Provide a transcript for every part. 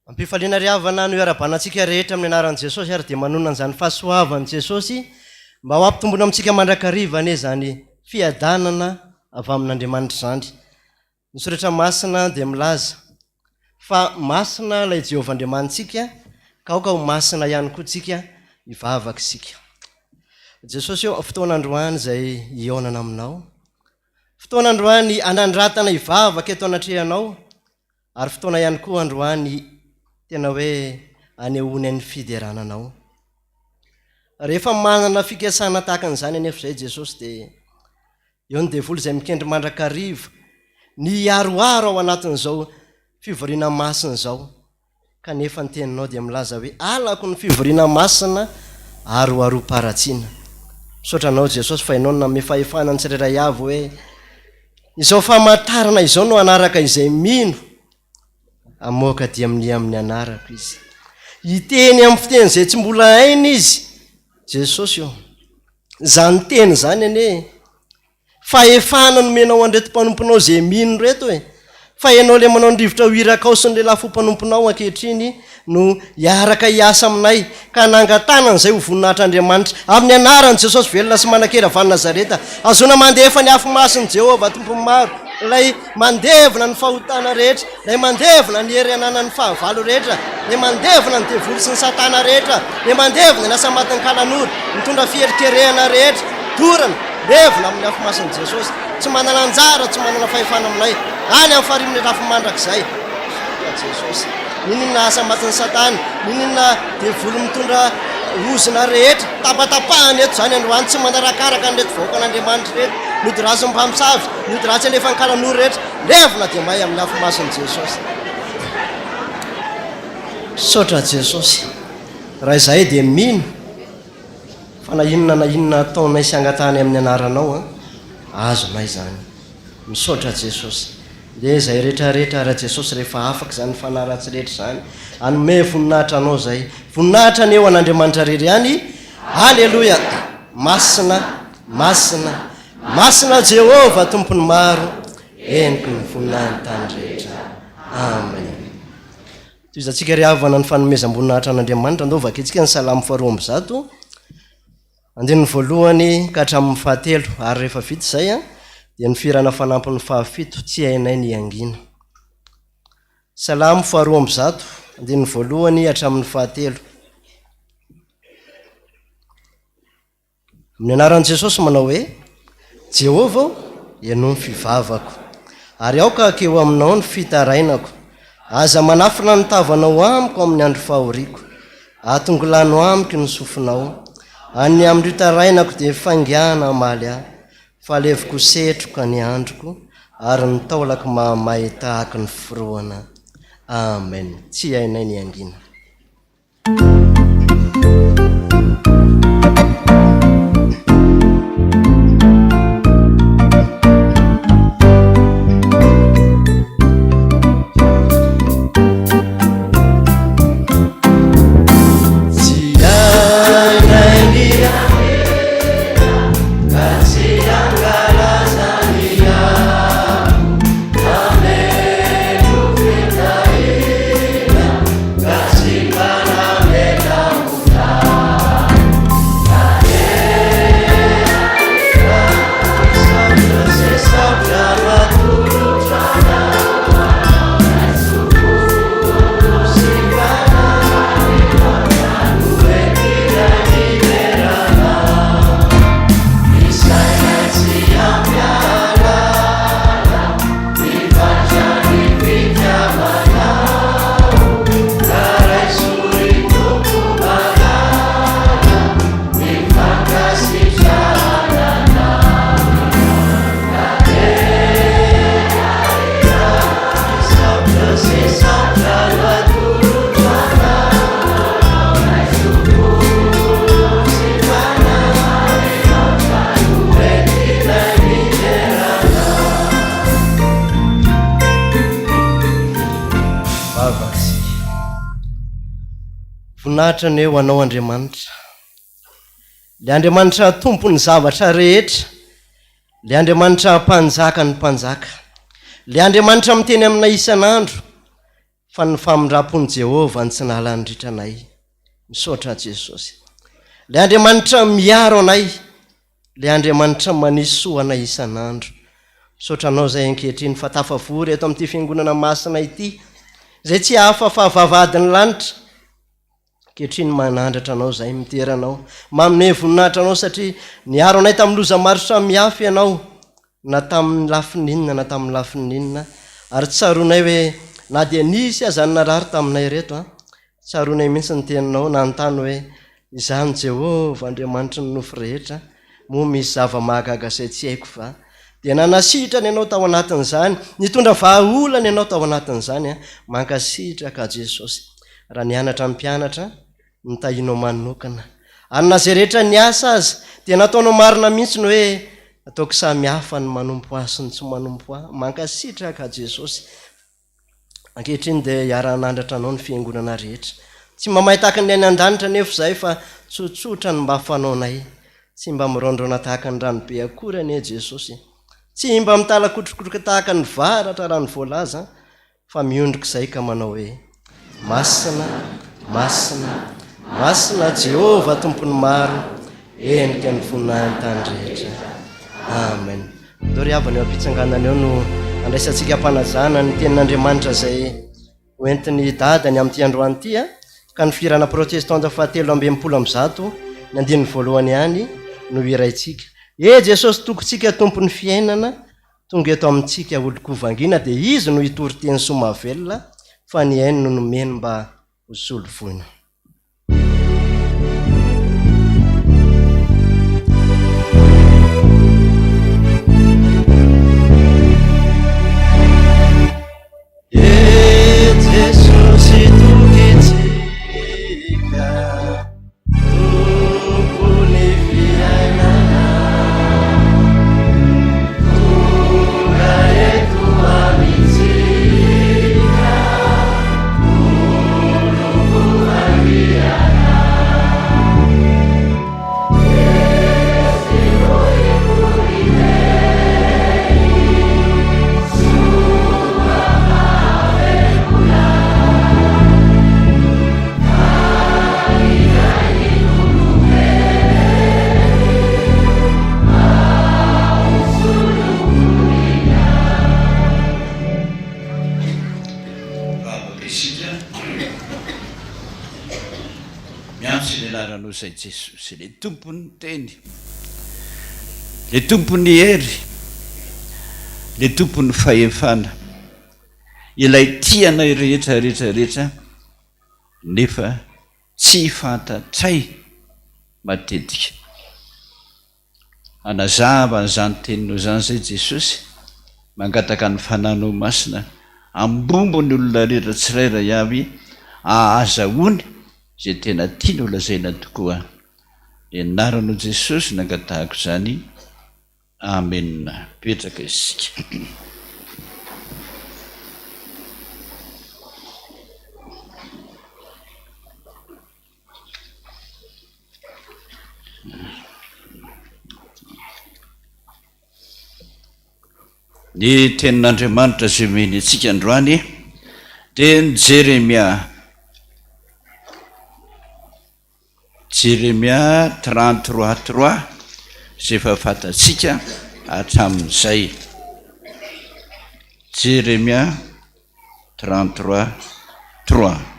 Ampifaliana riavana no iara-banantsika rehetra amin'ny anaran'i Jesosy ary dia manonana izany fahasoavan'i Jesosy mba ho ampitombona amintsika mandrakariva ane zany fiadanana avy amin'Andriamanitra izany. Ny soratra masina dia milaza fa masina ilay Jehovah Andriamanitsika ka aoka ho masina ihany koa tsika hivavaka isika. Jesosy eo fotoana androany izay hionana aminao, fotoana androany anandratana hivavaka eto anatrehanao, ary fotoana ihany koa androany tena hoe anehoany ny fiderananao. Rehefa manana fikasana tahaka an'izany anefa izay Jesosy dia eo ny devoly izay mikendry mandrakariva ny aroaro ao anatin'izao fivoriana masina izao, kanefa ny teninao dia milaza hoe alako ny fivoriana masina aroaro-paratsiana. Misaotranao Jesosy fa ianao nanome fahefana ny tsirairay avy hoe izao famantarana izao no anaraka izay mino amoaka dia amin'ny anarako izy. Hiteny amin'ny fiteny izay tsy mbola hainy izy Jesosy io. Zany teny zany ane fahefana nomenao andretom-panomponao izay mino reto hoe fa ianao le manao ny rivotra ho irakao sy ny lehilahy fo-mpanomponao ankehitriny no hiaraka hiasa aminay ka nangatana an'izay ho voninahitr'Andriamanitra amin'ny anaran'i Jesosy velona sy manan-kera avy Nazareta. Azona mandefa ny afo-masiny Jehovah tompony maro, ilay mandevona ny fahotana rehetra, ilay mandevona ny hery ananan'ny fahavalo rehetra, ilay mandevona ny devoly sy ny satana rehetra, ilay mandevona ny asa matin'ny kalan'ora, mitondra fieriterehana rehetra, dorana levona amin'ny afo-masiny Jesosy. Tsy manana anjara, tsy manana fahefana aminay any amin'ny fahariminy rafy mandrakizay. Jesosy, ninona asa matin'ny satana, ninona devoly mitondra ozina rehetra, tapatapahany eto zany androany, tsy manarakaraka nyreto vahoaka an'Andriamanitra reto, nodirazy ny mpamosavy, nodiratsy alefa ny kalan'ora rehetra, levona dia mahay amin'ny afo-masiny Jesosy. Saotra Jesosy, raha izahay dia mino fa na inona ataonay sy angatany amin'ny anaranao azonay zany. Misaotra Jesosy. Dia izay rehetrarehetra raha Jesosy rehefa afaka zany fanaratsy rehetra zany anome voninahitra anao zay, voninahitra ny eo an'Andriamanitra rery ihany. Halleluja. Masina, masina, masina Jehovah tompony maro, eniko ny voninahiny tany rehetra. Amen. Toizantsika ry havana ny fanomezam-boninahitra an'Andriamanitra, andao vakentsika ny salamo 2:1. andiny voalohany ka hatramin'ny fahatelo ary rehefa vita izay a dia ny firana fanampin'ny fahafito tsy hainay ny angina. Salamo faharoa amby zato andiny voalohany hatramin'ny fahatelo. Amin'ny anaran'i Jesosy manao hoe: Jehova ianao ny fivavako ary aoka akeo aminao ny fitarainako. Aza manafina ny tavanao amiko amin'ny andro fahoriako, atongolano amiko ny sofinao. Any amin'ny tarainako dia fangana maly ahy, faleviko setroka ny androko ary ny taolako mahamay tahaka ny firoana. Amen. Tsy hainay ny angina. Voninahitra ny eo anao Andriamanitra. Le Andriamanitra tompo ny zavatra rehetra, le Andriamanitra mpanjaka ny mpanjaka, le Andriamanitra miteny aminay isan'andro fa ny famindram-pon'i Jehova ny tsy nahalany anay. Misaotra Jesosy. Le Andriamanitra miaro anay, le Andriamanitra manisy soa anay isan'andro. Misaotra anao zay ankehitriny fa tafavory eto amin'ity fiangonana masina ity, zay tsy hafa fa vavadiny lanitra. Kehitriny manandratra anao zay miteranao, manome voninahitra anao satria niaro anay tamin'ny loza maro samihafa ianao, na tamin'ny lafininna na tamin'ny lafininna, ary tsaronay hoe na dia nisy aza ny narary taminay reto tsaronay mihitsy ny teninao na nytany hoe izany Jehova Andriamanitra ny nofo rehetra, moa misy zava-mahagaga zay tsy haiko fa dia nanasitrany ianao tao anatin'izany, nitondra vahaolana ianao tao anatin'izany mankasitraka ka Jesosy. Raha nianatra amin'ny mpianatra nitahinao manokana, ary na zay rehetra ny asa azy dia nataonao marina mihitsy ny hoe ataoko samy hafa ny manompo ahy sy ny tsy manompo ahy. Mankasitraka ka Jesosy. Ankehitriny dia hiara-nandratra anao ny fiangonana rehetra, tsy mba mahitaka ny any an-danitra nefa izay fa tsotsotra ny mba fanao anay, tsy mba mirondrona tahaka ny ranobe akory anie Jesosy, tsy mba mitalakotrokotroka tahaka ny varatra raha ny voalaza, fa miondrika izay ka manao hoe masina, masina, masina Jehova tompony maro, enika ny voninahiny tany rehetra. Amen. Dao ry havana eo am-pitsanganana eo no andraisantsika ampanajana ny tenin'Andriamanitra zay hoentiny dadany amin'ity androany ity ka ny firana protestanta fahatelo amby enimpolo amby zato ny andininy voalohany ihany no iraitsika. Jesosy tokontsika tompony fiainana, tonga eto amintsika olo-kovangina dia izy no hitory-teny somavelona, fa ny ainy no nomeny mba ho solovoina. Thank you. izay Jesosy, le tompony teny, le tompony hery, le tompony fahefana, ilay tiana rehetra rehetra rehetra nefa tsy fantatray matetika. Anazava n'izany tenino zany zay Jesosy, mangataka ny fanano masina ambombo ny olona rehetra tsirairay avy ahazahoany zay tena tiany ho lazaina tokoa. Anaran'o Jesosy nangatahako zany. Amen. Petraka isika. Ny tenin'Andriamanitra zay omeny antsika androany dia ny Jeremia 33:3 zay efa fantatsika hatramin'izay. Jeremia 33:3.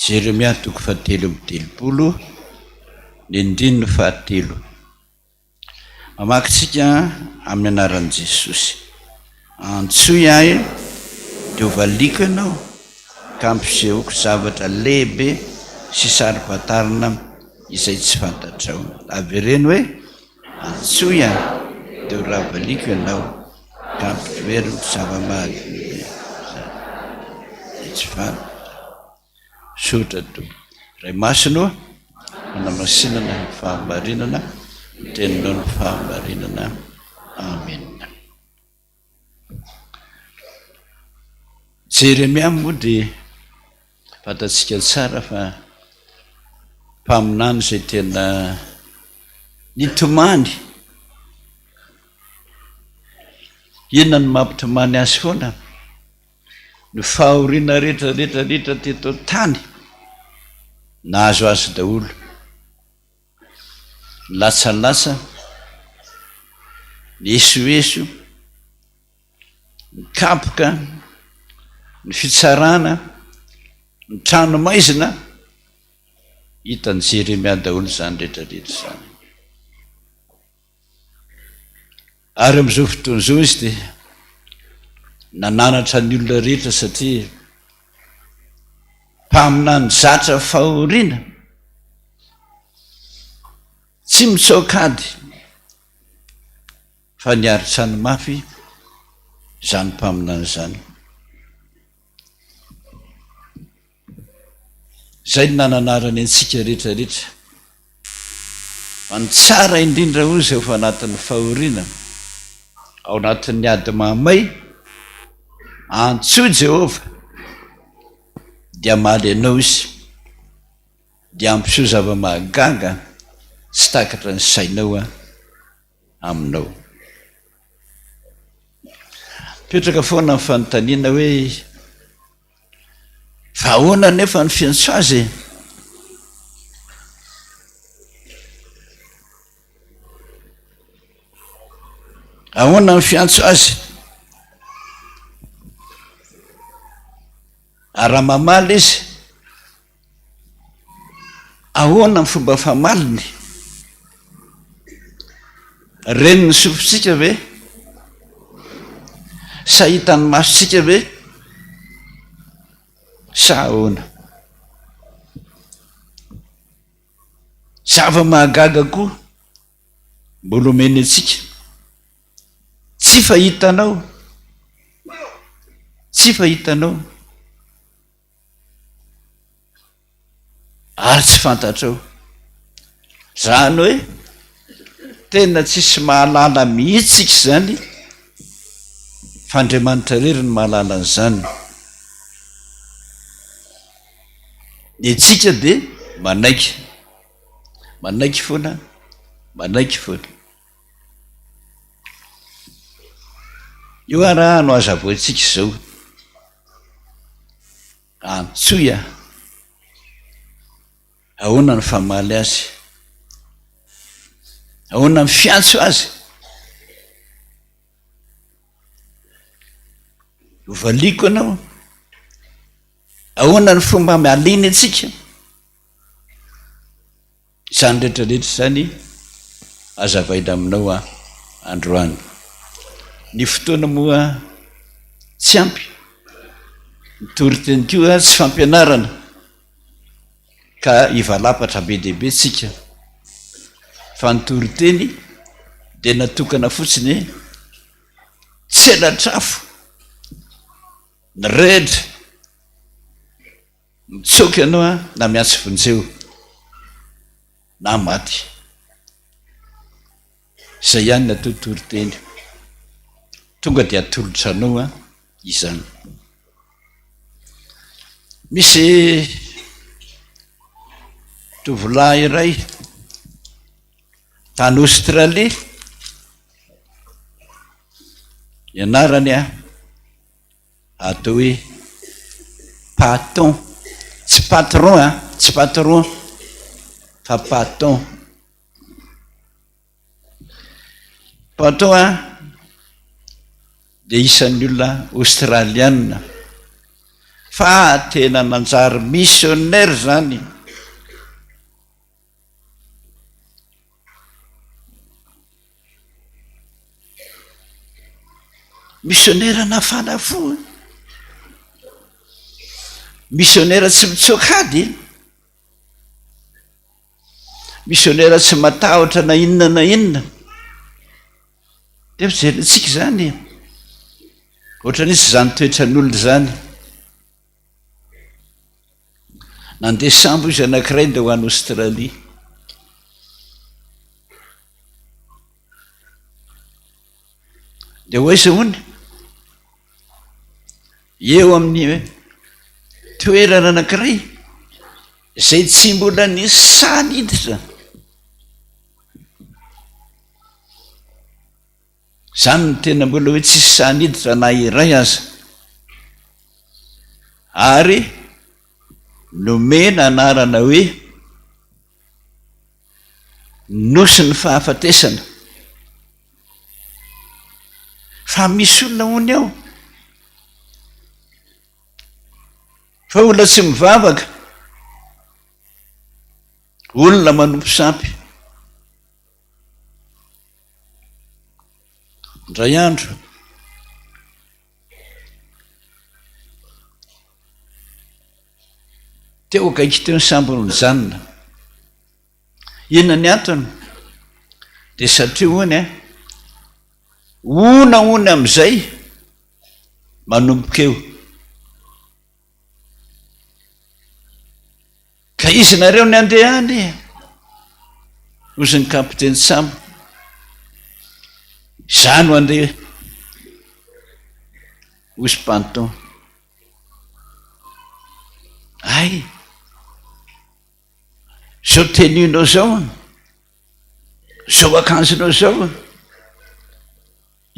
Jeremia 3:7, ny andininy 7. Mamakitsika amin'ny anaran'i Jesosy. Antsoy ahy dia hovaliko ianao ka ampisehoako zavatra lehibe sy saro-pantarina izay tsy fantatrao. Avereny hoe antsoy ahy dia hovaliko ianao ka ampisehoako zava-mahalehibe tsy fantatrao. Sotra to ray masino manamasinana ny fahamarinana, teninao ny fahamarinana. Amen. Jeremia moa dia fantatsika tsara fa mpaminany zay tena nitomany. Inona ny mampitomany azy foana? Ny fahoriana rehetra rehetra rehetra teto tany nahazo azy daholo. Ny latsalatsa, ny esoeso, ny kapoka, ny fitsarana, ny trano maizina, hitany Jeremia daholo zany rehetra rehetra zany. Ary amin'izao fotoana izao izy dia nananatra ny olona rehetra satria mpaminany zatra fahoriana tsy mitsaokady fa niaritrany mafy zany mpaminany zany. Zay ny nananarany antsika rehetra rehetra fa ny tsara indrindra hoy izay efa anatin'ny fahoriana, ao anatin'ny ady mamay, antsoy Jehova dia maly anao izy, dia ampiseho zava-mahagaga sy takatra ny sainao aminao. Petraka foana ny fanontaniana hoe fa ahoana nefa ny fiantso azy? Ahoana ny fiantso azy? Raha mamaly izy, ahoana ny fomba famaliny? Reny ny sofintsika ve? Sa hitan'ny masontsika ve? Sa ahoana? Zava-mahagaga koa mbola omeny antsika, tsy fahitanao, tsy fahitanao ary tsy fantatrao. Zany hoe tena tsisy mahalala mihitsika zany, fa Andriamanitra rery ny mahalala an'izany. Ny antsika dia manaiky, manaiky foana, manaiky foana. Io araha no hazavoantsika izao. Antsoy ahy, ahoana ny famaly azy? Ahoana ny fiantso azy? valiko anao ahoana ny fomba mialiny atsika izany rehetrarehetra zany azavaina aminao androany ny fotoana moa tsy ampy mitory teny koa tsy fampianarana ka ivalapatra be dehibe tsika fa nitory teny de natokana fotsiny tsy elatrafo ny redra mitsoky ianao na miatso vonjeo na maty zay ihany natao tory teny tonga de atolotra anao izany misy tovolahy iray tany Australie ianarany atao hoe paton tsy patron tsy patron fa paton de isan'ny olona australiana fa tena nanjary missionnaire zany missionnaire nafana fo missionnaire tsy mitsokady missionnaire tsy matahotra na inona de mijerentsika zany ohatran'izy zany toetran'olona zany nandeha sambo izy anankiray nde ho any Australie de hoaiza hony eo amin'ny toerana anankiray zay tsy mbola ny saniditra zany ny tena mbola hoe tsisy saniditra na iray aza ary nomena anarana hoe nosy ny fahafatesana fa misy olona hony ao fa olona tsy mivavaka olona manompo sampy ndray andro teo akaiky teo ny sambony zanona inona ny antony de satria hony ona am'izay manompokeo ka izy nareo ny andehany ozy ny kapiteny sambo zany ho andeha ozy panton ay zao teninao zao zao akanjonao zao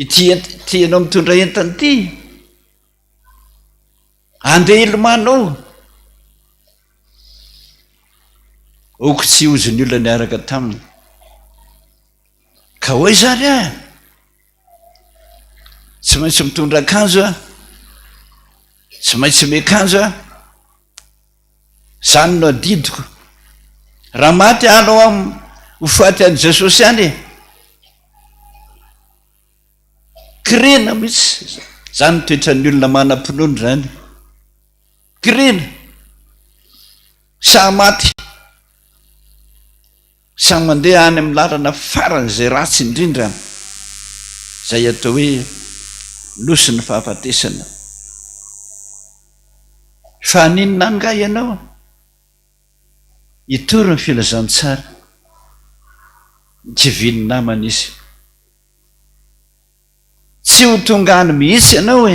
itianao mitondra entany ty andeha ilomanao oko tsy ozy ny olona niaraka taminy ka hoy zany tsy maintsy mitondra akanjo tsy maintsy miakanjo zany no adidiko raha maty anao hofaty any Jesosy any kirena mihitsy zany toetran'ny olona manam-pinono zany kirena sa maty sa mandeha any amin'ny lalana farany zay ratsy indrindra zay atao hoe nosy ny fahafatesana fa ninona nga ianao itory ny filazantsara tsy viny namana izy tsy ho tonga any mihitsy ianao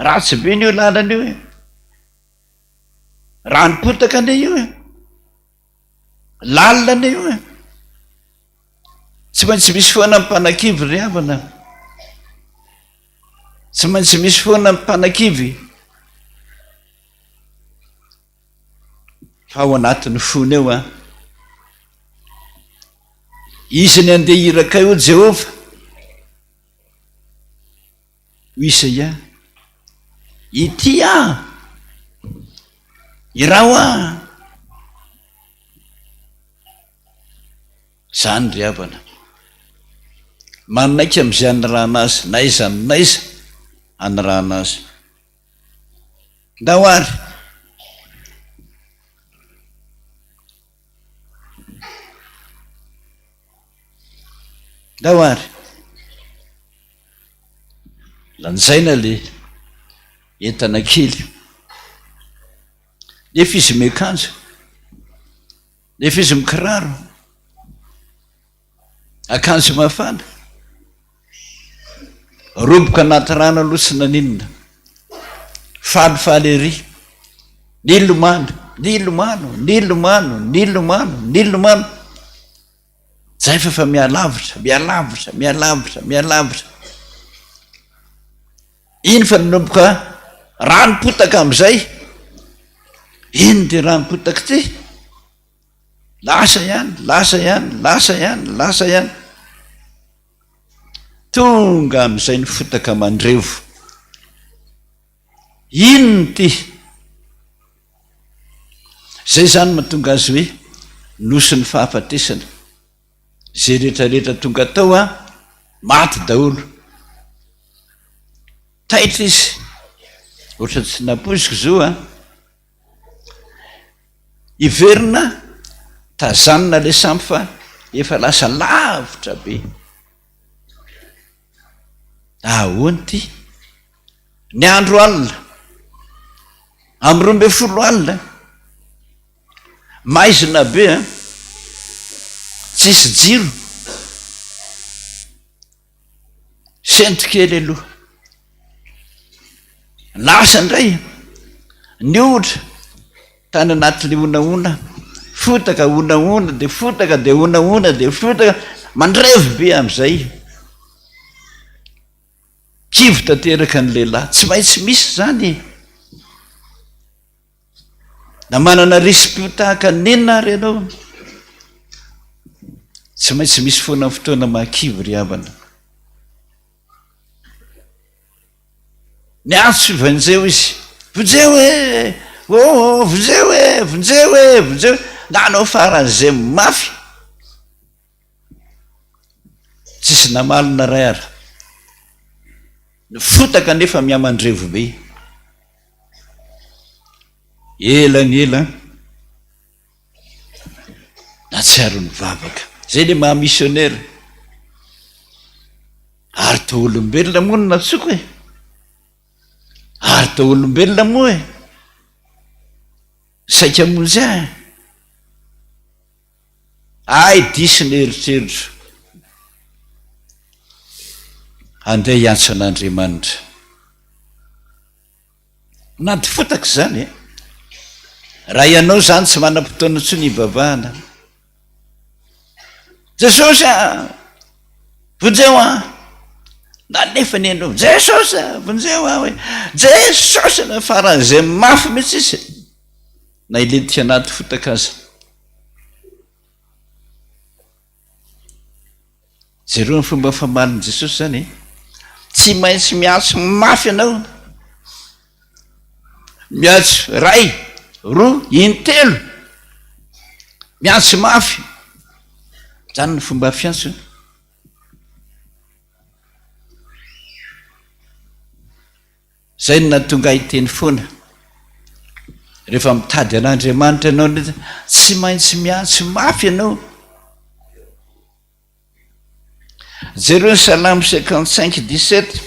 ratsy be ny io lalana io raha nipotaka ane io lalina ane io tsy maintsy misy foana mpanakivy ry havana tsy maintsy misy foana mpanakivy fa ao anatin'ny fony eo izy ny andeha iraka io Jehova ho Isaia ity irao zany ry havana manaiky am'izay anyrana azy naiza anyrana azy dahoary lanjaina le entana kely nefa izy miakanjo nefa izy mikiraro akanjo mafana roboka anaty rano alotsina ninona falifaly ery nilomano zay fa mialavitra iny fa nanomboka ranopotaka am'izay iny de ranopotaka ty lasa ihany tonga am'izay ny fotaka mandrevo iny ty zay zany mahatonga azy hoe nosy ny fahafatesana zay rehetrarehetra tonga tao maty daholo taitra izy ohatra tsy napoziko zao iverina tazanina le samby fa efa lasa lavitra be ahoany ty ny andro alina amy 12 alina maizina be tsisy jiro sentrokely aloha lasa indray ny ohatra tany anaty le onaona fotaka onaona de fotaka de onaona de fotaka mandrevo be am'izay kivo tanteraka ny lehilahy tsy maintsy misy zany na manana rispio tahaka nenina ary ianao tsy maintsy misy foana fotoana mahakivo ry havana ny antso vanjeo izy vonjeo vonjeo nanao faran'izay mafy tsisy namalina ray ara ny fotaka nefa miamandrevo be ela na tsiaro ny vavaka zay le maha missionnaire ary to olombelona moa no natsoko ary to olombelona moa saika monjy ay disy ny eritreritro andray iantso an'Andriamanitra nady fotaka zany raha ianao zany tsy manam-potoana tsy ny ivavahana jesosy vonjeo na nefa ny anao jesosy vonjeo hoe jesosy na faran'izay mafy mihitsy isy na ilentika anaty fotaka aza jereo ny fomba famaliny jesosy zany tsy maintsy miantso mafy ianao miantso ray roa intelo miantso mafy zany ny fomba fiantso zay no natonga hiteny foana rehefa mitady an'Andriamanitra ianao nety tsy maintsy miantso mafy ianao Jerusalem 55:17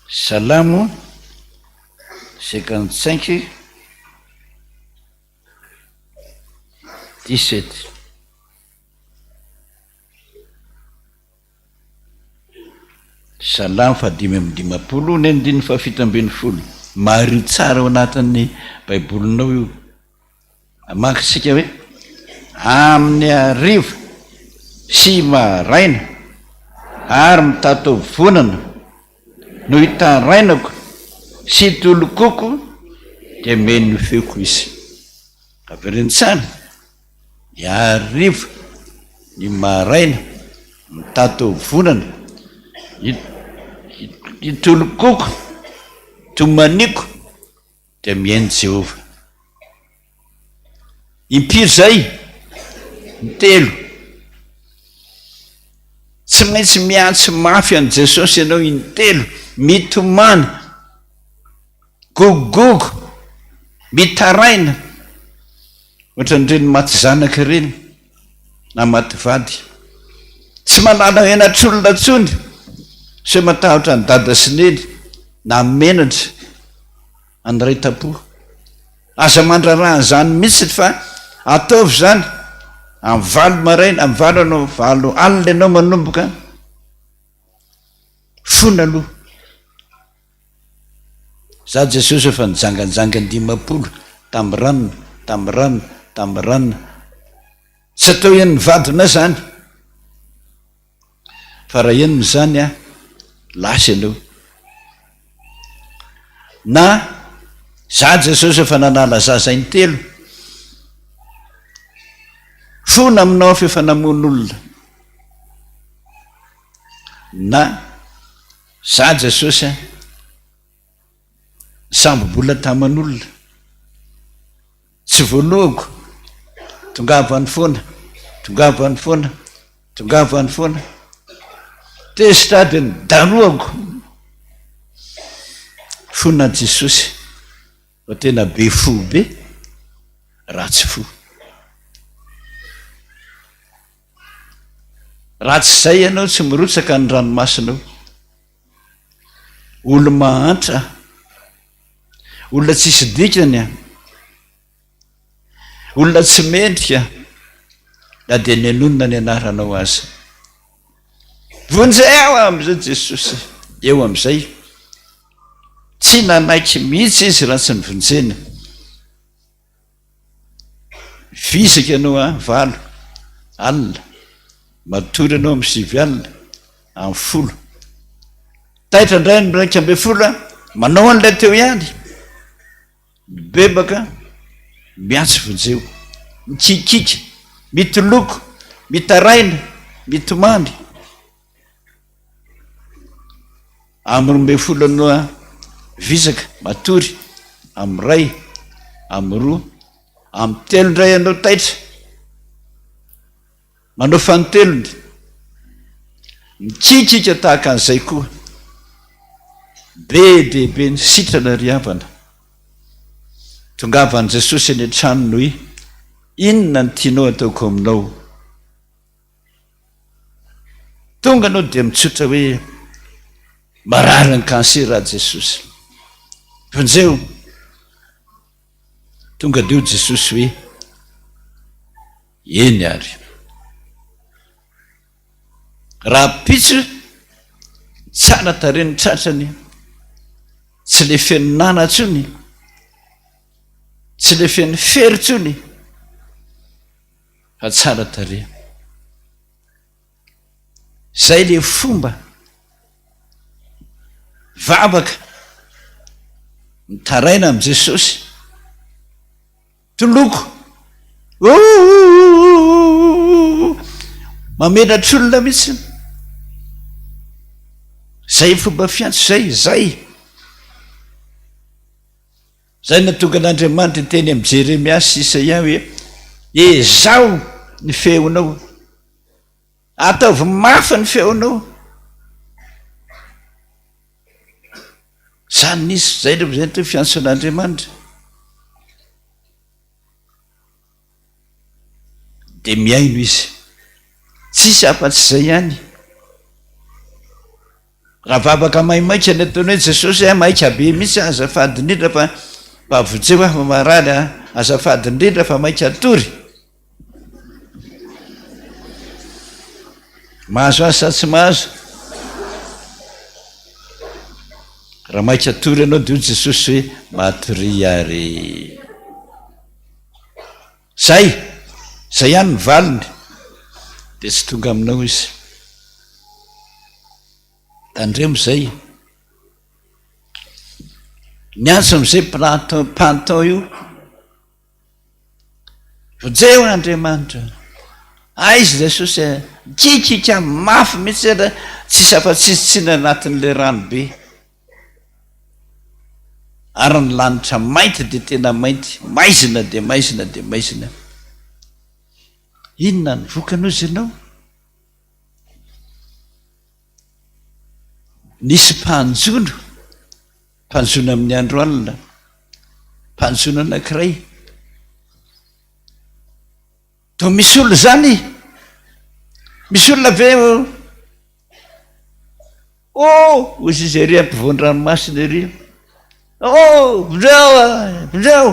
Salamo 55:17 Salamo 5:50 ny 7:70 mari tsara ao anatin'ny baibolinao io makitsika hoe amin'ny arivo sy maraina ary mitato vonana no hitarainako sy tolokoko de meny feoko izy averiny tsara arivo, ny maraina, mitato vonana, itolokoko, tomaniko, dia mihaino Jehova. Impiry zay? Telo. Tsy maintsy miantso mafy an' Jesosy ianao intelo, mitomany, gogogogo, mitaraina, ohatran'ireny maty zanaka ireny na maty vady. Tsy manana enatr'olona tsony, sy matahotra ny dada sy neny na menatra andray tapo. Aza mandraraha zany mihitsy fa ataovy zany amin'ny valo maraina, amin'ny valo anao, valo alina ianao manomboka, fona aloha. Za Jesosy efa nijanganjangany 50 tamin'ny ranona. Tsy atao eny vadina zany, fa raha eniny zany a, lasa ianao. Na za Jesosy efa nanala zaza intelo, fona aminao fa efa namon'olona. Na za Jesosy sambo-bola taman'olona, tsy voalohako, tongavany foana, testady ny daroako. Fona Jesosy fa tena be fo be, ratsy fo. Ratsy zay ianao tsy mirotsaka ny ranomasinao. Olo mahantra, olona tsisy dikany a, olona tsy mendrika, na dia ny anonona ny anaranao azy. Vonjay ao am'izay Jesosy, eo am'izay. Tsy nanaiky mihitsy izy raha tsy nyvonjena. Fisaka ianao a, 8 alina, matory ianao amin'ny 7 alina, amin'ny 10. Taitra indray ny 12, manao an'ilay teo ihany, bebaka, miantsy vonjeo, mikikika, mitoloko, mitaraina, mitomany. Amin'ny 12 anao visaka, matory, amin'ny 1, amin'ny 2, amin'ny 3 indray ianao taitra, manao fanotelony, mikikika tahaka an'izay koa. Be dehibe ny sitrana ry havana. Tongavan'i Jesosy eny an-tranony hoe, inona ny tianao ataoko aminao? Tonga anao dia mitsotra hoe, marary ny kansera Jesosy. Vonjeo, tonga deo Jesosy hoe, eny ary. Raha pitso, tsara tareny tratrany, tsy le feno nana tsony, tsy le feno fery tsony, fa tsara tare. Zay le fomba vavaka mitaraina am' Jesosy, toloko, mamenatr'olona mihitsy. Zay fomba fiantso zay natonga an'Andriamanitra teny am' Jeremia sy Isaia hoe, ezao ny feonao, ataovy mafy ny feonao. Zany nisy zay representé fiantso an'Andriamanitra. De miaino izy, tsisy afa-tsy zay ihany. Raha vavaka maimaika ny ataony hoe Jesosy maika be mihitsy, azafady indrindra fa vonjeo fa marary, azafady indrindra fa maika tory. Mahazo azy sa tsy mahazo? Raha maika tory ianao dia Jesosy hoe matory ary. Zay ihany ny valiny, dia tsy tonga aminao izy. Tandremo zay. Ny antso am'izay panton io, vojeo Andriamanitra aizy Jesosy kikika mafy mihitsy ara tsisy afa-tsitsitsina anatin'le ranobe ary ny lanitra mainty de tena mainty maizina de maizina de maizina inona ny vokanozy ianao nisy mpanjono amin'ny andro alina mpanjono anankiray to misy olo zany misy olona ve ozy izy ery ampivoan-dranomasina ery vondreo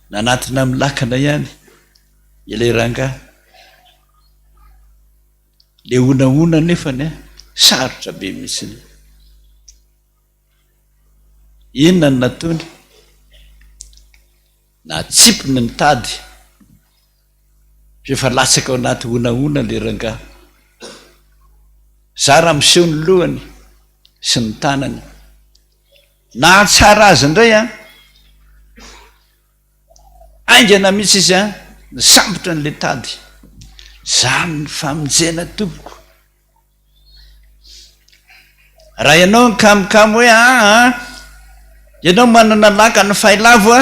nanatina milakana ihany ile rangahy le onaona nefany sarotra be mihitsiny inona ny natony na tsipony ny tady fefa latsaka ao anaty onaona le rangahy zara miseho ny lohany sy ny tanany na tsara azy indray aingana mihitsy izy ny sambotra n'le tady zany ny famonjena tompoko raha ianao ny kamokamo hoe ianao manana laka ny failavo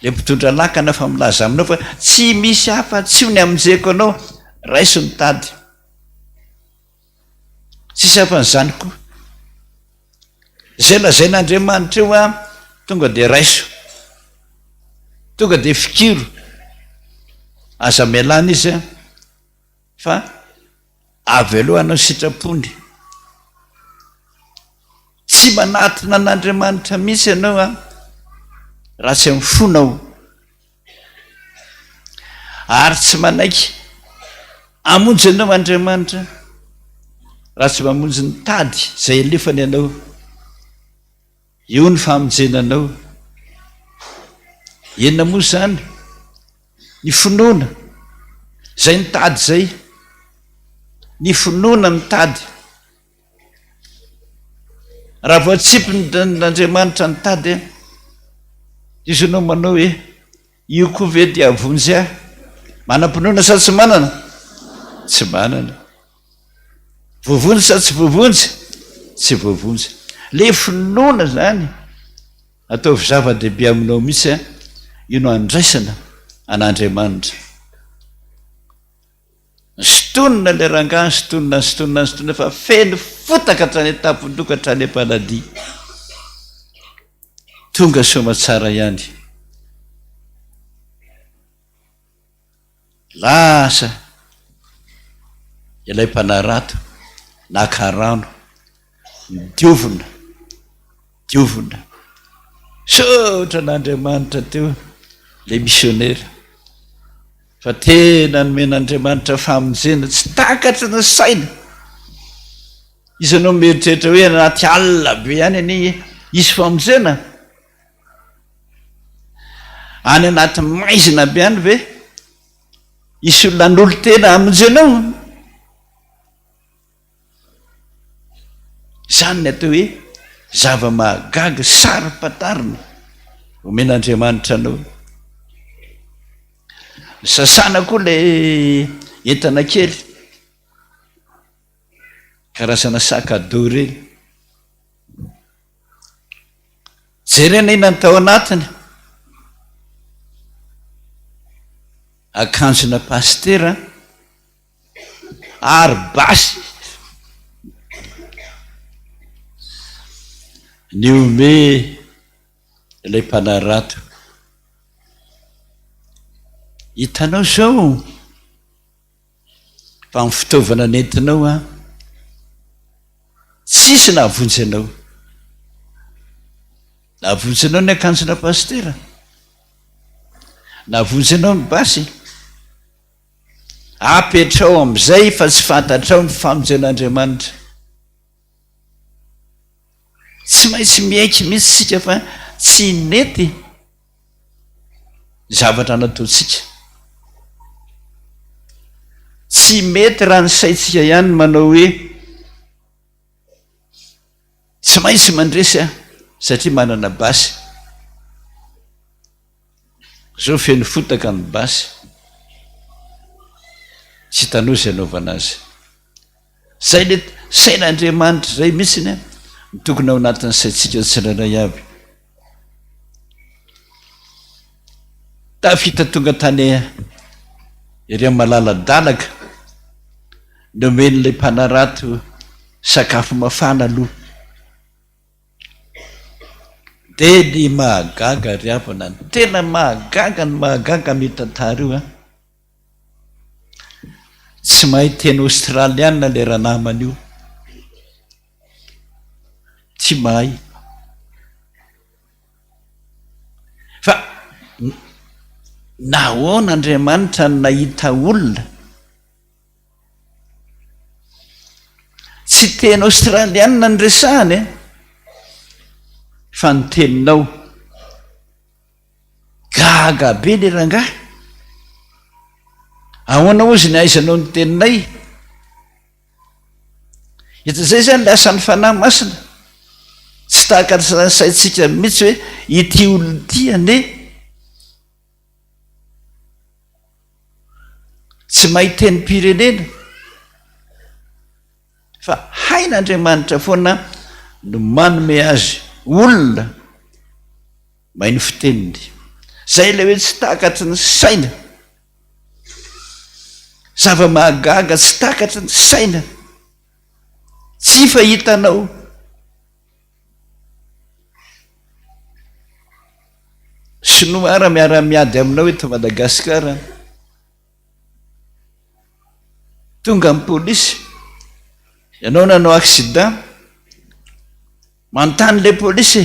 le mpitondra lakana fa milaza aminao fa tsy misy hafa tsy ony aminjeko anao raiso ny tady tsisy hafan'izany koa zay lazain'Andriamanitra eo tonga de raiso tonga de fikiro aza mialana izy fa avy aloha anao sitrapony tsy manatina an'Andriamanitra mihitsy ianao raha tsy amin'ny fonao ary tsy manaiky amonjy anao Andriamanitra raha tsy mamonjy ny tady zay elefany ianao io ny famonjenanao enona moa zany ny finoana zay ny tady zay ny finoana ny tady raha voatsipin'Andriamanitra ny tady izy anao manao hoe io koa ve dia avonjy manam-pinoana sa tsy manana tsy manana voavonjy sa tsy voavonjy tsy voavonjy le finoana zany ataovy zava-dehibe aminao mihitsy io no andraisana an'Andriamanitra stonina le rangahy stonina fa feno fotaka hatrany tampon-doka hatrany Ampanadia tonga somatsara ihany lasa ilay mpanarato nakarano diovina sotra n'Andriamanitra teo le missionnaire fa tena nomen'Andriamanitra famonjena tsy takatra ny saina izy anao mieritreritra hoe anaty alina be ihany any izy famonjena any anaty maizina be any ve isy olona n'olo tena amonjenao zany ny atao hoe zava-mahagaga sary-patarina omen'Andriamanitra anao sasana koa le entana kely karazana sakado reny jerena ina ny tao anatiny akanjona pastera ary basy ny ome ilay mpanarato hitanao zao fa ny fitaovana nentinao tsisy nahavonjy anao ny akanjona pastera nahavonjy anao ny basy apetrao am'izay fa tsy fantatrao ny famonjen'Andriamanitra tsy maintsy miaiky mihitsy sika fa tsy nety zavatra nataotsika tsy mety raha ny saitsika ihany manao hoe tsy maintsy mandresy satria manana basy zao feno fotaka ny basy tsy tanoa zay anaovana azy zay le sain'andriamanitra zay mihitsiny a mitokony ao anatin'ny saitsika tsirairay avy tafita tonga tany ery amin'ny malaladalaka nomen'ilay mpanarato sakafo mafana aloha de ny mahagaga ry avana ny tena mahagaga ny mahagaga mitantara io a tsy mahay teny australiana le raha namana io tsy mahay fa nahoana Andriamanitra ny nahita olona tsy teny australiana ny resahany fa ny teninao gaga be le rangahy ahoana ozy ny aizanao ny teninay ita zay zany le asan'ny fanahy masina tsy tahaka saitsika mihitsy hoe ity olona ity ane tsy mahay teny pirenena fa hain'Andriamanitra foana no manome azy olona mahay ny fiteniny zay le hoe tsy takatry ny saina zava-mahagaga tsy takatry ny saina tsy fahitanao sinoara miara-miady aminao eto Madagasikara tonga amin'ny polisy ianao nanao accident manontany le polisy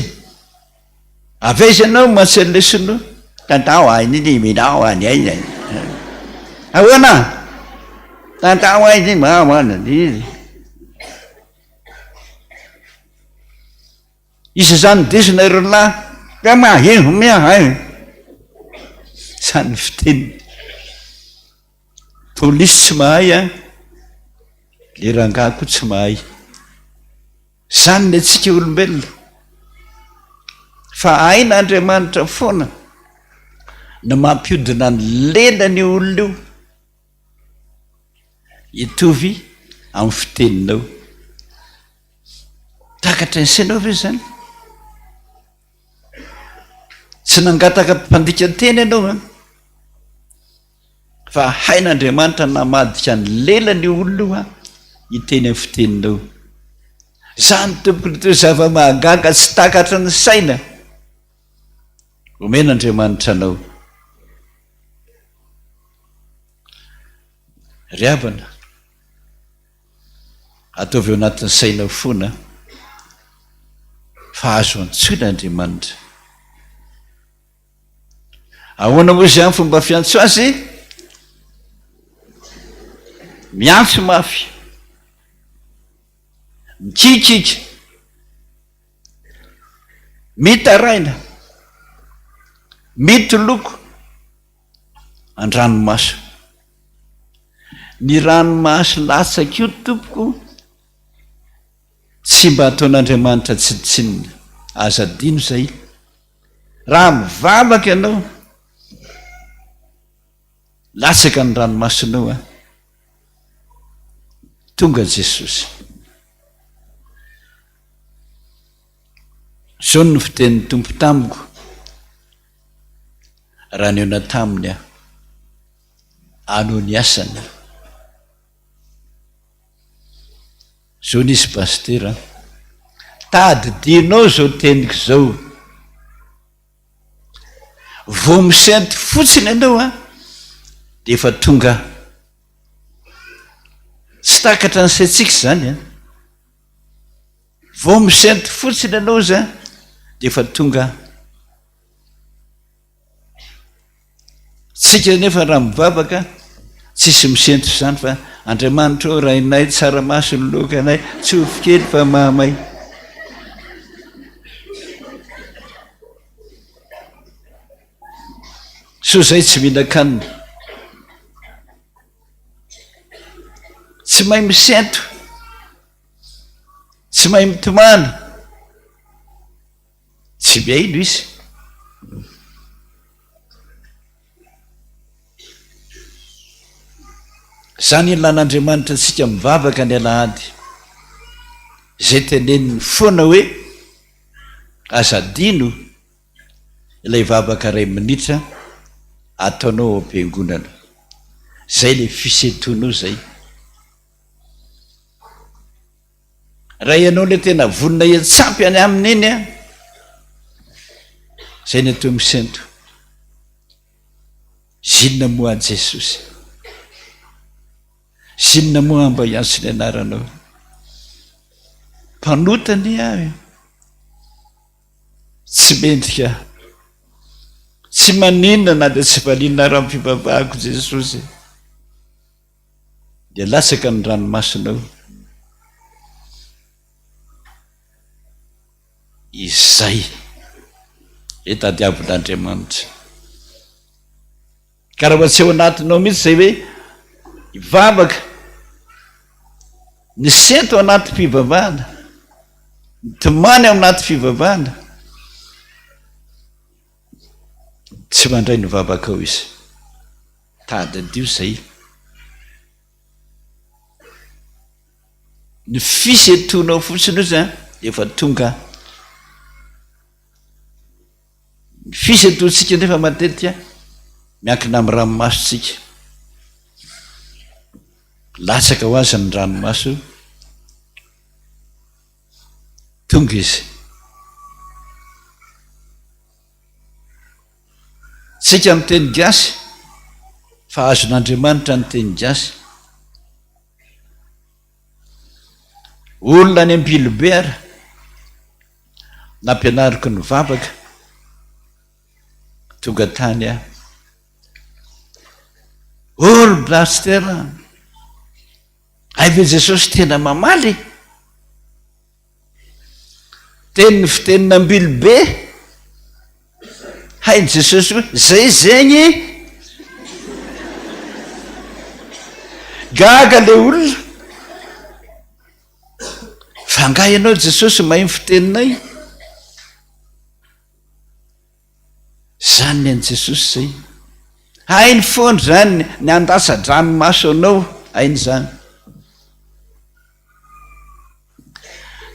avaiza anao matselile sinoa tantao ainy minao any aina ahoana tantao ainy mamana izy zany desina iro lahy ka maheno miahay zany fiteny polisy tsy mahay a le rangahy koa tsy mahay zany ny atsika olombelona fa hain'Andriamanitra foana no mampiodina ny lelany olona io hitovy amin'ny fiteninao takatra ny sainao ve zany tsy nangataka mpandika teny ianao a fa hain'Andriamanitra namadika ny lelany olona io a hiteny amin'ny fiteninao zany tompony to zava-mahagaga tsy takatra ny saina omen'Andriamanitra anao ry havana ataovy eo anatin'ny sainao foana fa azo antsoin'Andriamanitra ahoana mozy any fomba fiantso azy miantso mafy mikikika mitaraina mitoloko an-dranomaso ny ranomaso latsaka io tompoko tsy mba ataon'Andriamanitra tsiditsinina aza dino zay raha mivavaka ianao latsaka ny ranomasonao a tonga Jesosy zao ny fiten'ny tompo tamiko raha ny ona taminy a anao ny asany zao nisy pastera tadidinao zao teniko zao vo misento fotsiny ianao a de efa tonga tsy takatra ny saitsika zany a vo misento fotsiny ianao za de efa tonga tsika nefa raha mivavaka tsisy misento zany fa Andriamanitra o rainay tsaramaso ny lokanay tsofo kely fa mahamay so zay tsy mihinan-kanina tsy mahay misento tsy mahay mitomany tsy miaino izy. Zany ilan'Andriamanitra antsika mivavaka ny Alahady, zay teneniny foana hoe azadino ilay vavaka ray minitra ataonao am-piangonana. Zay le fisetonao zay. Raha ianao le tena vonona etsampy any aminy iny a, zay ny atao misento. Zinona moa an Jesosy, zinona moa amba ianso ny anaranao. Mpanotany ahy, tsy mendrika, tsy maninona na dia tsy valinina raha-pivavahako Jesosy, dia latsaka ny ranomasonao. Izay tadiavin'Andriamanitra. Ka raha tsy ao anatinao mihitsy zay hoe ivavaka, ny sento ao anaty fivavahana, ny tomany ao anaty fivavahana, tsy mandray ny vavaka ao izy. Tadadio zay. Ny fisetonao fotsiny izy efa tonga. Ny fisetontsika nefa matetika miankina amin'ny ranomasontsika. Latsaka ho azy ny ranomaso, tonga izy. Tsika miteny gasy fa azon'Andriamanitra ny teny gasy. Olona any am-bilobe ara nampianariko ny vavaka, tonga tany aho. Olo blastera, aive Jesosy tena mamaly, teny ny fiteninam-bilobe, hainy Jesosy hoe zay zegny, gaga le olona. Fa nga ianao Jesosy mahay fiteninay. Zany ny Jesosy zay. Hainy foana zany ny andasa-dranomaso anao, hainy zany.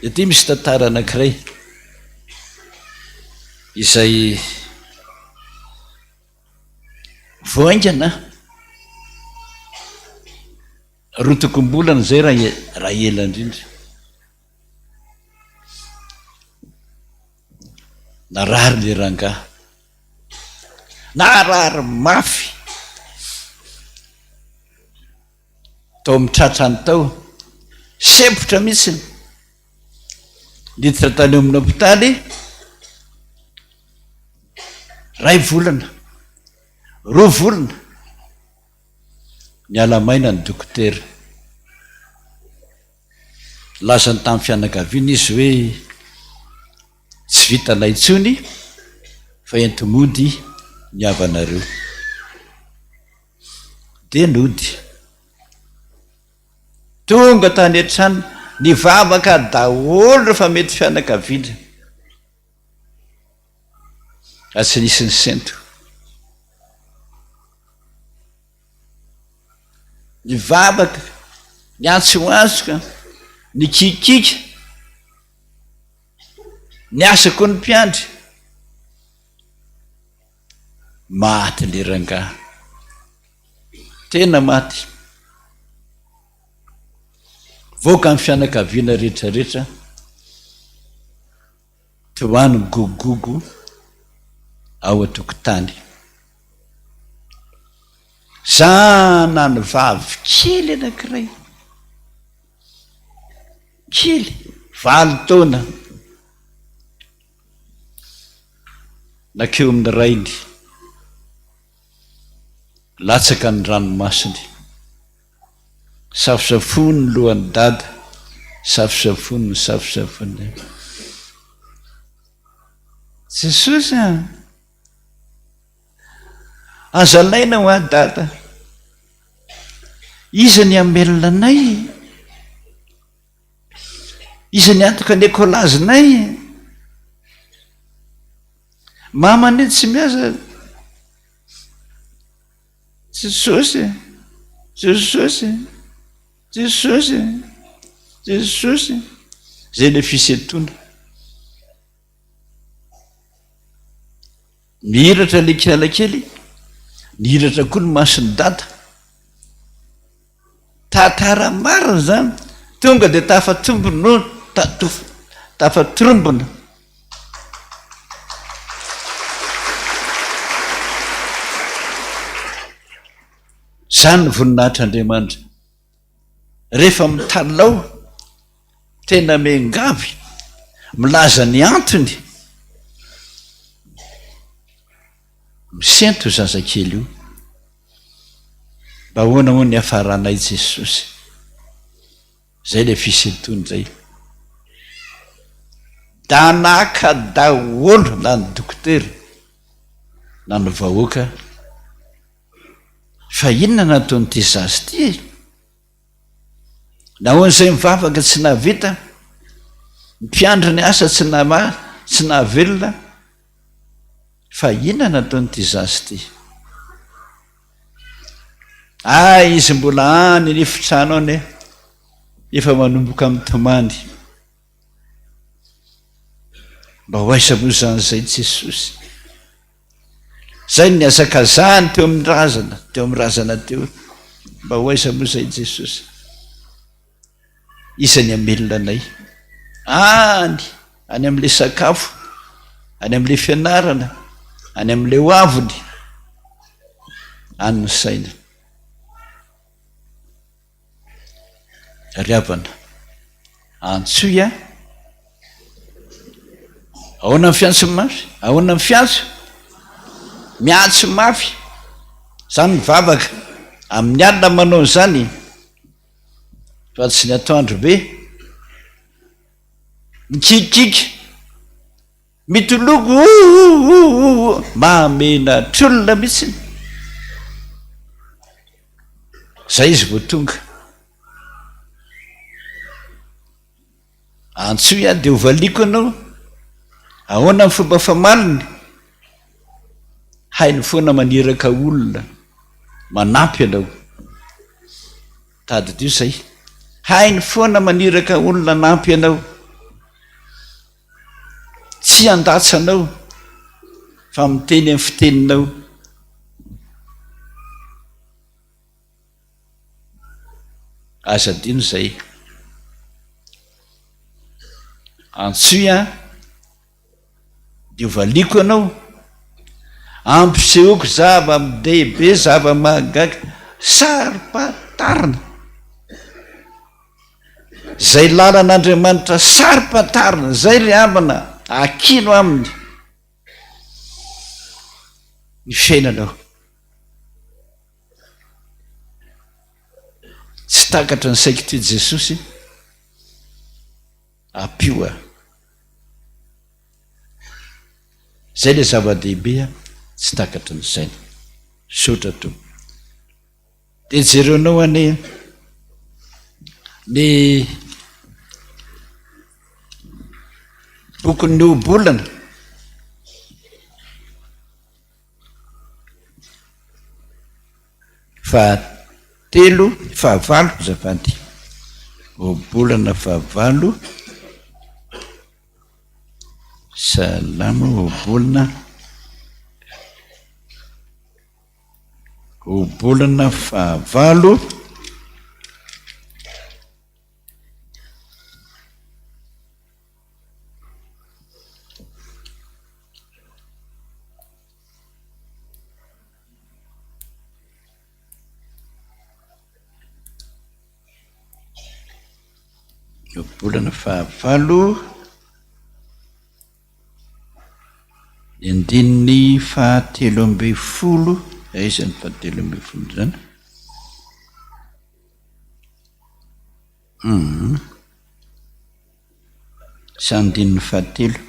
Dia ty misy tantara anankiray izay voaingana rotokom-bolana zay raha ela indrindra. Narary le rangahy, narary mafy, tao mitratrany tao, sepotra mihitsiny. Niditra tany amin'ny hôpitaly, ray volana, roa volana, niala maina ny dokotera. Lazany tamin'ny fianakaviana izy hoe tsy vita laitsony fa entomody ny havanareo. Dia nody tonga tany an-trano, nivavaka daholo rehefa mety fianakaviana, tsy nisy ny sento. Nivavaka, niantsoantsoka, nikikika, niasako ny mpiandry. Maty le rangahy, tena maty. Voaka amin'ny fianakaviana rehetrarehetra, toany migogogogo ao an-tokotany. Zanany vavy kely anankiray, kely 5 taona, nakeo amin'ny rainy, latsaka ny ranomasiny. Safosafony ny lohan'ny dada, safosafony ny safosafony. Jesosy azalaina ho a dada, iza ny amelona anay, iza ny antoka ny ekolazinay. mamany tsy miasa jesosy jesosy jesosy jesosy zay le fisetona mihiratra le kilalakely mihiratra koa ny masony data tatara marina zany tonga de tafatombona tafatorombona zany ny voninahitr'Andriamanitra rehefa mitalao tena mengavy milaza ny antony misento zazakely io mba hoana ho ny afaranay Jesosy zay le fisetony zay da naka daholo na ny dokotera na ny vahoaka fa inona nataon'ity zazy ty nahoan'izay mivavaka tsy nahavita mpiandry ny asa tsy nahavelona fa inona nataon'ity zazy ty izy mbola any nefitrano any efa manomboka amin'ny tomandy mba ho aisamozan'izay Jesosy zay ny azakazany teo amin'ny razana teo mba ho aisamozay Jesosy isany amelona anay any amin'le sakafo any amin'le fianarana any amin'le hoaviny any ny saina ryavana antsoya ahoana ny fiantso mafy ahoana ny fiantso miantso mafy zany mivavaka amin'ny alina manao zany fa tsy ny atoandro be mikikiky mitologo mamena trolona mihitsy zay izy vo tonga antsoya de hovaliko anao ahoana ny fomba famaliny hainy foana maniraka olona manampy anao tadidio zay hainy foana maniraka olona nampy anao tsy andatsanao fa miteny amin'ny fiteninao aza dino zay antsoya de hovaliko anao ampisehoako zava midehibe zava mahagaga sary-patarina zay lalan'Andriamanitra sary-patarina zay ry amana akino aminy ny fiainanao tsy takatra ny saiko ty Jesosy apioa zay le zava-dehibea tsy takatra ny saina sotra to de jerenao any ny bokon'ny obolana fahavalo zavady obolana fahavalo salamo obolana fahavalo obolana fahavalo andininy fahatelo amby folo aizany fahatelo amby folo zany sandininy fahatelo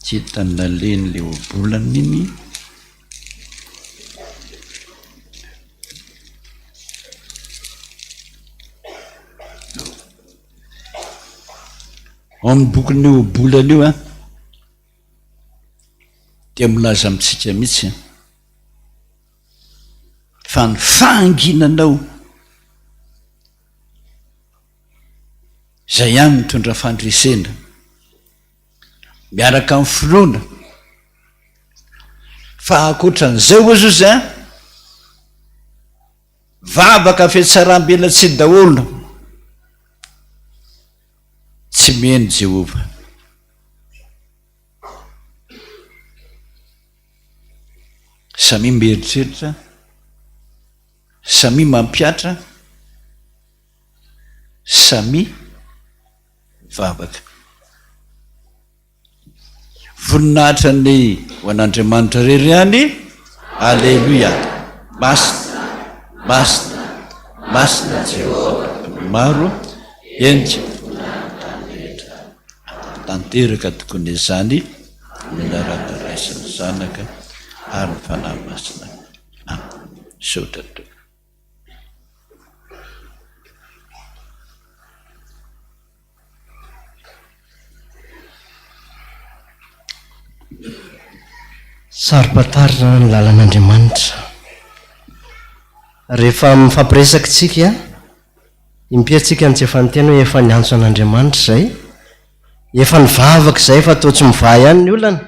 tsy tanaleny le obolana iny ao amin'ny bokin'ny obolana io a dia milaza amintsika mihitsy fa ny fahanginanao izay ihany mitondra fandresena miaraka amin'ny filoana fa ankoatran'izay oa zo zay vavaka fiatsaram-bela tsy daholo tsy miheno Jehova. Samy mieritreritra, samy mampiatra, samy vavaka. Voninahitra ny ho an'Andriamanitra rery ihany. Alleluia. Masina, masina, masina Jehova maro endrika tanteraka tokony izany minarakaraisan'ny zanaka ary ny fanahy masina. Saotra to. Saro-patarina ny lalan'Andriamanitra. Rehefa mifampiresaka tsika, impiantsika ny tsy efa nytena hoe efa niantso an'Andriamanitra izay, efa nivavaka izay fa toa tsy mivaha ihany ny olana.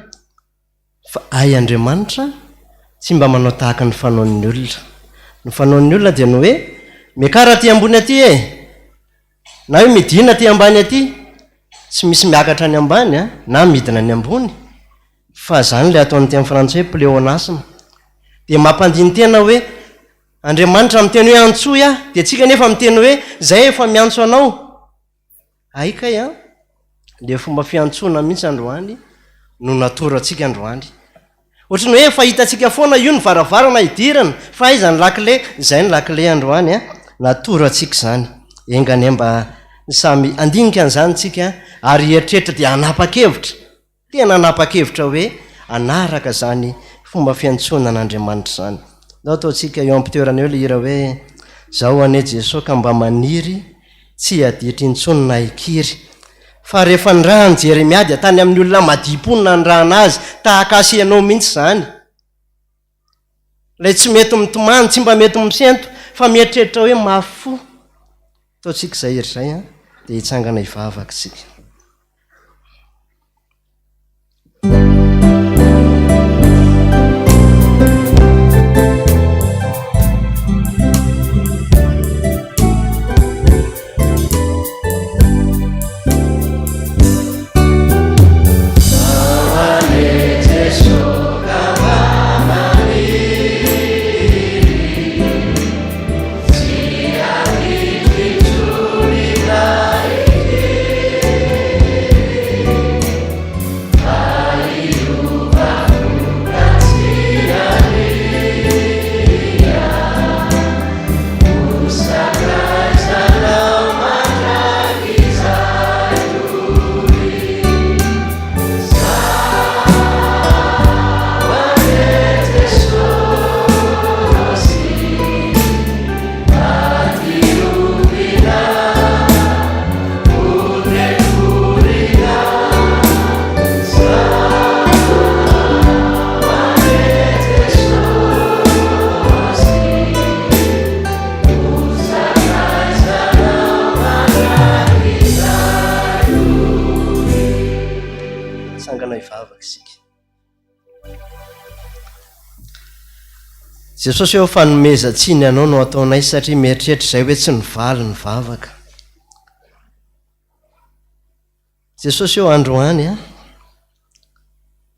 Fa ay Andriamanitra tsy mba manao tahaka ny fanaon'ny olona. Ny fanaon'ny olona dia ny hoe miakara aty ambony aty na hoe midina aty ambany aty, tsy misy miakatra ny ambany na midina ny ambony. Fa zany le ataon'ny teny frantsay hoe pléonasme. Dia mampandiny tena hoe Andriamanitra miteny hoe antsoy dia tsika nefa miteny hoe zay efa miantso anao. Aika le fomba fiantsona mihitsy androany no natorantsika androany. Ohatrany hoe efa hitantsika foana io ny varavarana idirana, fa aiza ny lakile, izay ny lakile androany natorantsika zany. Engany mba samy andinika an'izany tsika ary eritreritra dia anapa-kevitra. Tena anapa-kevitra hoe anaraka zany fomba fiantsona an'Andriamanitra zany. Dao ataontsika eo ampitoerana eo le hira hoe zao ane Jesosy ka mba maniry tsy aditry intsonina ikiry. Fa rehefa ny rahany Jeremia dia tany amin'ny olona madiponina ny rahana azy, tahaka asianao mihitsy zany. Lay tsy mety mitomany, tsy mba mety misento, fa mieritreritra hoe mafo. Ataontsika izay herizay dia hitsangana hivavaka tsika. Jesosy eo fanomezantsiny anao no ataonay satria mieritreritra izay hoe tsy nivaly ny vavaka. Jesosy eo androany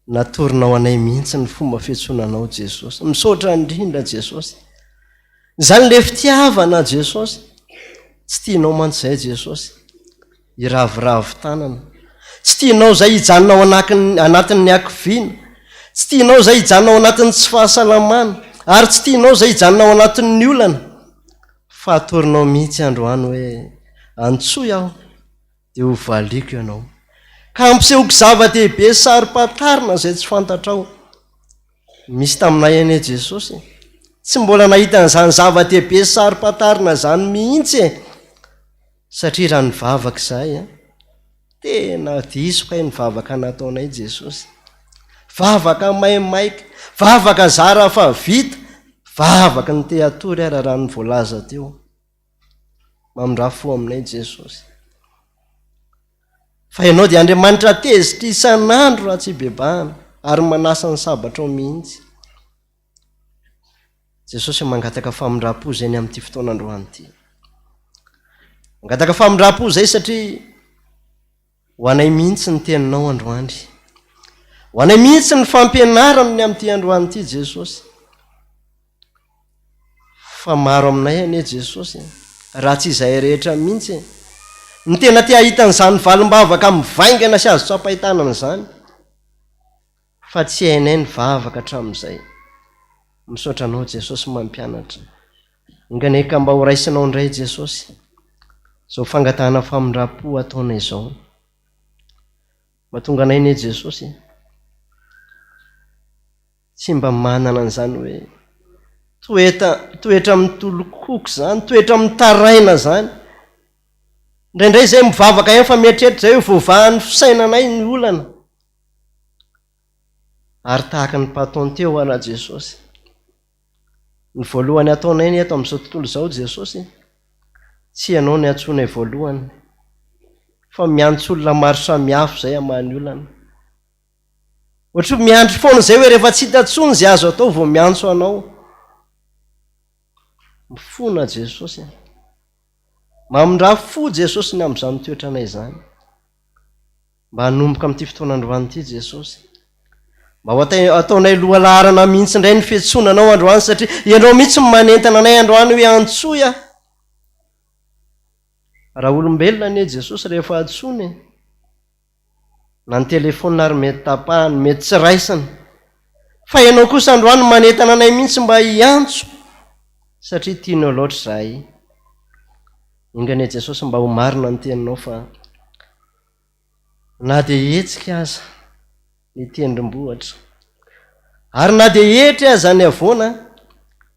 natorinao anay mihitsy ny fomba fiantsonanao Jesosy. Misaotra indrindra Jesosy. Zany le fitiavana Jesosy. Tsy tianao mantsy izay Jesosy. Iravoravo tanana. Tsy tianao izay hijanonao anatin'ny akoviana. Tsy tianao izay hijanonao anatin'ny tsy fahasalamana. Ary tsy tianao izay hijanonao anatin'ny olana. Fa atorinao mihitsy androany hoe antsoy aho dia ho valiako ianao. ka ampisehoko zava-dehibe sary-patarina izay tsy fantatrao. Misy taminay eny e Jesosy, tsy mbola nahitan'izany zava-dehibe sary-patarina zany mihitsy e, satria raha ny vavaka izahay tena diso kay ny vavaka nataonay Jesosy. Vavaka maimaika, vavaka zara fa vita, vavaka ny teatory ara raha ny voalaza teo. Mamindrafo aminay Jesosy. Fa ianao dia Andriamanitra tezitra isan'andro raha tsy bebahana ary manasa ny sabatra ao mihitsy. Jesosy mangataka famindram-po zay ny amin'ity fotoanandroany ity. Mangataka famindram-po zay satria ho anay mihitsy ny teninao androany. Ho anay mihitsy ny fampianarana ny amin'ity androany ity Jesosy. Fa maro aminay anie Jesosy, raha tsy izay rehetra mihitsy ny tena te ahitan'izany valim-bavaka mivaingana sy azo tsapahitanana izany, fa tsy hainay ny vavaka hatramin'izay. Misaotra anao Jesosy mampianatra. Inganeka mba ho raisinao indray Jesosy izao fangatahana famindram-po ataonay izao. Mahatonga anay ne Jesosy tsy mba manana an'izany hoe toetra mitolokoko zany, toetra mitaraina zany. Indraindray zay mivavaka ihany fa mieritreritra zay hoe voavahan'ny fisainanay ny olana. Ary tahaka ny mpataony teo ana Jesosy. Ny voalohany ataonay ny eto amin'izao tontolo izao Jesosy, tsy ianao ny antsoinay voalohany, fa miantso olona maro samihafa izay amany olana. Ohatra miandry foana izay hoe rehefa tsy hita tsony izay azo atao vao miantso anao. Mifona Jesosy. Mamindrafo Jesosy ny amin'izany toetra anay izany. Mba hanomboka amin'ity fotoanandroany ity Jesosy. Mba ho ataonay loha laharana mihitsy indray ny fiantsonanao androany, satria ianao mihitsy manentana anay androany hoe antsoya. Raha olombelona anie Jesosy rehefa antsony, na ny telefona ary mety tapahany, mety tsy raisana. Fa ianao kosa androany manentana anay mihitsy mba hiantso, satria tianao loatra izahay. Ingane Jesosy mba ho marina ny teninao fa na dia hetsika aza ny tendrombohatra, ary na dia hetra aza ny avoana,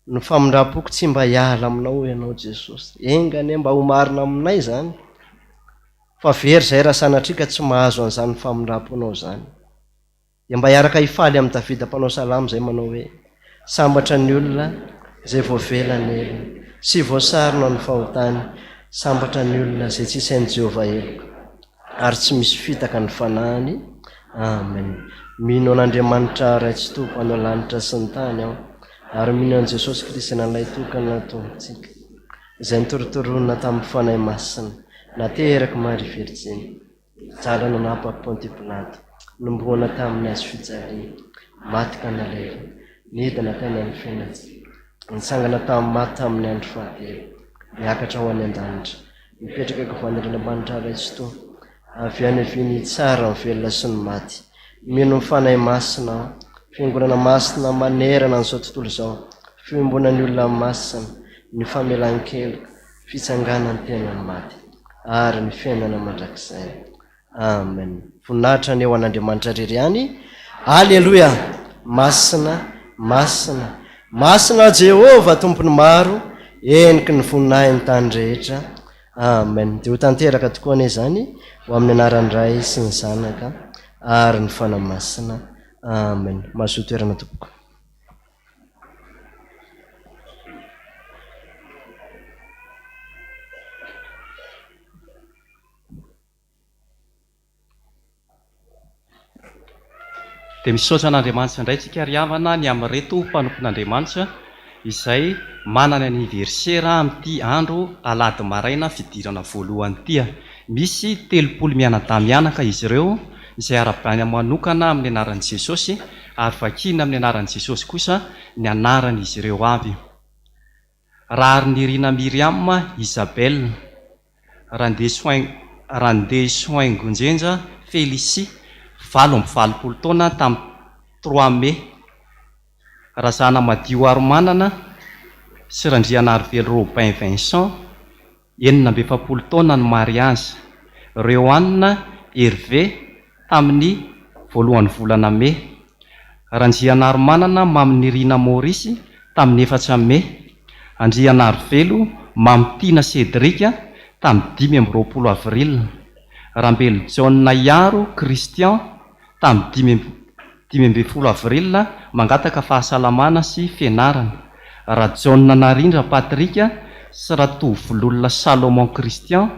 ny famindram-poko tsy mba hiala aminao ianao Jesosy. Engane mba ho marina aminay zany, fa very izay raha sanatrika tsy mahazo an'izany famindram-ponao zany. Dia mba hiaraka hifaly amin'ny Davida mpanao salamo izay manao hoe: sambatra ny olona izay voavelany elona, sy voasarona ny fahotany, sambatra ny olona izay tsy sain'i Jehovah eloko, ary tsy misy fitaka ny fanahiny. Amen. Mino an'Andriamanitra ray tsy tompo anao lanitra sy ny tany aho, ary mino an' Jesosy Kristy nalay tokana nataontsika, izay nitorotoronina tamin'ny fanahy masina, nateraky Maria Virginy, jalana napaky Ponty Pilato, nomboana tamin'ny azo fijaliana, maty ka naleva, nidina teny amin'ny fiainatsy, nitsangana tamin'ny maty tamin'ny andro fahatelo, miakatra ho any an-danitra, mipetraka kovan'Andriamanitra ray tsy tompo, avy any avy tsara ny velona sy ny maty. Mino ny fanahy masina aho, fiangonana masina manerana n'izao tontolo izao, fiombonan'ny olona masina, ny famelan-keloka, fitsanganan'ny tenany maty, ary ny fiainana mandrakizay. Amen. Voninahitra ny eo an'Andriamanitra rery any. Alleluia. Masina, masina, masina Jehova tompony maro, eniky ny voninahy ny tany rehetra. Amen. Dia ho tanteraka tokoa ane zany ho amin'ny anaran'ny Ray sy ny Zanaka ary ny fanahy masina. Amen. Mahazoa toerana tompoko. Dia misaotra an'Andriamanitra indray tsika ry havana ny amin'reto mpanompon'Andriamanitra izay manana ny aniversera amin'ity andro alahady maraina fidirana voalohany ity. Misy 30 mianadahy izy ireo izay ara-baina manokana amin'ny anaran'i Jesosy, ary vakina amin'ny anaran'i Jesosy kosa ny anaran'izy ireo avy. Rarinirina Miriam Isabelle, Randeha Soaingonjenja Félicie, 20 taona tamin'ny 3 mai. Razana Madio Aromanana sy Randriana Arvelo Robin Vincent, 40 taona ny mariazy. Réoanna Hervé tamin'ny voalohan'ny volana me. Randrianary manana mamin'nyrina Maorisy tamin'ny 4 me. Andrianary velo mamitiana Cédrika tamin'ny 5 avril. Rambelo John Iaro Christian tamin'ny 5 avril mangataka fahasalamana sy fianarana. Raha John Narindra Patrika sy ratovoloolona Salomon Christian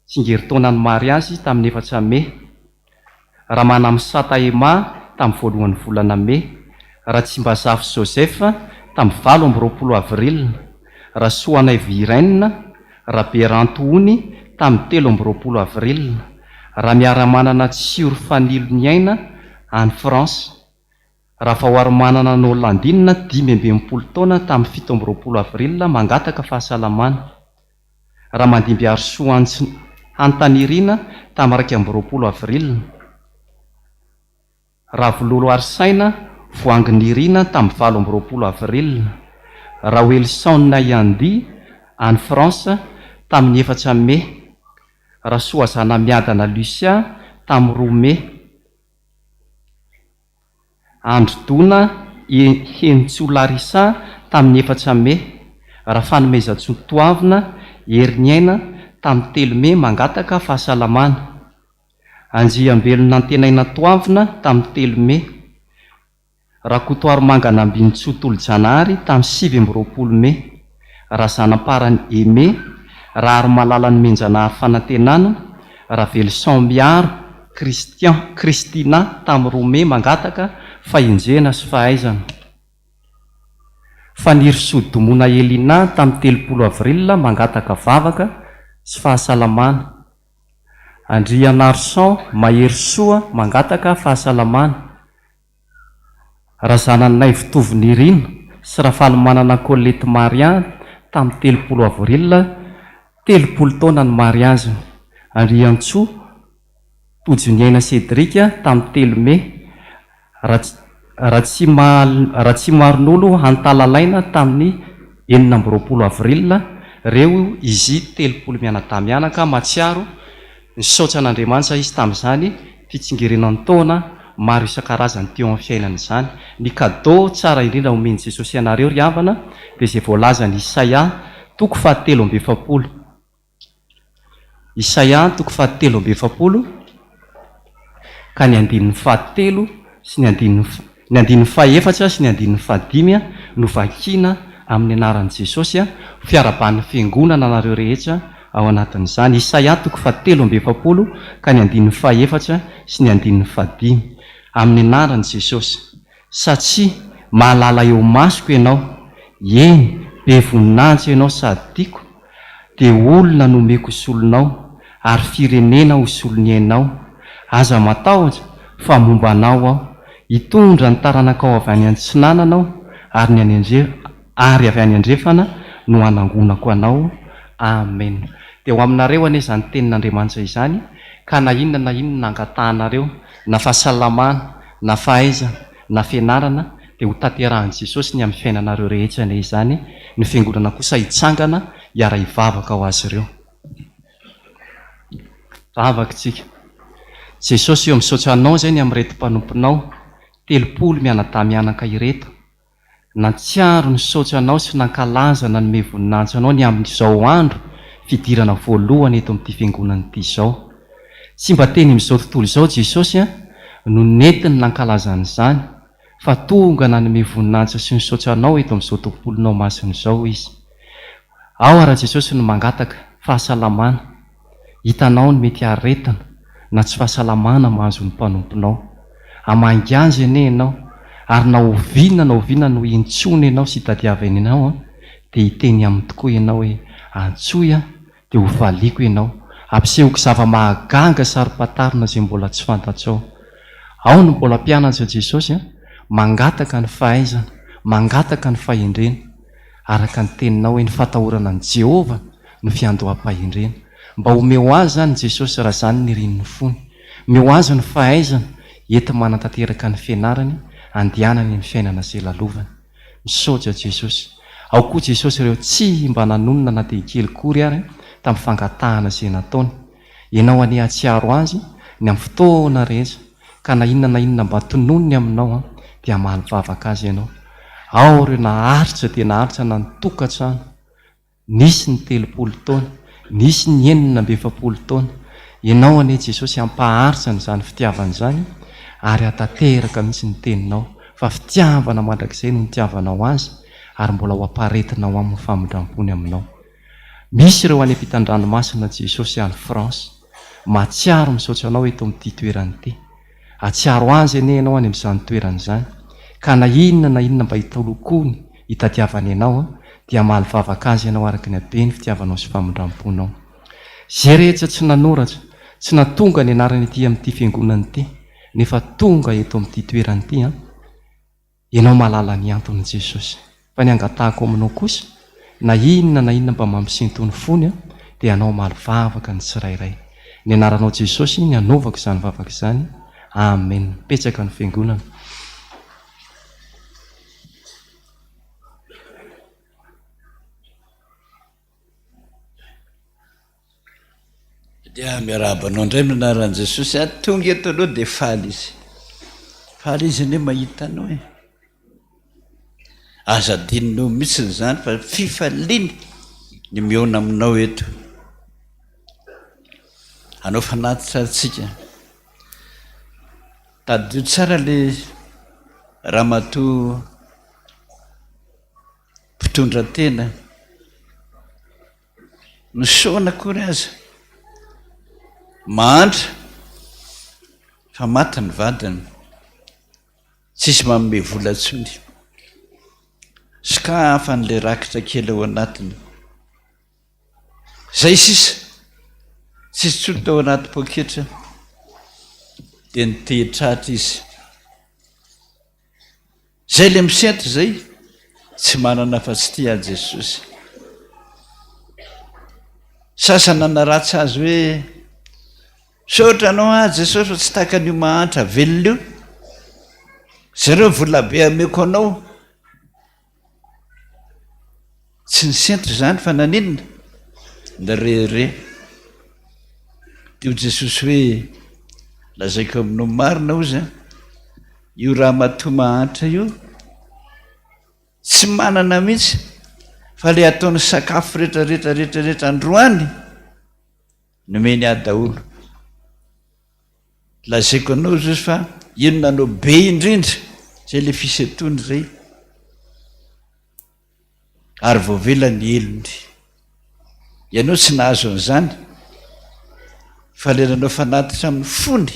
tsingeritaonany mariazy tamin'ny 4 me. Raha manamy Sataema tamin'ny voalohan'ny volana me. Raha Tsimbazafy Joseph tamin'ny 20 avril. Raha Soanay Virenina, raha Berantoony tamin'ny 13 avril. Raha miara-manana Tsioro Fanilo Niaina any France. Raha fahoaro-manana ny Hollandinina 15 taona tamin'ny 17 avril mangataka fahasalamana. Raha mandimby Arsoa Antanirina tamin'ny 20 avril. Raha Vololo Arsaina Voanginirina tamin'ny 20 avril. Raha Wilson Nayandi any France tamin'ny 4 me. Raha Soazana Miadana Lucia tamin'ny 2 me. Androdona Henitsolarisa tamin'ny 4 me. Raha Fanomezatsotoavina Heriniaina tamin'ny 3 me mangataka fahasalamana. Andriambelona Antenaina Toavina tamin'ny 3 me. Raha Kotoary Mangana Ambinitsotolo Janary tamin'ny 20 me. Raha Zanamparany Eme. Raha Ary-Malalany Menjanary Fanantenana. Raha Velson Miaro Kristina tamin'ny 2 me mangataka fahenjena sy fahaizana. Faniry Sodomona Elina tamin'ny 30 avril mangataka vavaka sy fahasalamana. Andrianarson Mahery Soa mangataka fahasalamana. Raha zananay Fitovinirina sy raha falimanana Colette Maria tamin'ny 30 avril 30 taona ny mariazy. Andriantsoa Tojoniaina Cédrika tamin'ny 3 me. Raha tsy maron'olo Antalalaina tamin'ny 19 avril. Reo izy 30 mianadamianaka matsiaro ny saotsan'Andriamanitra izy tamin'izany fitsingerenan'ny taona maro isan-karazany teo amin'ny fiainana izany. Ny kadô tsara indrindra omeny Jesosy ianareo ry havana dia izay voalazany Isaia 7:7. Isaia 7:7 ka ny andinin'ny 7 sy ny andinin'ny 4 sy ny andinin'ny 5 no vakiana amin'ny anaran'i Jesosy fiaraban'ny fiangonana anareo rehetra ao anatin'izany. Isaia 7:7 ka ny andinin'ny 4 sy ny andinin'ny 5 amin'ny anaran'i Jesosy. Satria mahalala eo masoko ianao, eny be voninahitra ianao sady tiako, dia olona nomeko solonao ary firenena ho soloniainao. Aza matahotra fa momba anao aho, hitondra ny taranakao avy any antsinananao ary avy any andrefana no anangonako anao. Amen. Dia ho aminareo anie izany tenin'Andriamanitra izany, ka na inona nangatahanareo na fahasalamana na fahaizana na fianarana dia ho tanterahan'i Jesosy ny amin'ny fiainanareo rehetra anie izany. Ny fiangonana kosa hitsangana hiara hivavaka ho azy ireo. Vavaka tsika. Jesosy eo misaotra anao zay ny amin'reto mpanomponao 30 mianadamianaka ireto. Natsiaro ny saotra anao sy nankalaza nanome voninahitra anao ny amin'izao andro fidirana voalohany eto amin'ity fiangonana ity izao. Tsy mba teny amin'izao tontolo izao Jesosy no netiny nankalazan'izany, fa tonga nanome voninahitra sy ny saotra anao eto amin'izao tontolonao masina izao izy. Ao ara Jesosy no mangataka fahasalamana. Hitanao ny mety aretana na tsy fahasalamana mahazo ny mpanomponao. Amangy azy anie ianao, ary na oviana no intsony ianao sy hitadiavana ianao dia hiteny aminy tokoa ianao hoe antsoy dia ho valiko ianao. Ampisehoko zava-mahagaga sarom-patarina izay mbola tsy fantatrao. Ao no mbola mpianatra Jesosy mangataka ny fahaizana, mangataka ny fahendrena, araka ny teninao hoe ny fatahorana ny Jehova no fiandoham-pahendrena. Mba omeo azy zany Jesosy raha zany ny rin'ny fony. Omeo azy ny fahaizana enti manantanteraka ny fianarany, andianany ny fiainana izay lalovany. Misaotra Jesosy. Ao koa Jesosy ireo tsy mba nanonona na dia kely kory ary tamin'ny fangatahana izay nataony. Ianao anie atsiaro azy ny amin'ny fotoana rehetra ka na inona na inona mba tononony aminao dia mahalivavaka azy ianao. Ao ireo naharitra dia naharitra na nitokatrano, nisy ny 30 taona, nisy ny 9 taona. Ianao anie Jesosy ampaharitra n'izany fitiavana izany ary atateraka mihitsy ny teninao fa fitiavana mandrakizay no nitiavanao azy ary mbola ho amparetinao amin'ny famindram-pony aminao. Misy ireo any ampitan-dranomasina Jesosy any France, matsiaro misaotra anao eto amin'ity toerana ity. Atsiaro azy anie ianao any amin'izany toerana izany. Ka na inona mba hitolokony hitadiavana ianao dia mahalivavaka azy ianao araka ny habeny fitiavanao sy famindram-ponao. Zay rehetra tsy nanoratra, tsy natonga ny anarany ity amin'ity fiangonana ity, nefa tonga eto amin'ity toerana ity, ianao mahalala ny antony Jesosy. Fa ny angatahako aminao kosa, na inona mba mampisinto ny fony dia ianao mahalivavaka ny tsirairay. Ny anaranao Jesosy ny anaovako izany vavaka izany. Amen. Petsaka ny fiangonana. dia miarabanao indray minaran'i Jesosy tonga eto aloha dia faly izy anie mahita anao aza dininao mihitsy zany fa fifaliany ny miona aminao eto anao fanatitra atsika tadio tsara le ramatoa mpitondra tena nisaona kory aza mahantra fa maty ny vadiny, tsisy manome vola-tsony sy ka hafa n'le rakitra kely ao anatiny zay sisa tsisy tsony tao anaty poketra dia nitehitratra izy zay le misentry zay tsy manana fa tsy tia Jesosy. Sasana naratsy azy hoe saotra anao Jesosy fa tsy taka an'io mahantra velona io, zareo volabe ameko anao. Tsy nisentry zany fa naninona ndarere teo Jesosy hoe lazaiko aminao marina ozy io raha matoa mahantra io tsy manana mihitsy fa le ataony sakafo rehetrarehetra androany nomeny ahy daholo. Lazaiko anao izy fa inona anao be indrindra zay le fisetony zay ary voavela ny elony. Ianao tsy nahazo an'izany fa le nanao fanatitra amin'ny fony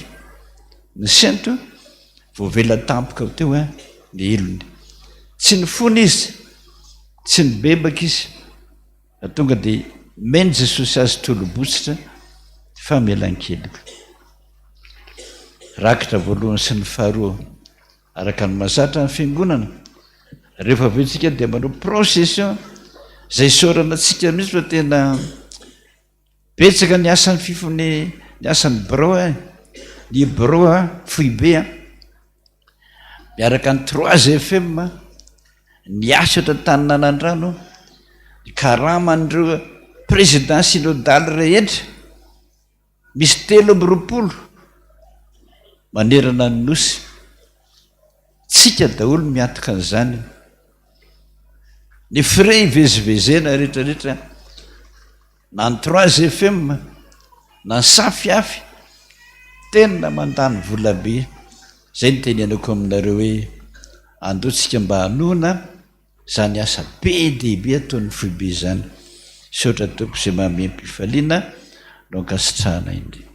ny sento voavela tampoka ao teo ny elony. Tsy ny fony izy, tsy ny bebaka izy, fa tonga dia meny Jesosy azy tolobotsitra fa melan-keliko. Rakitra voalohany sy ny faharoa araka ny mazatra ny fiangonana. Rehefa avy tsika dia manao procession zay saorana tsika mihitsy fa tena betsaka ny asan'ny fifony, ny asan'ny bro ny bro Foibe miaraka ny 3 FM ny asatra Taninanandrano karaman'ireo président synodale rehetra misy 3 manerana ny nosy. Tsika daholo miataka an'izany. Ny frais ivezivezena rehetrarehetra na ny 3 FM na ny safiafy tena mandany volabe. Zay ny tenenako aminareo hoe andeotsika mba hanoana zany asa be dehibe ataon'ny Foibe zany. Saotra tompo izay mamem-pifaliana no ankasitrahana indray.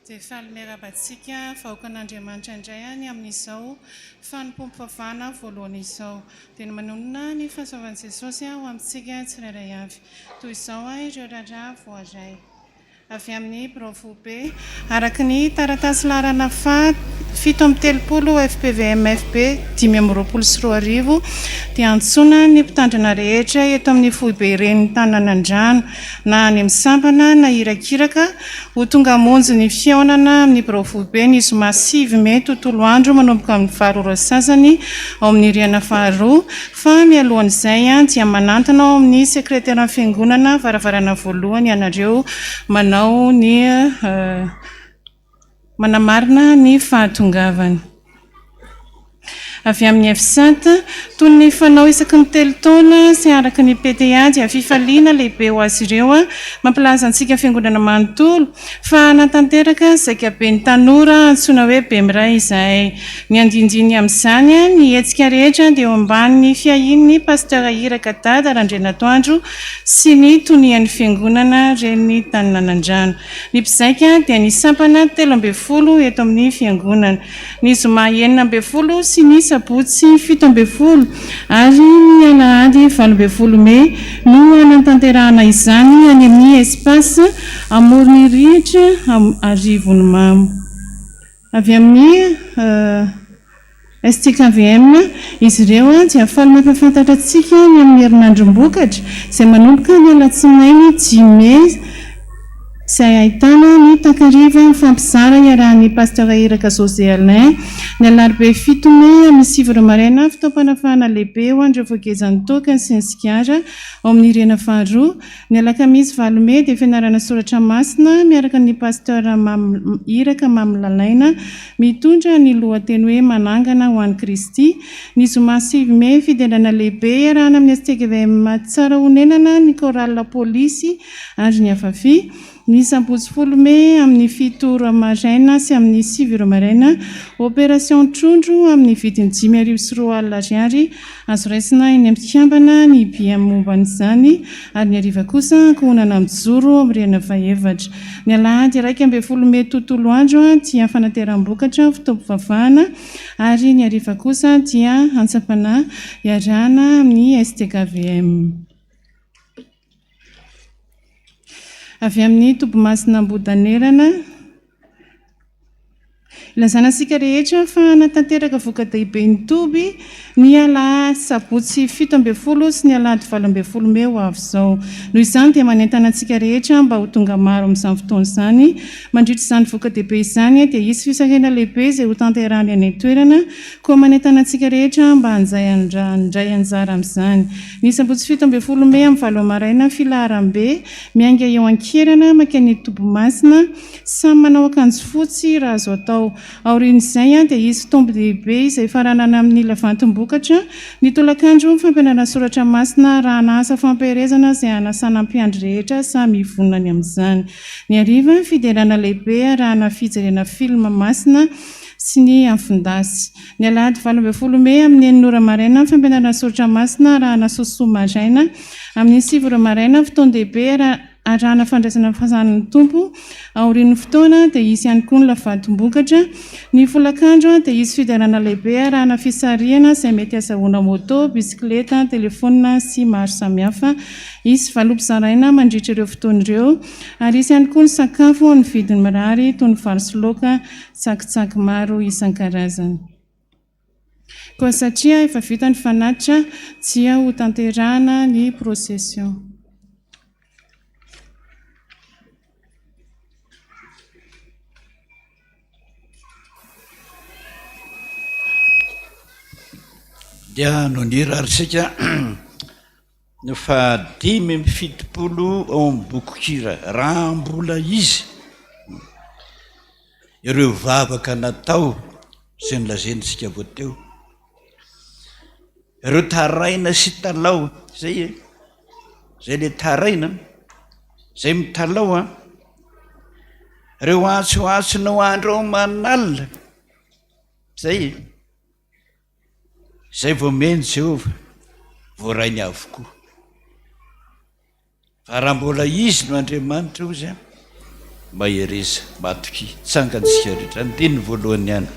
dia fahalomeravantsika vahoaka an'Andriamanitra indray any amin'izao fanampom-pivavahana voalohany izao dia manonona ny fahasoavan'i Jesosy ho amintsika tsirairay avy toy izao ireo raharaha voaray avy amin'ny Foibe araka ny taratasy laharana 7/30 FPVM FB 5/24 dia antsoina ny mpitandrina rehetra eto amin'ny Foibe ireny Taninanandrano na any amin'ny Sampana na irakiraka ho tonga monjy ny fiaonana amin'ny Foibe ny zoma 5 tontolo andro manomboka amin'ny 2 sasany ao amin'ny riana 2 fa mialohan'izay dia manantona ao amin'ny sekretera Fiangonana varavarana voalohany ianareo manao ny manamarina ny fahatongavany avy amin'ny F7 toy ny fanao isaky ny 3 taona sy araka ny PTA dia fifaliana lehibe ho azy ireo mampilaza antsika fiangonana manontolo fa natanteraka zakaben'ny tanora antsoina hoe Bemiray izay ny andindiny amin'izany ny hetsika rehetra dia eo ambanin'ny fiahin'ny pasteur Iraka Dada Randrenatoandro sy ny tonian'ny fiangonana reny Taninanandrano. Ny mpizaika dia ny Sampana 13 eto amin'ny fiangonana, ny zoma 9 sy ny sabotsy 17 ary ny alahady 20 Mey no anatanterahana izany any amin'ny espace amorony rihitra arivony mamo. Avy amin'ny FPVM izy ireo dia faly mampafantatra antsika ny amin'ny herinandrom-bokatra izay manomboka ny alatsinainy 10 Mey izay ahitana ny takariva fampizara iarahan'ny pasteur Iraka José Alain, ny alarobia 7 Mey amin'ny 9 maraina fotoam-pivavahana lehibe ho an'ireo voagezan'ny toka sy ny sigara ao amin'ny riana 2, ny alakamisy 9 Mey dia fianarana soratra masina miaraka ny pasteur Iraka Mamilalaina mitondra ny lohateny hoe manangana ho an'i Kristy, ny zoma 7 Mey fidelana lehibe iarahana amin'ny FPVM tsara honenana ny korala polisy ary ny afafi, ny sabotsy 10 Mey amin'ny 7 maraina sy amin'ny 9 maraina opération trondro amin'ny vidiny 5,4 ariary azo raisina eny amin'ny Kiambana ny bia momban'izany ary ny hariva kosa ankohonana mijoro amin'ny riana 7. Ny alahady 1 Mey tontolo andro dia fanateram-bokatra fotoam-pivavahana ary ny hariva kosa dia antsapana iarahana amin'ny STKVM. Avy amin'ny tobomasina Ambodanerana ilazana sika rehetra fa natanteraka voka-dehibe ny toby ny ala sabotsy 17 sy ny alahady 12 Mey ho avy izao. Noho izany dia manentana antsika rehetra mba ho tonga maro amin'izany fotoana izany mandritra izany voka-dehibe izany dia hisy fisakena lehibe izay ho tanterahany any an-toerana koa manentana antsika rehetra mba handray anjara amin'izany. Ny sabotsy 17 Mey amin'ny 7 maraina filaharam-be miainga eo an-kerana makeny tobomasina samy manao akanjo fotsy raha azo atao. Aorian'izay dia hisy tombo lehibe izay faranana amin'ny lavantom-bokatra ny tolakandro fampianarana soratra masina raha nasa fampiherezana izay anasana mpiandry rehetra samy vonona amin'izany. Ny hariva fidelana lehibe arahana fijerena filma masina sy ny afindasy. Ny alahady 12 Mey amin'ny 9 maraina fampianarana soratra masina arahana sosoa maraina, amin'ny 7 maraina fotoan-dehibe arahana fandraisana fahasan'ny tompo. Aorian'ny fotoana dia hisy ihany koa ny lavatom-bokatra. Ny folakandro dia hisy fidarana lehibe arahana fisarihana izay mety azahoana moto, bisikileta, telefona sy maro samihafa. Hisy valopy-zaraina mandritra ireo fotoana ireo ary hisy ihany koa ny sakafo ny vidiny mirary toy ny vary sy laoka, tsakitsaky maro isan-karazany. Koa satria efa vita ny fanatitra dia ho tanterahana ny procession. dia no nirarisika no fa 5/70 ao amin'ny bokokira raha mbola izy ireo vavaka natao izay nolazenitsika vo teo, ireo taraina sy talao zay le taraina zay mitalao ireo atsoatsonao andro ao manalina zay voameny Jehova voarainy avokoa fa raha mbola izy no Andriamanitra ozy mahereza matoky tsangatsika rehetra nyteny voalohany ihany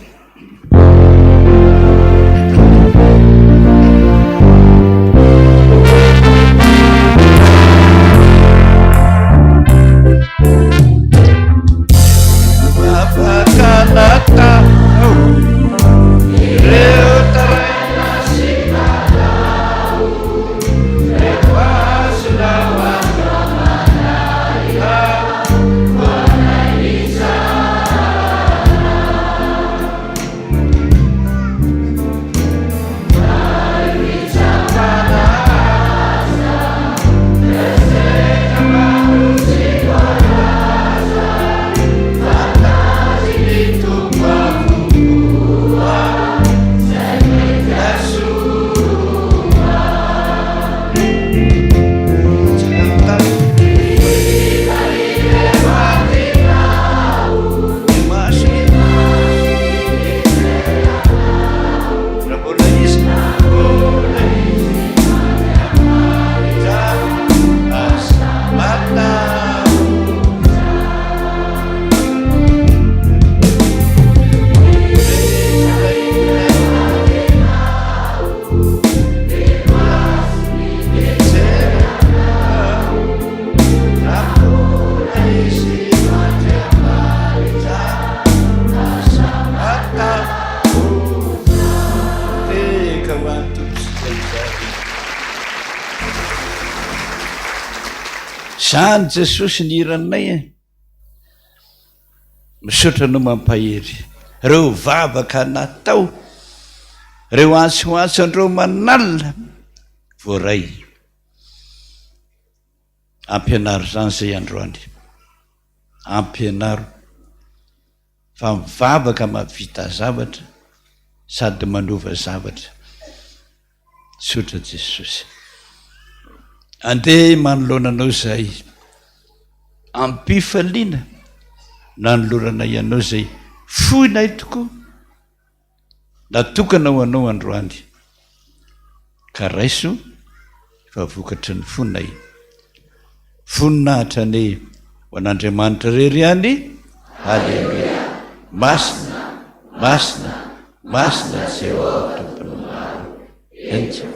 zany jesosy ny iranay misaotra no mampahery reo vavaka natao reo antsoantso andreo manalina voaray ampianaro zany zay androany ampianaro fa mivavaka mavita zavatra sady manova zavatra misaotra jesosy andeha manoloananao zay ampifaliana nanolorana ianao zay foinay tokoa natokanao anao androany ka raiso fa vokatry ny fonay voninahitra ny ho an'Andriamanitra rery ihany halleluia masina masina masina Jehova tompony maro enja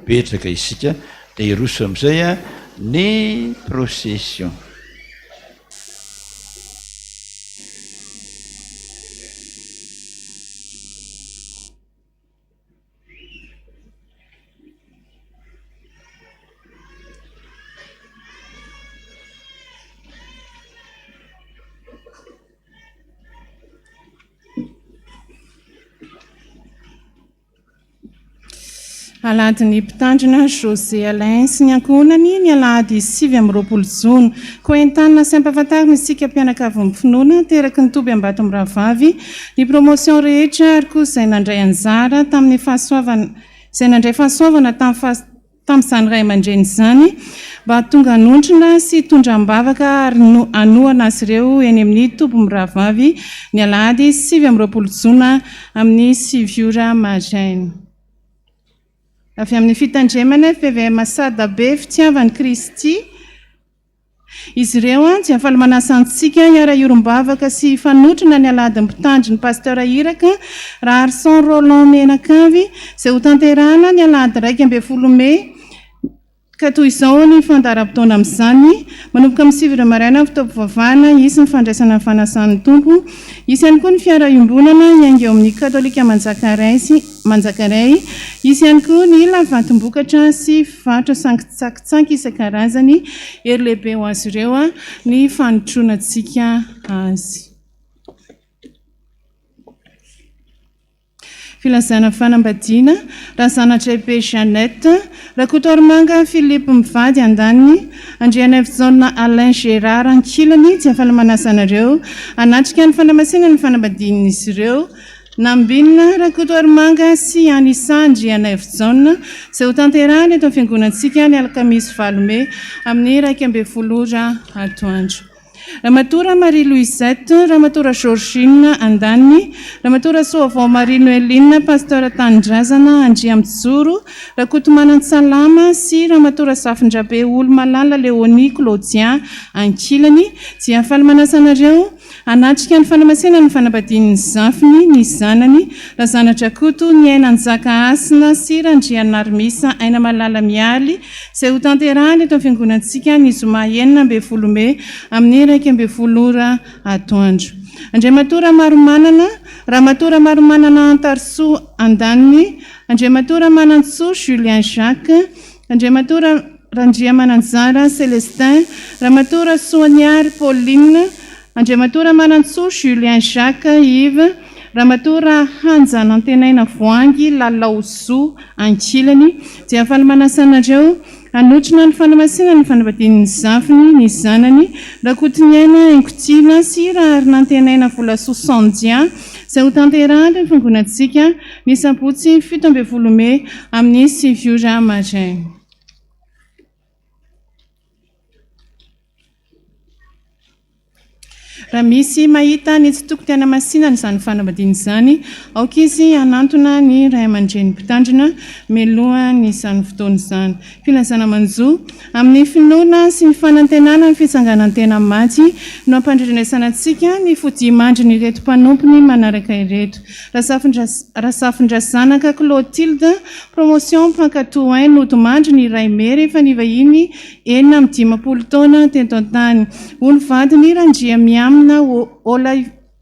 petraka isika dia iroso amin'izay ny procession Aladin'ny mpitandrina José Alain sy ny ankohonany ny alahady 7 Jona koa entanina sy ampahafantarina isika mpianakavy amin'ny finoana teraky ny toby ambato am'rahavavy ny promotion rehetra ary koa izay nandray anjara tamin'ny fahasoavana izay nandray fahasoavana tamin'izany ray aman-dreny izany mba tonga anontrona sy tondram-bavaka ary anohana azy ireo eny amin'ny toby am'rahavavy ny alahady 7 Jona amin'ny 7 Majaina. Avy amin'ny fitandremana FPVM Masada be fitiavany Kristy izy ireo dia afaly manasantsika hiara iorom-bavaka sy fanotrona ny alahady mpitandry ny pasteur iraka raha Arson Roland Menakavy izay ho tanterahana ny alahady 12 Mey ka toy izao ny fandaharam-potoana amin'izany manomboka amin'ny 7 maraina Fotoam-pivavahana isy ny fandraisana ny fanasan'ny tompo isy ihany koa ny fiara-iombonana iainga eo amin'ny katolika manjakaray isy ihany koa ny lavatom-bokatra sy vatra sankitsakitsaky isan-karazany ery lehibe ho azy ireo ny fanotroanantsika azy. Filazana fanambadiana raha zanatra be Jeannette rakotoromanga Philippe mivady andaniny andriana F-Zone Alain Gérard ankilany dia afaly manazanareo anatrika ny fanamasina ny fanambadian'izy ireo nambinina rakotoromanga sy anisa andriana F-Zone izay ho tanterahany eto fiangonantsika ny alakamisy 20 Mey amin'ny 12 atoandro. Ramatora Marie Louisette, Ramatora Georgine Andaniny, Ramatora Soavao Marie Noeline, Pasteur Tanindrazana Andriamijoro, Rakotomanantsalama sy Ramatora Safindrabe Olomalala Léonie Claudien Ankilany, dia afaly manasanareo anatrika ny fanamaseana ny fanambadian'ny zafiny ny zanany Razanadrakoto ny ainany Zaka Asina sy Randrianarmisa aina malala mialy izay ho tanterahany eto fiangonantsika ny zoma 9 Mey amin'ny 1 ora atoandro. Andriamatora Maromanana, Ramatora Maromanana Antarso Andaniny, Andriamatora Manantso Julien Jacques, Andriamatora Randriamananjara Célestin, Ramatora Soaniary Pauline, Andriamatora Manantso Julien Jacques Yves, Ramatora Hanjanantenaina Voangy Lalaozo Ankilany, dia afaly manasanareo anotrina ny fanamaseana ny fanambadian'ny zafiny ny zanany Rakotiniaina Inkotina sy Raharinantenaina Volasoa Sandia izay ho tanterahany ny fiangonantsika ny sabotsy 17 Mey amin'ny 9 ora maraina. Raha misy mahita ny tsy tokony tena masinana izany fanambadiana izany, aoka izy anantona ny ray aman-dreny mpitandrina mialoha ny izany fotoana izany. Filazana manjo amin'ny finoana sy ny fanantenana ny fitsanganan tena maty no ampandrenesanantsika ny fodimandriny ireto mpanompony manaraka ireto. Rasafindrazanaka Clotilde, promotion Pankatoain notomandry ny ray mery efa nivahiny 9 taona teto an-tany. Olo vadiny Randria Miamina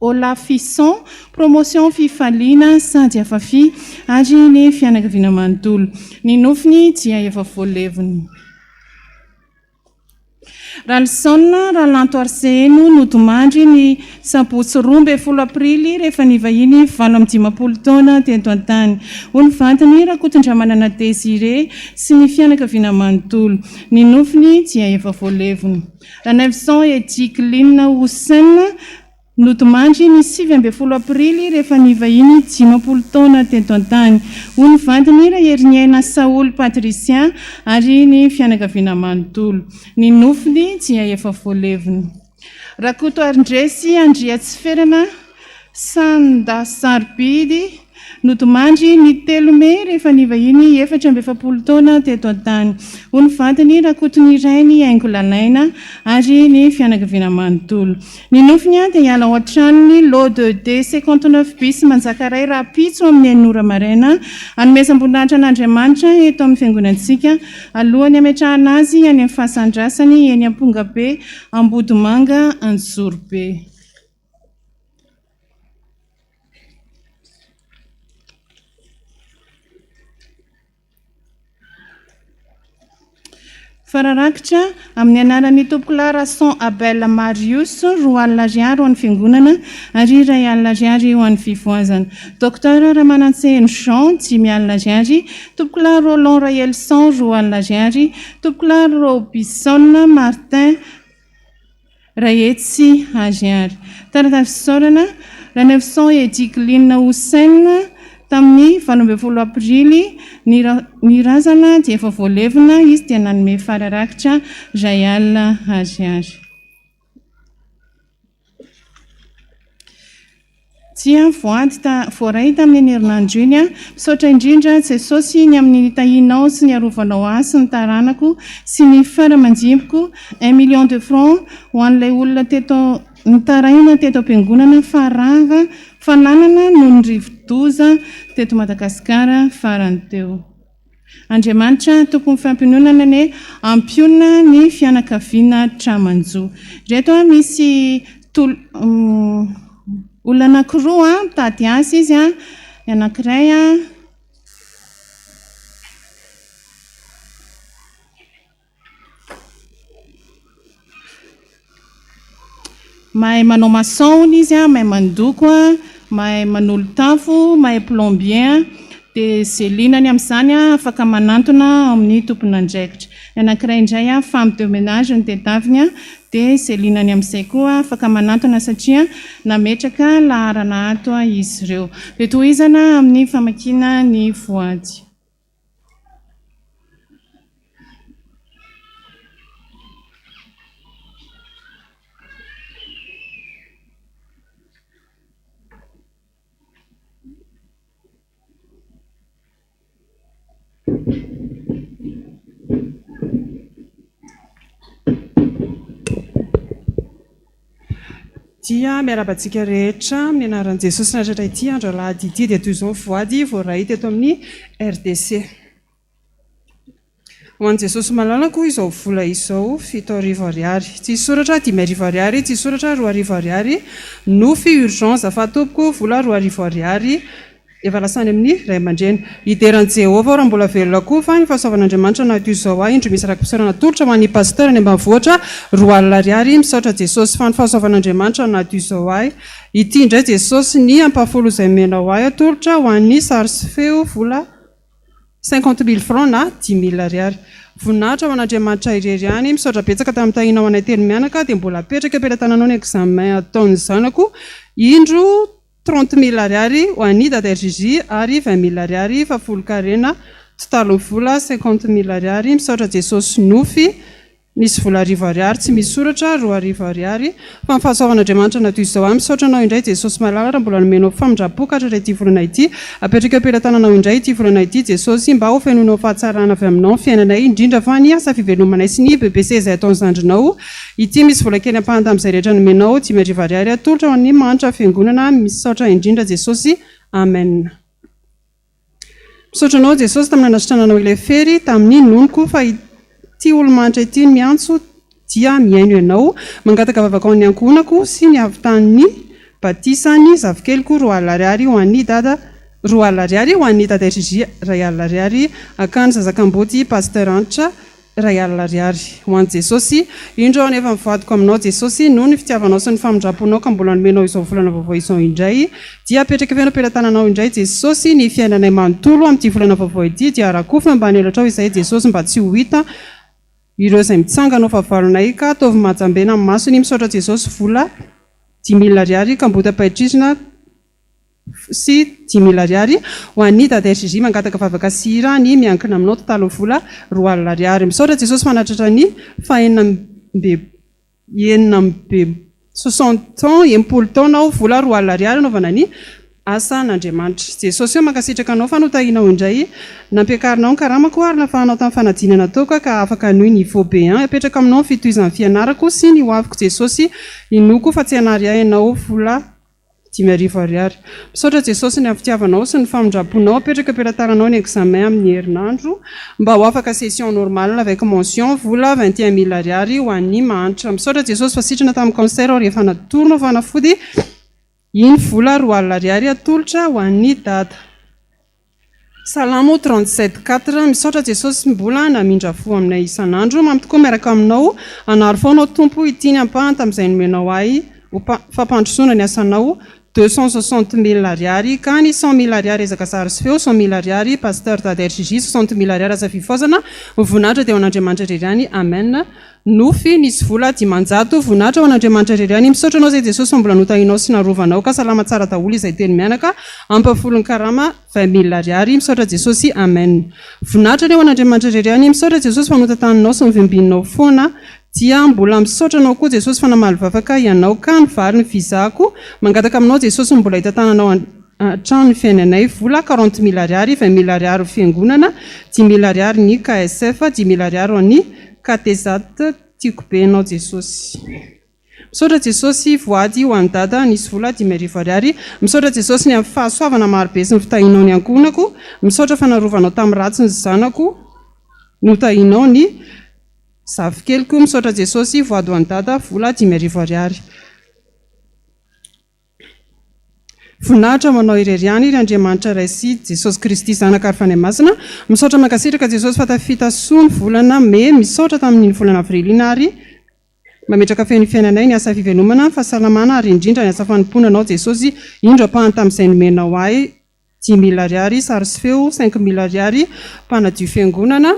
Olafisson, promotion fifaliana sady afafi ary ny fianakaviana manontolo. Ny nofiny dia efa voaleviny. Ralsonna Ralanto Arseno notomandry ny sabotsy 12 Aprily rehefa nivahiny 17 taona teto an-tany. Olo vadiny Rakotondramanana Désiré sy ny fianakaviana manontolo. Ny nofiny dia efa voaleviny. Ranevson Edicline Houssen notomandry ny 17 Aprily rehefa nivahiny 10 taona teto an-tany. Olo vadiny Raheriniaina Saoly Patricien ary ny fianakaviana manontolo. Ny nofiny dia efa voaleviny. Rakoto Arindresy Andria Tsiferana Sandasarbidy notomandry ny 3 Mey rehefa nivahiny 17 taona teto an-tany. Olo vadiny Rakotony Rainy Aingo Lalaina ary ny fianakaviana manontolo. Ny nofiny dia hiala ao an-tranony lot de D59 bis Manjakaray Rapitso amin'ny 9 ora maraina hanomezam-boninahitra an'Andriamanitra eto amin'ny fiangonantsika alohany ametrahana azy any amin'ny fahasandrasany eny Ampongabe Ambodimanga Antsorobe. Fararakitra amin'ny anaran'ny Tompolara Son Abel Marius roa alina ariary ho an'ny fiangonana ary 2 alina ariary ho an'ny fivoazana. Docteur Ramanantseny Jean 5 alina ariary, Tompolara Roland Raelson roa alina ariary, Tompolara Robinson Martin Raetsy ariary. Taratasy fisaorana Ranevson Edicline Houssen tamin'ny 19 Aprily ny razana dia efa voalevina izy dia nanome fararakitra 2 alina ariary. Dia voaray tamin'ny herinandro iny misaotra indrindra Jesosy ny amin'ny tahinao sy ny arovanao asy ny taranako sy ny faramandimboko 1 million de francs ho an'ilay olona teto nitaraina teto am-piangonana farava fananana no ny rivo-doza teto Madagasikara farany teo. Andriamanitra tompo fampinonana ny ampionana ny fianakaviana tramanjo. Reto misy olona anankiroa mitady azy izy ny anankiray mahay manao maçon izy mahay mandoko mahay manolo tafo mahay plombier dia zelinany amin'izany afaka manantona amin'ny tompon'andraikitra. Ny anankiray indray femme de ménage ny tedaviny dia zelinany amin'izay koa afaka manantona satria nametraka laharana ato izy ireo. Dia tohizana amin'ny famakiana ny voady. dia miarabantsika rehetra amin'ny anaran'i Jesosy nahtratra ity andro alahady ity dia toy izao voady voaray teto amin'ny RDC. Ho an'i Jesosy malalako izao vola izao 7 tsy soratra 5 tsy soratra 2 nofy urgence afatopoko vola 2 efa lasany amin'ny ray aman-dreny hideran'i Jehovah raha mbola velona koa fa ny fahasoavan'Andriamanitra na toy izao indro misy rakim-pisaorana tolotra ho an'ny pasteur any ambanivohitra 2 misaotra Jesosy fa ny fahasoavan'Andriamanitra na toy izao ity indray Jesosy ny ampahafolo izay menao atolotra ho an'ny sary sy feo vola 50,000 francs na 10,000 voninahitra ho an'Andriamanitra irery any misaotra betsaka tamin'ny tahinao anay telo mianaka dia mbola apetraka ampelantananao ny examen ataon'ny zanako indro 30,000 ho an'ny dada RJJ ary 20,000 fa folo karena totalo vola 50,000 misaotra Jesosy nofy nisy vola 2 tsy misy soratra 2 fa ny fahasoavan'Andriamanitra na toy izao misaotra anao indray Jesosy malala raha mbola nomenao famindrapo-boka hatratra ity volana ity apetraka ampelantananao indray ity volana ity Jesosy mba ho fenonao fahatsarana avy aminao fiainanay indrindra fa ny asa fivelomanay sy ny BBC izay ataon'ny zandrinao ity misy vola kely ampahanta amin'izay rehetra nomenao 10,000 atolotra ho an'ny manitra fiangonana misaotra indrindra Jesosy amen. Misaotra anao Jesosy tamin'ny anasitrananao ilay fery tamin'ny nonoko fa ity olo-manitra ity miantso dia miaino ianao mangataka vavaka ny ankonako sy ny avitan'ny batisany zavikeliko 2 ho an'ny dada 2 ho an'ny dada RJJ 2 akany zazakamboty pasteur antitra 2 ho an'i Jesosy indro ao nefa mivadiko aminao Jesosy noho ny fitiavanao sy ny famindraponao ka mbola nomenao izao volana vaovao izao indray dia apetraka avy ampelantananao indray Jesosy ny fiainanay manontolo amin'ity volana vaovao ity dia arakofina mba hanelatrao izay Jesosy mba tsy ho hita ireo izay mitsangana ho fahavalonay ka ataovy mahajambena amin'ny masony misaotra Jesosy vola 10,000 ka mbota paitrisina sy 10,000 ho an'ny dada RJJ mangataka vavaka sira ny miankina aminao totalo vola 2 misaotra Jesosy manatratra ny fahenambe 60 ans 80 taona vola 2 anaovana ny asan'Andriamanitra Jesosy eo mankasitraka anao fa notahinao indray nampiakarinao ny karamako ary nafahanao tamin'ny fanadinana toka ka afaka nohy ny Foibe apetraka aminao fitohizan'ny fianarako sy ny hoaviko Jesosy inoko fa tsy hanary ianao vola 10,000 misaotra Jesosy ny avitiavanao sy ny famindraponao apetraka ampelantananao ny examen amin'ny herinandro mba ho afaka session normale avec mention vola 21,000 ho an'ny manitra misaotra Jesosy fa sitrana tamin'ny cancer rehefa natorona fanafody iny vola 2 atolotra ho an'ny dada Salamo 37:4 misaotra Jesosy mbola namindra fo aminay isan'andro mampitokoa miaraka aminao anary foanao Tompo ity ny ampahanta amin'izay nomenao ahy fampandrosoana ny asanao 260,000 ka ny 100,000 ezaka sary sy feo 100,000 pasteur dada RJJ 60,000 aza fifozana voninahitra dia ho an'Andriamanitra irery any amen nofy nisy vola 10,000 voninahitra ho an'Andriamanitra irery any misaotra anao izay Jesosy mbola notahinao sy narovanao ka salama tsara daholo izay teny mianaka ampafolony karama 20,000 misaotra Jesosy amen voninahitra ny ho an'Andriamanitra irery any misaotra Jesosy fa notantaninao sy nivimbinao foana dia mbola misaotra anao koa Jesosy fa namaly vavaka ianao ka nivary ny vizako mangataka aminao Jesosy mbola hitantananao trano ny fiainanay vola 40,000 20,000 fiangonana 10,000 ny KSF 10,000 ny katezat tiako be anao Jesosy misaotra Jesosy voady ho an'ny dada nisy vola 10,000 misaotra Jesosy ny amin'ny fahasoavana marobe sy ny fitahinao ny ankonako misaotra fa narovanao tamin'ny ratsy ny zanako notahinao ny zavikeliko misaotra Jesosy voady ho an'ny dada vola 10,000 voninahitra manao irery any ry Andriamanitra raisy Jesosy Kristy zanaka ary fanay masina misaotra mankasitraka Jesosy fa tafita-soa ny volana me misaotra tamin'ny volana avril ary mametraka feno fiainanay ny asa fivelomana fahasalamana ary indrindra ny asa fanomponanao Jesosy indro ampahany tamin'izay nomenao ahy 10,000 sary sy feo 5,000 mpanadio fiangonana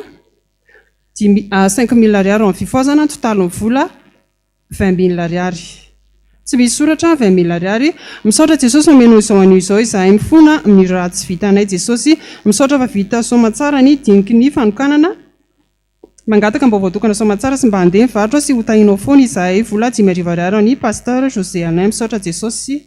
5,000 amin'ny fifozana totalo vola 20,000 tsy misy soratra 20,000 misaotra Jesosy nomeno izao anio izao izahay mifona amin'ny ratsy vitanay Jesosy misaotra fa vita somatsara ny diniky ny fanokanana mangataka mba voatokana somatsara sy mba handeha mivarotra sy ho tahinao foana izahay vola 10,000 ny pasteur José Alain misaotra Jesosy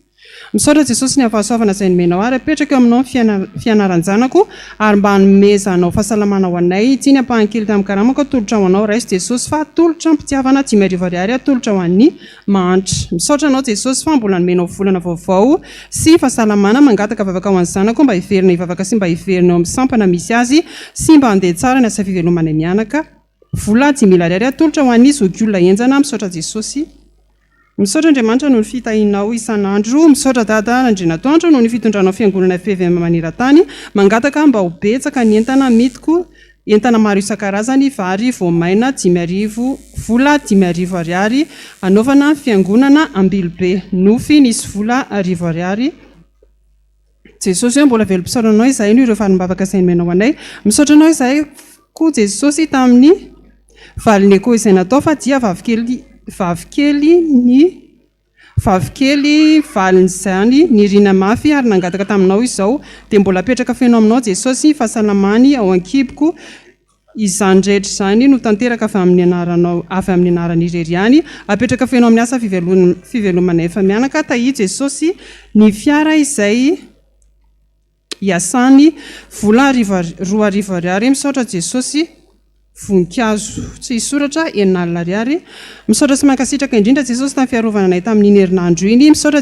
misaotra jesosy ny afahasoavana izay nomenao ary apetraka eo aminao ny fianaran-janako ary mba nomezanao fahasalamana ho anay tsy ny ampahankely tamin'ny karamako atolotra ho anao raisy jesosy fa atolotra mpitiavana tsy marivoariary atolotra ho an'ny mahantra misaotra anao jesosy fa mbola nomenao volana vaovao sy fahasalamana mangataka vavaka ho an'ny zanako mba hiverina hivavaka sy mba hiverina eo amin'ny sampana misy azy sy mba handeha tsara ny asa fivelomana mianaka vola 10,000 ariary atolotra ho an'ny zokiolona enjana misaotra jesosy misaotra andriamanitra noho ny fitahinao isan'andro misaotra dada andrinatoandro noho ny fitondranao fiangonana FPVM maniran-tany mangataka mba ho betsaka ny entana mitiko entana maro isan-karazany vary voamaina 10,000 vola 10,000 ariary anaovana fiangonana Ambilobe nofy nisy vola 1,000 ariary jesosy hoe mbola velom-pisaotra anao izahay no ireo falimbavaka izay nomenao anay misaotra anao izahay koa jesosy tamin'ny valiny koa izay natao fa dia vavikely valin'izany nirina mafy ary nangataka taminao izao dia mbola apetraka feno aminao jesosy fahasalamany ao ankiboko izany rehetra izany no tanteraka avy amin'ny anarany ireriany apetraka feno amin'ny asa fivelomana efa mianaka tahi jesosy ny fiara izay iasany vola 2,000 ariary misaotra jesosy voninkazo tsy hisoratra 9,000 ariary misaotra sy mankasitraka indrindra jesosy tamin'ny fiarovana anay tamin'iny herinandro iny misaotra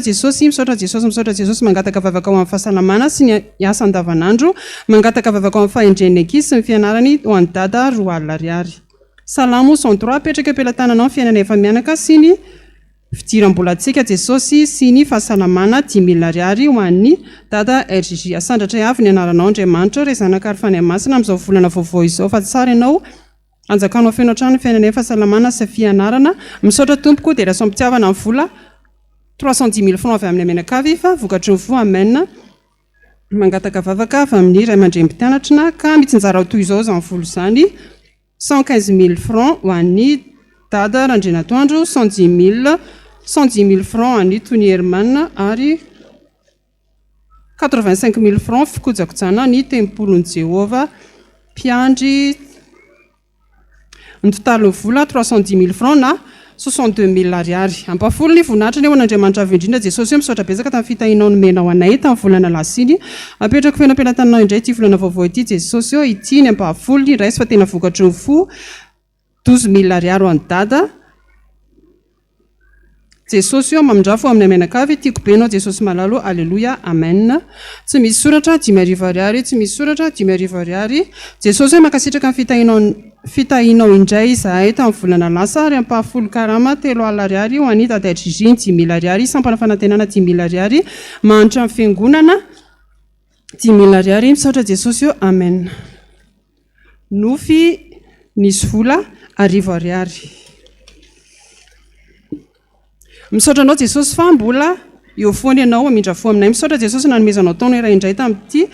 jesosy mangataka vavaka ao amin'ny fahasalamana sy ny asa andavanandro mangataka vavaka ao amin'ny fahendren'ny ankizy sy ny fianarany ho an'ny dada 2,000 ariary salamo 103 apetraka eo ampelantananao ny fiainana efa mianaka sy ny fidiram-bolantsika jesosy sy ny fahasalamana 10,000 ariary ho an'ny dada RGG asandratra avy ny anaranao andriamanitra ray zanaka ary fanahy masina amin'izao volana vaovao izao fa tsara ianao anjakanao feno hatrano fiainana fahasalamana sy fianarana misaotra tompoko dia raha sompitiavana amin'ny vola 310,000 francs avy amin'ny amenakavy fa vokatry ny vo amen mangataka vavaka avy amin'ny ray aman-drem-pitianatrina ka mitsinjara ho toy izao izany volo izany 115,000 francs ho an'ny dada randrenatoandro 110,000 francs an'ny Tony Herman ary 85,000 francs fikojakojana ny tempolon'i Jehova mpiandry ny totaliny vola 310,000 francs na 62,000 ariary ampafolo ny voninahitra ny eo an'andriamanitra avy indrindra jesosy hoe misaotra betsaka tamin'ny fitahinao nomenao anay tamin'ny volana lasiny apetrako feno ampelantananao indray ity volana vaovao ity jesosy hoe ity ny ampahafolo ny raisy fa tena vokatry ny fo 12,000 ariary ho an'ny dada jesosy eo mamindrafo amin'ny amenakavy tiako be anao jesosy malalo alleloia amen tsy misy soratra 10,000 ariary tsy misy soratra 10,000 ariary jesosy hoe mankasitraka ny fitahinao indray izahay tamin'ny volana lasa ary ampahafolo karama 3,000 ariary ho an'ny dada RGG 10,000 ariary sampana fanantenana 10,000 ariary mahantra amin'ny fiangonana 10,000 ariary misaotra jesosy eo amen nofy nisy vola 1,000 ariary misaotra anao jesosy fa mbola eo foany ianao amindra fo aminay misaotra jesosy nanomezanao taona iray indray tamin'ity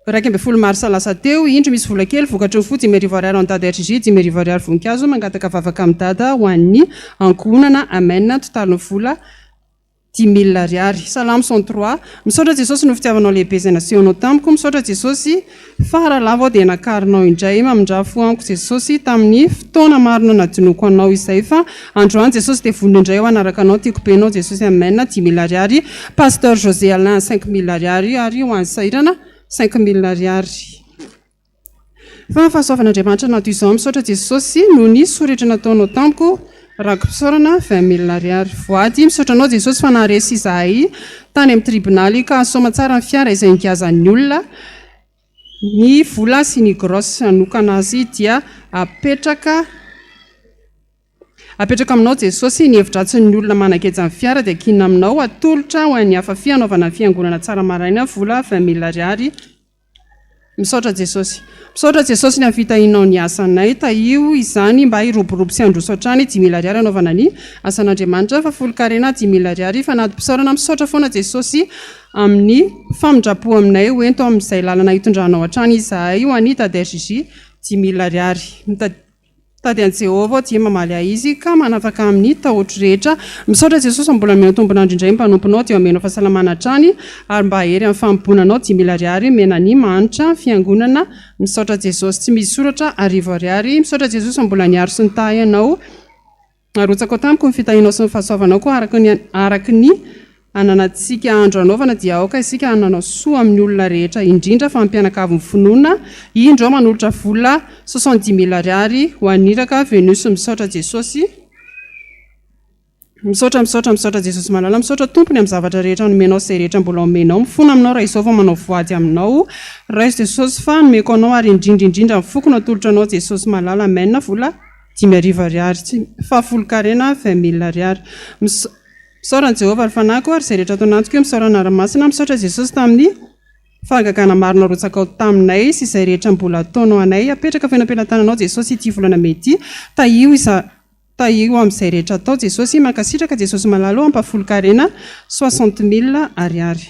2 marsa lasa teo indro misy vola kely vokatry ny fo 10,000 ariary ho an'ny dada RGG 10,000 ariary voninkazo mangataka vavaka amin'ny dada ho an'ny ankohonana amen totaliny vola 10,000 ariary salamo 103 misaotra jesosy no fitiavanao lehibe izay nasehonao tamiko misaotra jesosy faralava ao dia nakarinao indray mamindrafo amiko jesosy tamin'ny fotoana marina nadinoko anao izay fa androany jesosy dia vonona indray ao anaraka anao tiako be anao jesosy amen 10,000 ariary pasteur José Alain 5,000 ariary ary ho an'ny sairana 5,000 ariary fa fahasoavan'andriamanitra nato izao misaotra jesosy no ny soratra nataonao tamiko rako pisaorana 20,000 ariary voady misaotra anao jesosy fa naharesy izahay tany amin'ny tribonaly ka asoma tsara ny fiara izay ngazan'ny olona ny vola sy ny grosse anokana azy dia apetraka aminao jesosy ny hevitratsin'ny olona manaketsy amin'ny fiara dia kinina aminao atolotra ho an'ny hafa fianaovana ny fiangonana tsara maraina vola 20,000 ariary misaotra jesosy ny amfitahinao ny asanay taio izany mba hiroborobo sy androso hatrany 10,000 ariary anaovana ny asan'andriamanitra fa folo karena 10,000 ariary fa naty mpisaorana misaotra foana jesosy amin'ny famindrapo aminay hoento amin'izay lalana hitondranao hatrany izahay ho an'ny dada RGG 10,000 ariary tady an'i Jehova dia mamaly izy ka manafaka amin'ny tahotra rehetra misaotra jesosy mbola mena tombonandro indray mpanomponao dia amenao fahasalamana hatrany ary mba hery amin'ny fampibonanao 10,000 ariary mena ny manitra fiangonana misaotra jesosy tsy misy soratra 1,000 ariary misaotra jesosy mbola niaro sy ny tahy ianao arotsako tamiko ny fitahinao sy ny fahasoavanao koa araky ny ananatsika andro anaovana dia aoka isika ananao soa amin'ny olona rehetra indrindra fa mampianakavy ny finoana indro manolotra vola 60,000 ariary ho aniraka venus misaotra jesosy misaotra jesosy malala misaotra tompony amin'ny zavatra rehetra nomenao izay rehetra mbola omenao mifona aminao raha izao fa manao voady aminao raha izy jesosy fa nomeko anao ary indrindra mifokona tolotra anao jesosy malala amena vola 5,000 ariary fahafolo-karena 20,000 ariary misaorany Jehovah ary fanako ary izay rehetra ataonantiko eo misaorana aramasina misaotra jesosy tamin'ny fangagana marina rotsakao taminay sy izay rehetra mbola ataonao anay apetraka fenampelantananao jesosy ity volana mety tahio amin'izay rehetra atao jesosy mankasitraka jesosy malalo ampahafolo-karena 60,000 ariary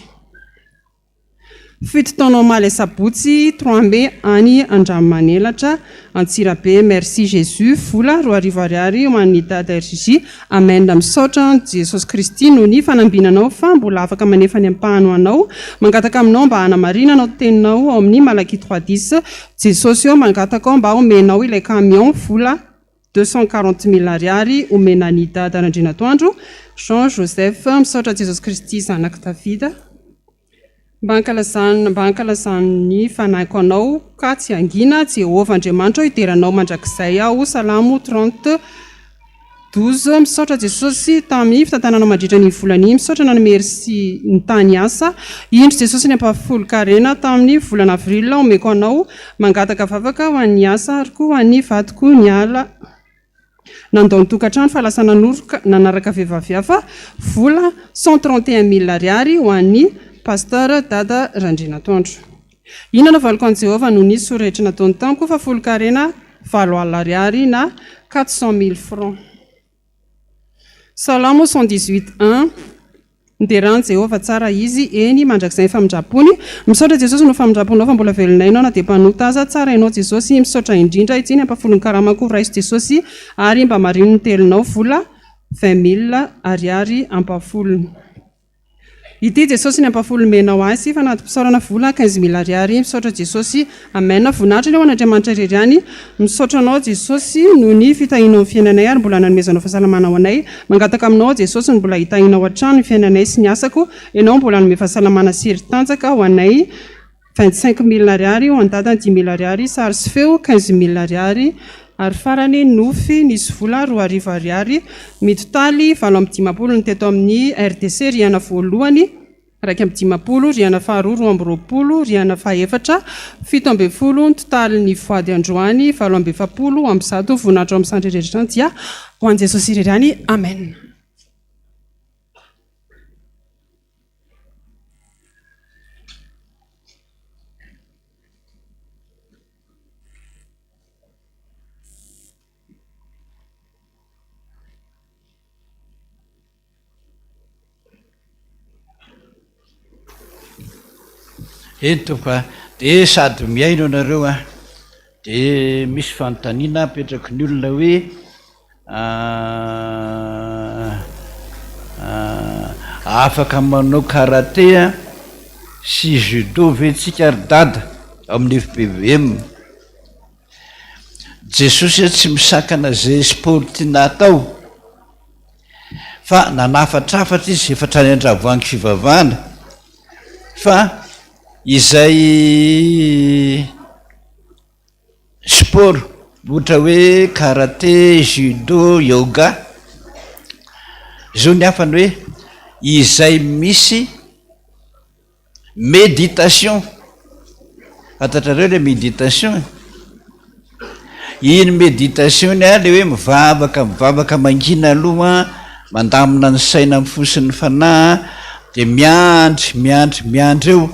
fito taonao maly sabotsy 3 mai any Andramanelatra Antsirabe merci Jésus vola 2,000 ariary hoan'ny dada RJ amen misaotra Jesosy Kristy noho ny fanambinanao fa mbola afaka manefa ny ampahano anao mangataka aminao mba hanamarinana anao teninao ao amin'ny Malaki 3:10 Jesosy eo mangataka ao mba omenao ilay camion vola 240,000 ariary omena ny dada Randrinatoandro Jean Joseph misaotra Jesosy Kristy zanaka Davida mba ankalazany fanako anao ka tsy angina Jehovah Andriamanitra hideranao mandrakizay aho salamo 30:12 misaotra Jesosy tamin'ny fitantananao mandritra ny volany misaotra nanome sy ny tany asa indro Jesosy ny ampahafolo-karena tamin'ny volana avril omeko anao mangataka vavaka ho an'ny asa ary koa ho an'ny vadiko ny ala nandao ny-tokantrano fahalasana noroka nanaraka vehivavy hafa vola 131,000 ariary ho an'ny pasteur dada Randrinatoandro inona valiko an Jehovah noho ny sorehetra nataony tamiko fa folo-karena 7,000 ariary na 400,000 francs Salamo 118:1 nderany Jehovah tsara izy eny mandrakizay famindrapony misaotra Jesosy no famindraponao fa mbola velonainao na dia mpanota aza tsara ianao Jesosy misaotra indrindra itsiny ampafolony karamako raiso Jesosy ary mba marino ny telonao vola 20,000 ariary ampafolony ity Jesosy ny ampahafolomenao azy fa natom-pisaorana vola 15,000 ariary misaotra Jesosy amen voninahitra ilay ho an'Andriamanitra irery any misaotra anao Jesosy noho ny fitahinao ny fiainanay ary mbola nanomezanao fahasalamana ho anay mangataka aminao Jesosy ny mbola hitahinao hatrano ny fiainanay sy ny asako ianao mbola nanome fahasalamana sy heri-tanjaka ho anay 25,000 ariary ho an-dadany 10,000 ariary sary sy feo 15,000 ariary ary farany nofy nisy vola 2,000 ariary mitotaly 7,10 ny teto amin'ny RDC riana voalohany 2,10 riana faharoa 2,20 riana fahaefatra 7,10 ny totaly ny voady androany 7,20 amin'ny zato voninahitra amin'ny sandry rehetra dia ho an Jesosy irery any amen. Entoka dia sady miaino anareo dia misy fanontaniana apetraka ny olona hoe afaka manao karaté sy judo ve tsika ary dada amin'ny FPVM Jesosy tsy misakana zay sport tiana atao fa nanafatrafatra izy efatrany andravoangy fivavahana fa izay sport ohatra hoe karaté, judo, yoga zao ny hafany hoe izay misy méditation fantatrareo le méditation iny méditation ny a le hoe mivavaka mangina aloha mandamina ny saina amin'ny fosiny fanahy dia miandry eo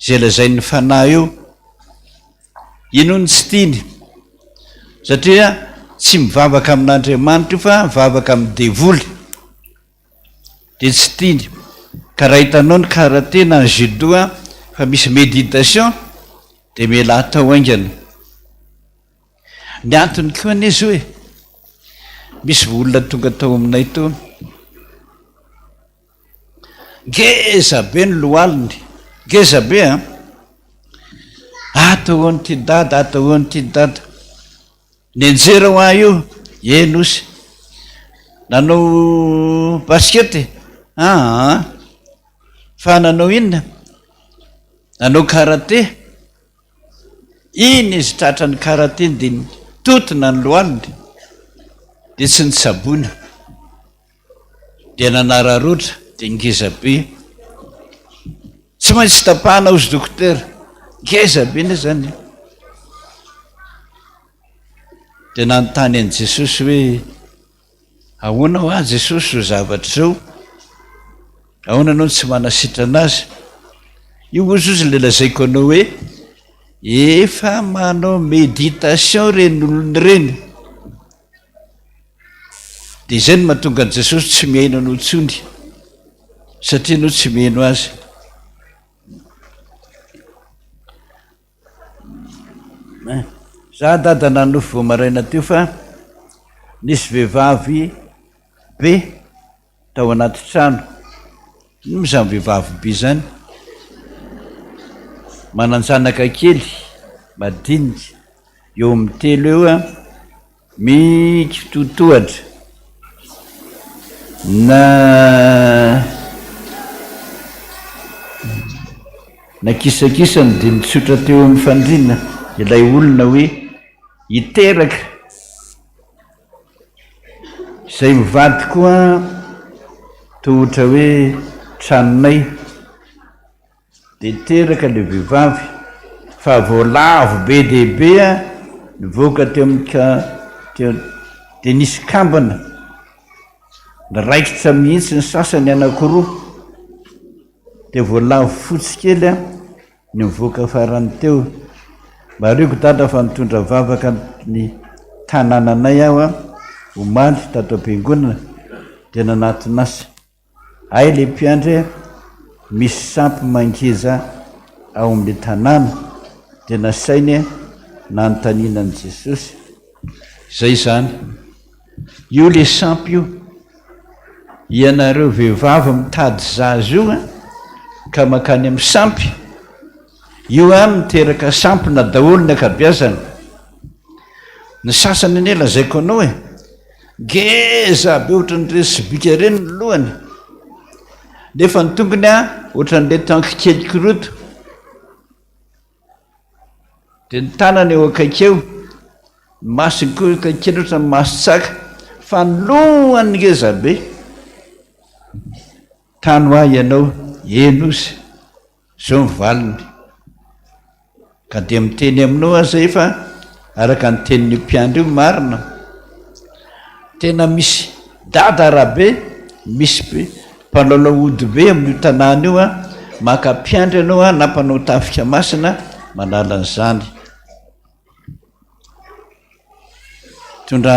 zay lazain'ny fanahy eo ino ny tsy tiany satria tsy mivavaka amin'Andriamanitra io fa mivavaka amin'ny devoly dia tsy tiany ka raha hitanao ny karaté na ny judo fa misy méditation dia mila atao aingana ny antony koa anizy hoe misy olona tonga tao aminay to ngeza be ny lohaliny ngeza be atao an'ity dada ny anjera ho ahy io enosy nanao baskety fa nanao inona nanao karate iny izy tratrany karate de totona ny lohaliny de tsy ny sabony de nanararotra de ngezabe tsy maintsy tapahana ozy dokotera ngezabe ne zany de nanontany an' Jesosy hoe ahoana ho a Jesosy zo zavatra zao ahoana anao tsy manasitra anazy io ozy ozy le lazaiko anao hoe efa manao méditation reny olony reny de izay no mahatonga an' Jesosy tsy miaino anao tsony satria anao tsy miaino azy za dada nanofo vo maraina teo fa nisy vehivavy be tao anaty trano mizany vehivavy be zany mananjanaka kely madinika eo amin'ny telo eo a mikitotohatra na kisakisany de mitsotra teo amin'ny fandriana ilay olona hoe hiteraka izay mivady koa tohotra hoe tranonay de teraka le vehivavy fa voalavo be dehibe a nivoaka teo amin'ny de nisy kambana niraikitra mihitsy ny sasany anakiroa de voalavo fotsy kely a ny mivoaka farany teo marioko dada fa nitondra vavaka ny tanànanay aho a omaly tato am-piangonana de nanatinasa ay le mpiandry misy sampy mangeza ao amin'le tanàna de nasainy nanontaninan' Jesosy zay zany io le sampy io ianareo vehivavy mitady zazy io a ka makany amin'ny sampy io a miteraka sampy na daholo ny akabiazana ny sasany ane lazaiko anao e ngeza be ohatran'ny resibika reny ny lohany nefa ny tongony a ohatran'le tanky kely kiroto de ny tanany eo akaikeo ny masiny koa akaikely ohatran'ny masotsaka fa ny lohany ngeza be tano ah ianao enozy zao mivaliny ka de miteny aminao aza efa araka ny tenin'io mpiandry io marina tena misy dada rahabe misy be mpanalao ody be amin'io tanàna io a maka mpiandry anao a nampanao tafika masina manala an'izany tondra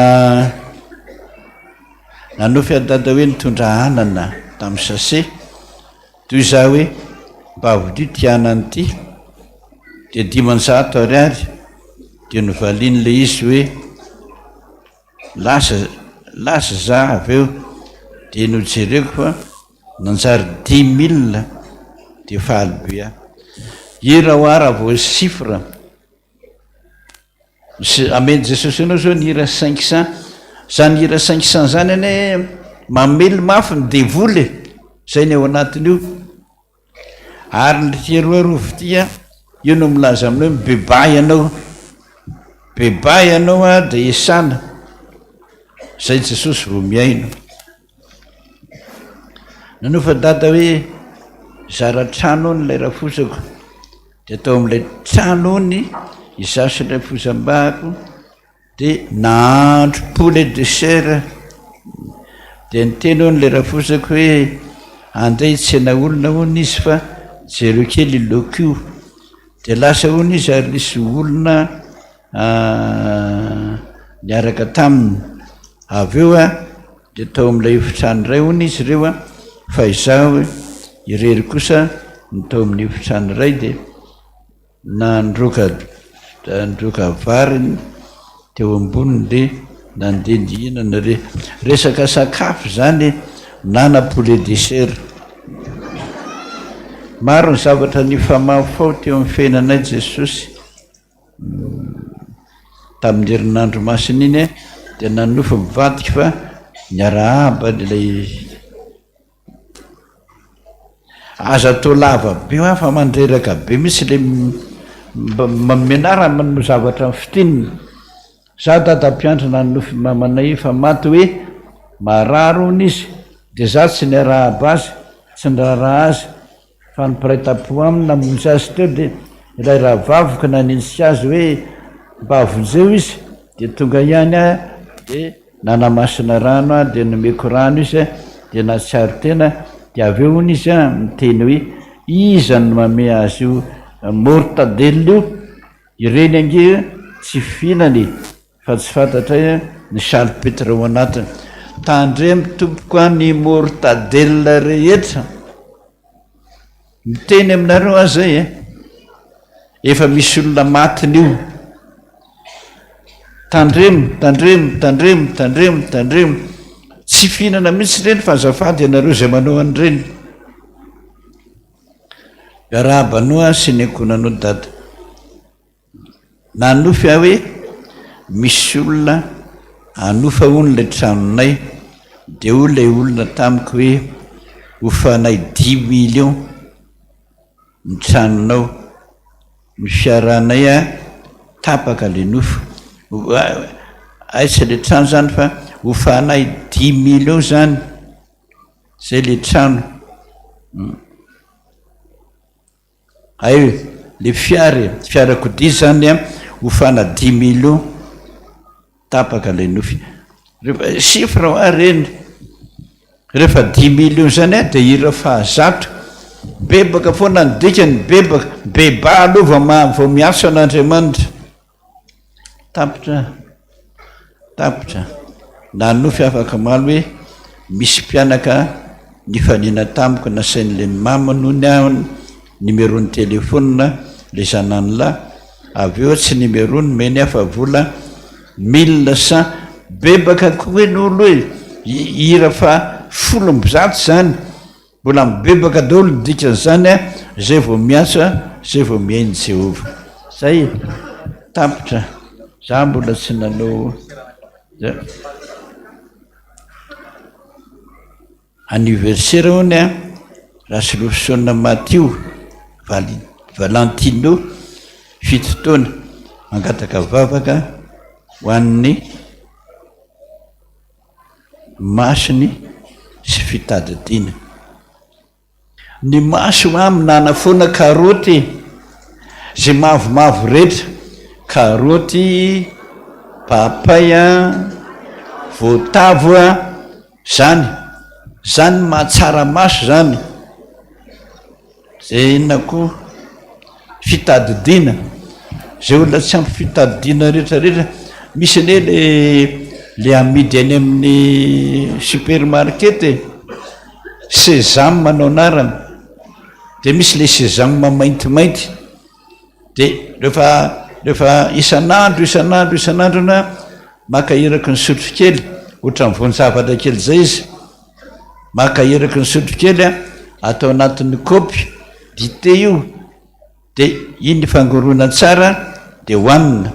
nanofy adada hoe nitondra anana tamin'ny sase toy za hoe mba avodio ty anany ty de 500 ariary de novaliany le izy hoe lasa za avy eo de nojereko fa nanjary 10 000 de fahalybe a ira ho ara vo chiffre ameny Jesosy anao zao ny ira 500 zany ira 500 zany ane mamely mafy ny devoly zay ny ao anatin'io ary ny tiaroarovo tya io no milaza aminao bebay anao a de esana zay Jesosy vo miaino nanofa dada hoe zara trano ony lay rafosako de atao amin'ilay trano ony izasy lay fosam-bako de nahandro poulet de chair de niteny ony lay rafosako hoe andray tsena olona ony izy fa jereo kely lokio de lasa ony izy ary nisy olona niaraka taminy avy eo a de tao amin'ilay efitrano ray ony izy reo a fa izao irery kosa nytao amin'ny efitrano ray de nandroka variny teo amboniny de nandeha nihinana resaka sakafo zany nana poulet de chair maro ny zavatra nifamafao teo amin'ny fiainanay Jesosy tamin'ny herinandro masina iny de nanofo mivadika fa niarahaba lay aza atao lava be hoa fa mandreraka be misy le menara manno zavatra fitinina za datampiantrana nofy mamanay fa maty hoe mararony izy de za tsy ny arahaba azy tsy nyraraha azy fa nipiray-tapo aminy namonjy azy teo de ilay raha vavoka nanintsy azy hoe mba avonjeo izy de tonga ihany a de nanamasina rano a de nomeko rano izy a de natsiary tena de avy eo ony izy a miteny hoe iza ny mame azy io mortadelle io ireny ange tsy fihinany fa tsy fantatra ny salpetra ao anatiny tandre mitompoko a ny mortadelle rehetra miteny aminareo azay efa misy olona matiny io tandremo tsy fihinana mihitsy reny fa azafady ianareo zay manao an'ireny arahbanoa sy ny ankonanao dada nanofy aho hoe misy olona anofa ony lay tranonay de o lay olona tamiko hoe hofanay 10 million ny tranonao ny fiaranay a tapaka le nofo aitsy le trano zany fa hofanay 10 million zany zay le trano ay le fiarakodia zany a hofana 10 million tapaka le nofy rehefa chiffre a reny rehefa 10 million zany a de ira fahazato bebaka foana ny dikany bebaka beba alova vao miaso an'Andriamanitra tapitra nanofy afaka malo hoe misy mpianaka nifanina tamiko nasain'le mamanony a numéron'ny telefona le zananyla avy eo tsy numéro-ny meny afa vola 1100 bebaka koe n'olo hoe ira fa 10 zany mbola mibebaka daholo ny dikany zany a zay vao miasa zay vao miainy Jehova zay tapitra za mbola tsy nanao anniversaire hony a raha Solofisona Matio Valentino 7 taona mangataka vavaka ho an'ny masony sy fitadidiana ny maso aminana foana karoty zay mavomavo rehetra karoty papaya voatavo a zany mahatsara maso zany zay inona koa fitadidiana zay olona tsy ampy fitadidiana rehetrarehetra misy ane le amidy any amin'ny supermarket sésame manao anarany de misy le sésame maintimainty de rehefa isan'andro na maka eraky ny sotro kely ohatra mivonjavatra kely zay izy maka eraky ny sotro kely a atao anatin'ny kopy dite io de iny fangorona tsara de hoanina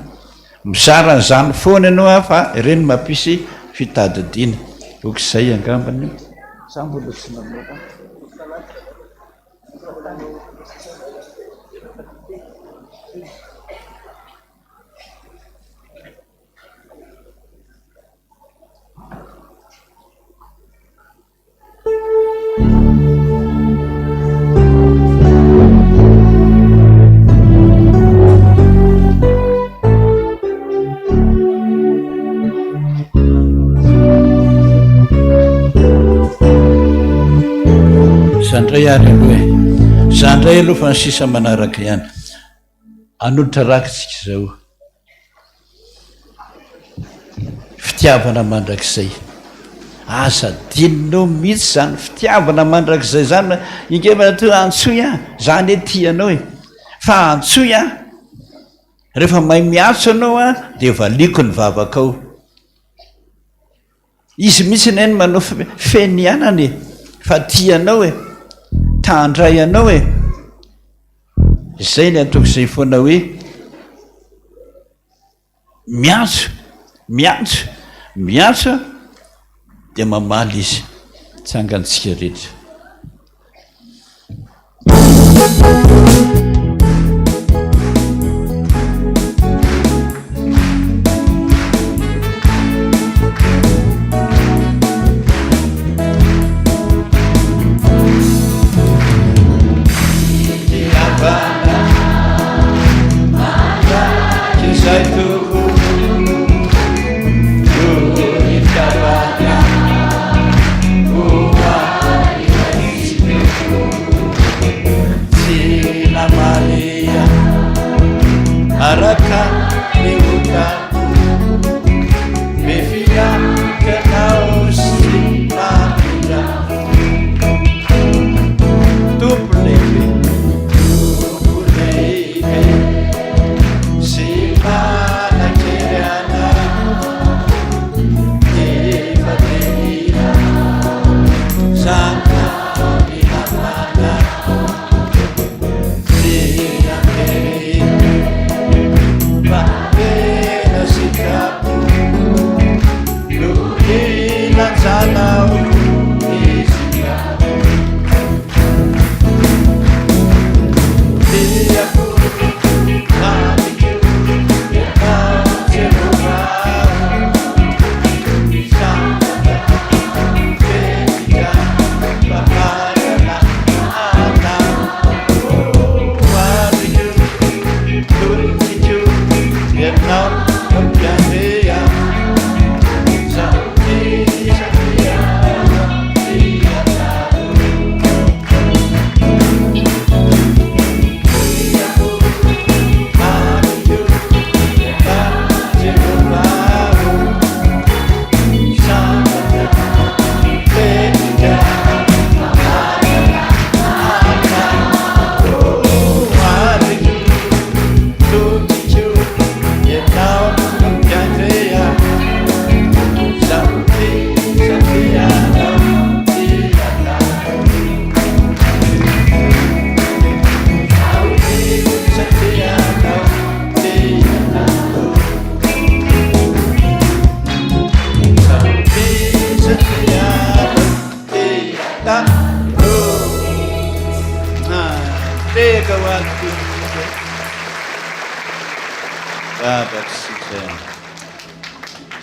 mizara zany foana ianao a fa ireny mampisy fitadidiana okizay angambany sa mbola tsy nanao zandray ary aloha zandray aloha fa ny sisa manaraka ihany anolotra rakitsika zao fitiavana mandrakizay aza dininao mihitsy zany fitiavana mandrakizay zany ingevana to antsoy a zany etianao fa antsoy a rehefa mahay miatso anao a de valiko ny vavakao izy mihitsy nainy manao fenianany fa tianao tandray anao zay ny atoko zay foana hoe miatso de mamaly izy tsangantsika rehetra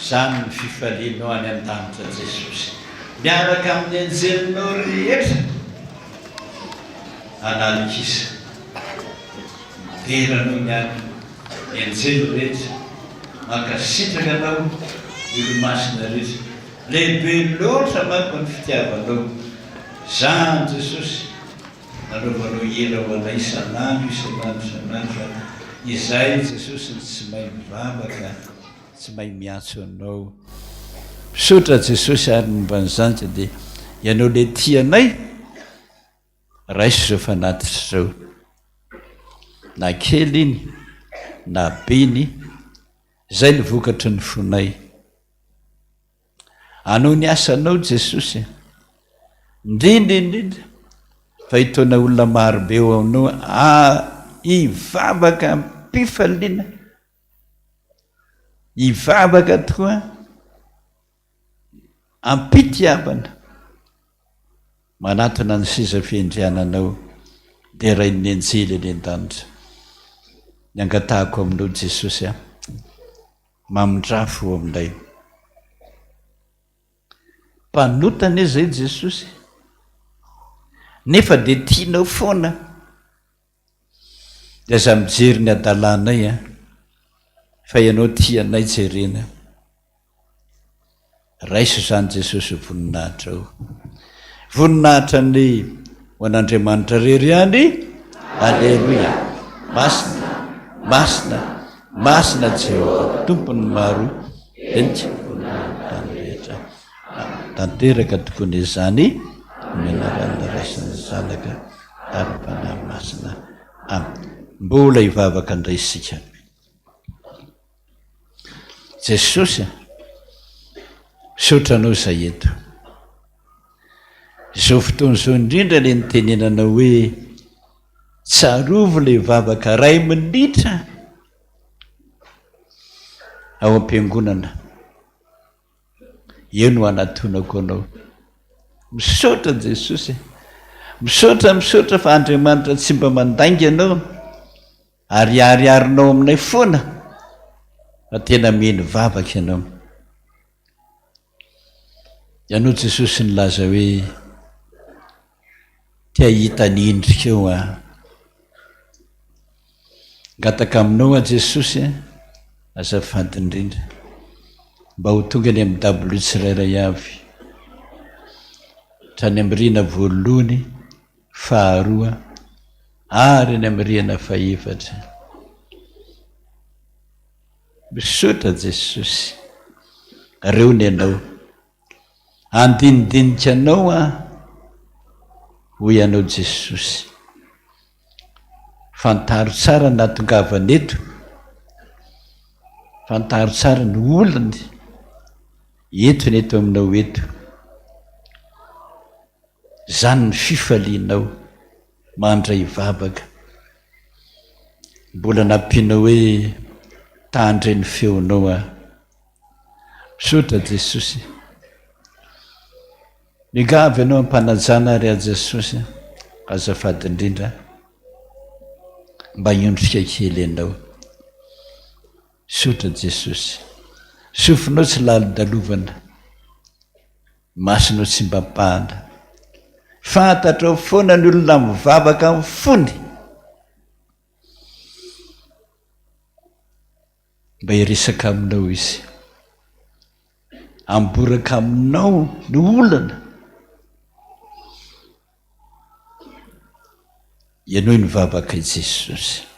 Zany ny fifalianao any an-danitra Jesosy miaraka amin'ny anjelinao rehetra analikisa deranao niany ny anjely rehetra mankasitraka anao olo-masina rehetra lehibe loatra manko ny fitiavanao zany Jesosy nanaovanao ela ho anay isanandro izay Jesosy tsy mahay mivavaka tsy mahay miatso anao misaotra Jesosy ary momban'izany dia ianao le tianay raiso zao fanatitra zao na kely iny na be iny zay ny vokatry ny fonay anao ny asanao Jesosy indrindra fa hitona olona marobe eo aminao hivavaka ampifaliana hivavaka toa ampitiavana manatona ny siza fiendriananao dia rain'ny anjely eny an-danitra ny angatahako aminao Jesosy mamindrafo aminay mpanotana izay Jesosy nefa dia tianao foana dia za mijery ny adalanay fa ianao tianay jerena raiso zany Jesosy voninahitra ao voninahitra ny ho an'Andriamanitra rery any alleluia masina Jehova tompony maro entsy rehetra tanteraka tokony izany menarana raisiny zanaka ary masina mbola hivavaka indray isika Jesosy misaotranao zay eto izao fotoana izao indrindra le nitenenanao hoe tsarovo le vavaka ray minitra ao am-piangonana eo no anatonako anao misaotra Jesosy misaotra fa Andriamanitra tsy mba mandainga anao ary ariarinao aminay foana fa tena miheny vavaka ianao ianao Jesosy nilaza hoe tia hita ny indrika eo ngataka aminao Jesosy azafady indrindra mba ho tonga ny amin'ny W tsirairay avy trany amin'ny rihana voalohany faharoa ary ny amin'ny rihana fahaefatra misaotra Jesosy reo ny anao andinidinika anao ho ianao Jesosy fantaro tsara natongavana eto fantaro tsara ny olany entony eto aminao eto zany ny fifalianao mandray vavaka mbola nampianao hoe tandre ny feonao misaotra Jesosy migavy ianao ampanajana ary a Jesosy azafady indrindra mba iondrika kely ianao sotra Jesosy sofinao tsy lalidalovana masonao tsy mba mpahana fantatrao foana ny olona mivavaka amin'ny fony mba hiresaka aminao izy amboraka aminao ny olana ianao nivavaka i Jesosy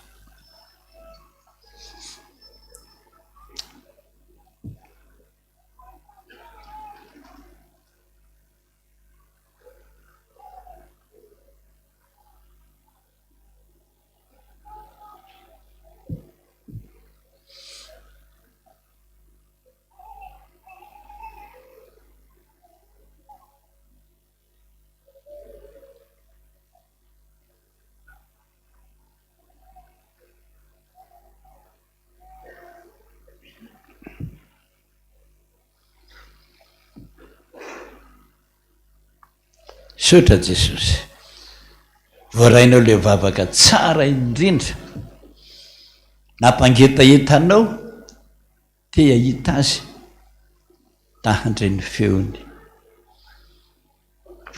sotra Jesosy voarainao le vavaka tsara indrindra nampangetaentanao te ahita azy tahandray ny feony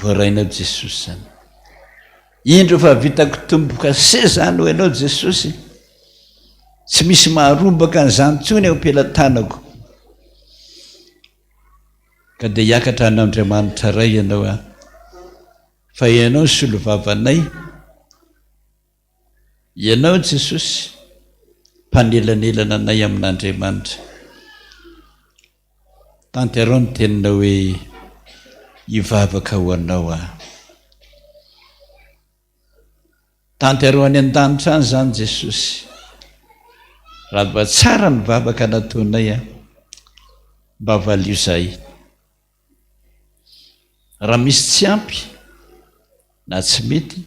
voarainao Jesosy zany indro fa vitako tomboka se zany ho ianao Jesosy tsy misy maharombaka n'izany tsony ao am-pelantanako ka dia hiakatra an'Andriamanitra ray ianao a fa ianao solovavanay ianao Jesosy mpanelanelana anay amin'Andriamanitra tanterao ny teninao hoe hivavaka ho anao a tanterao any an-danitra any zany Jesosy raha mba tsara ny vavaka nataonay a mba valio zay raha misy tsy ampy na tsy mety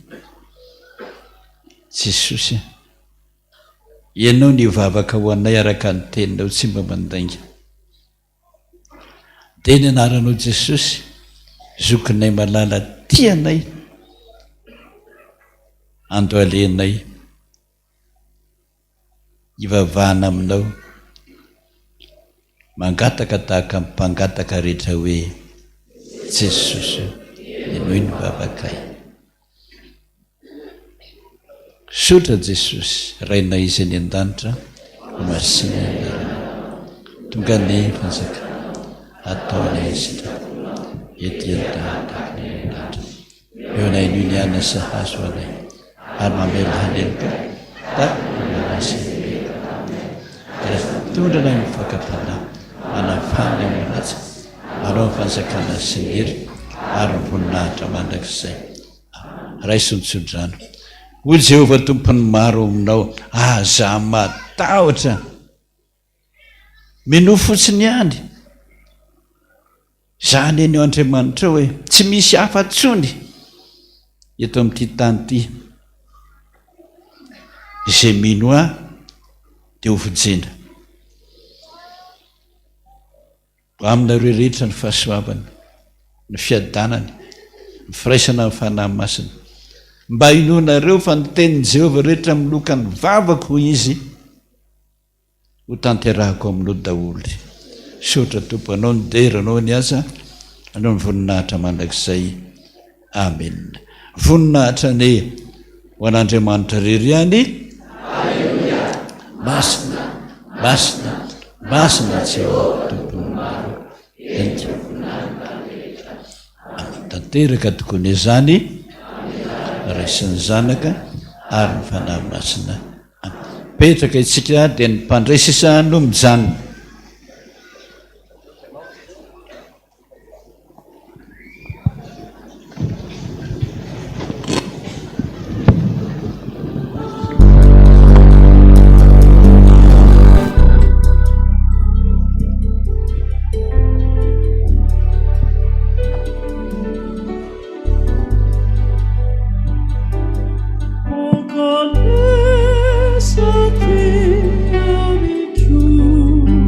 Jesosy ianao nivavaka ho anay araka ny teninao tsy mba mandainga dia ny anaranao Jesosy zokinay malala tianay andoalenay hivavahana aminao mangataka tahaka mpangataka rehetra hoe Jesosy ianao nivavakay sotra Jesosy rainay izy any an-danitra masina tonga ny fanjaka ataonay izy etiantahataknyandanitra eo nay no ny ana sahazo anay ary mamela haneloka tondra nay mifakapana manafana manatsy manao fanjakana sy ny hery ary mivoninahitra mandrakizay raisontsondrano hoy Jehovah tompony maro aminao aza matahotra mino fotsiny ihany zany eny eo Andriamanitra hoe tsy misy afa-tsony eto amin'ity tany ity izay mino aho dia ho vojena aminareo rehetra ny fahasoavany ny fiadanany ny firaisana amin'ny fanahy masina mba inoanareo fa ny tenin'i Jehovah rehetra miloka ny vavako izy ho tanterahako aminao daholo sotra tompo anao ny dera anao ny asa anao ny voninahitra mandrakizay amen voninahitra ny ho an'Andriamanitra rery ihany masina masina masina Jehovah tompony maro tanteraka tokony izany raisiny zanaka ary ny fanahy masina petraka itsika dia ny mpandraisisa no mijanona Con esa te ame tú.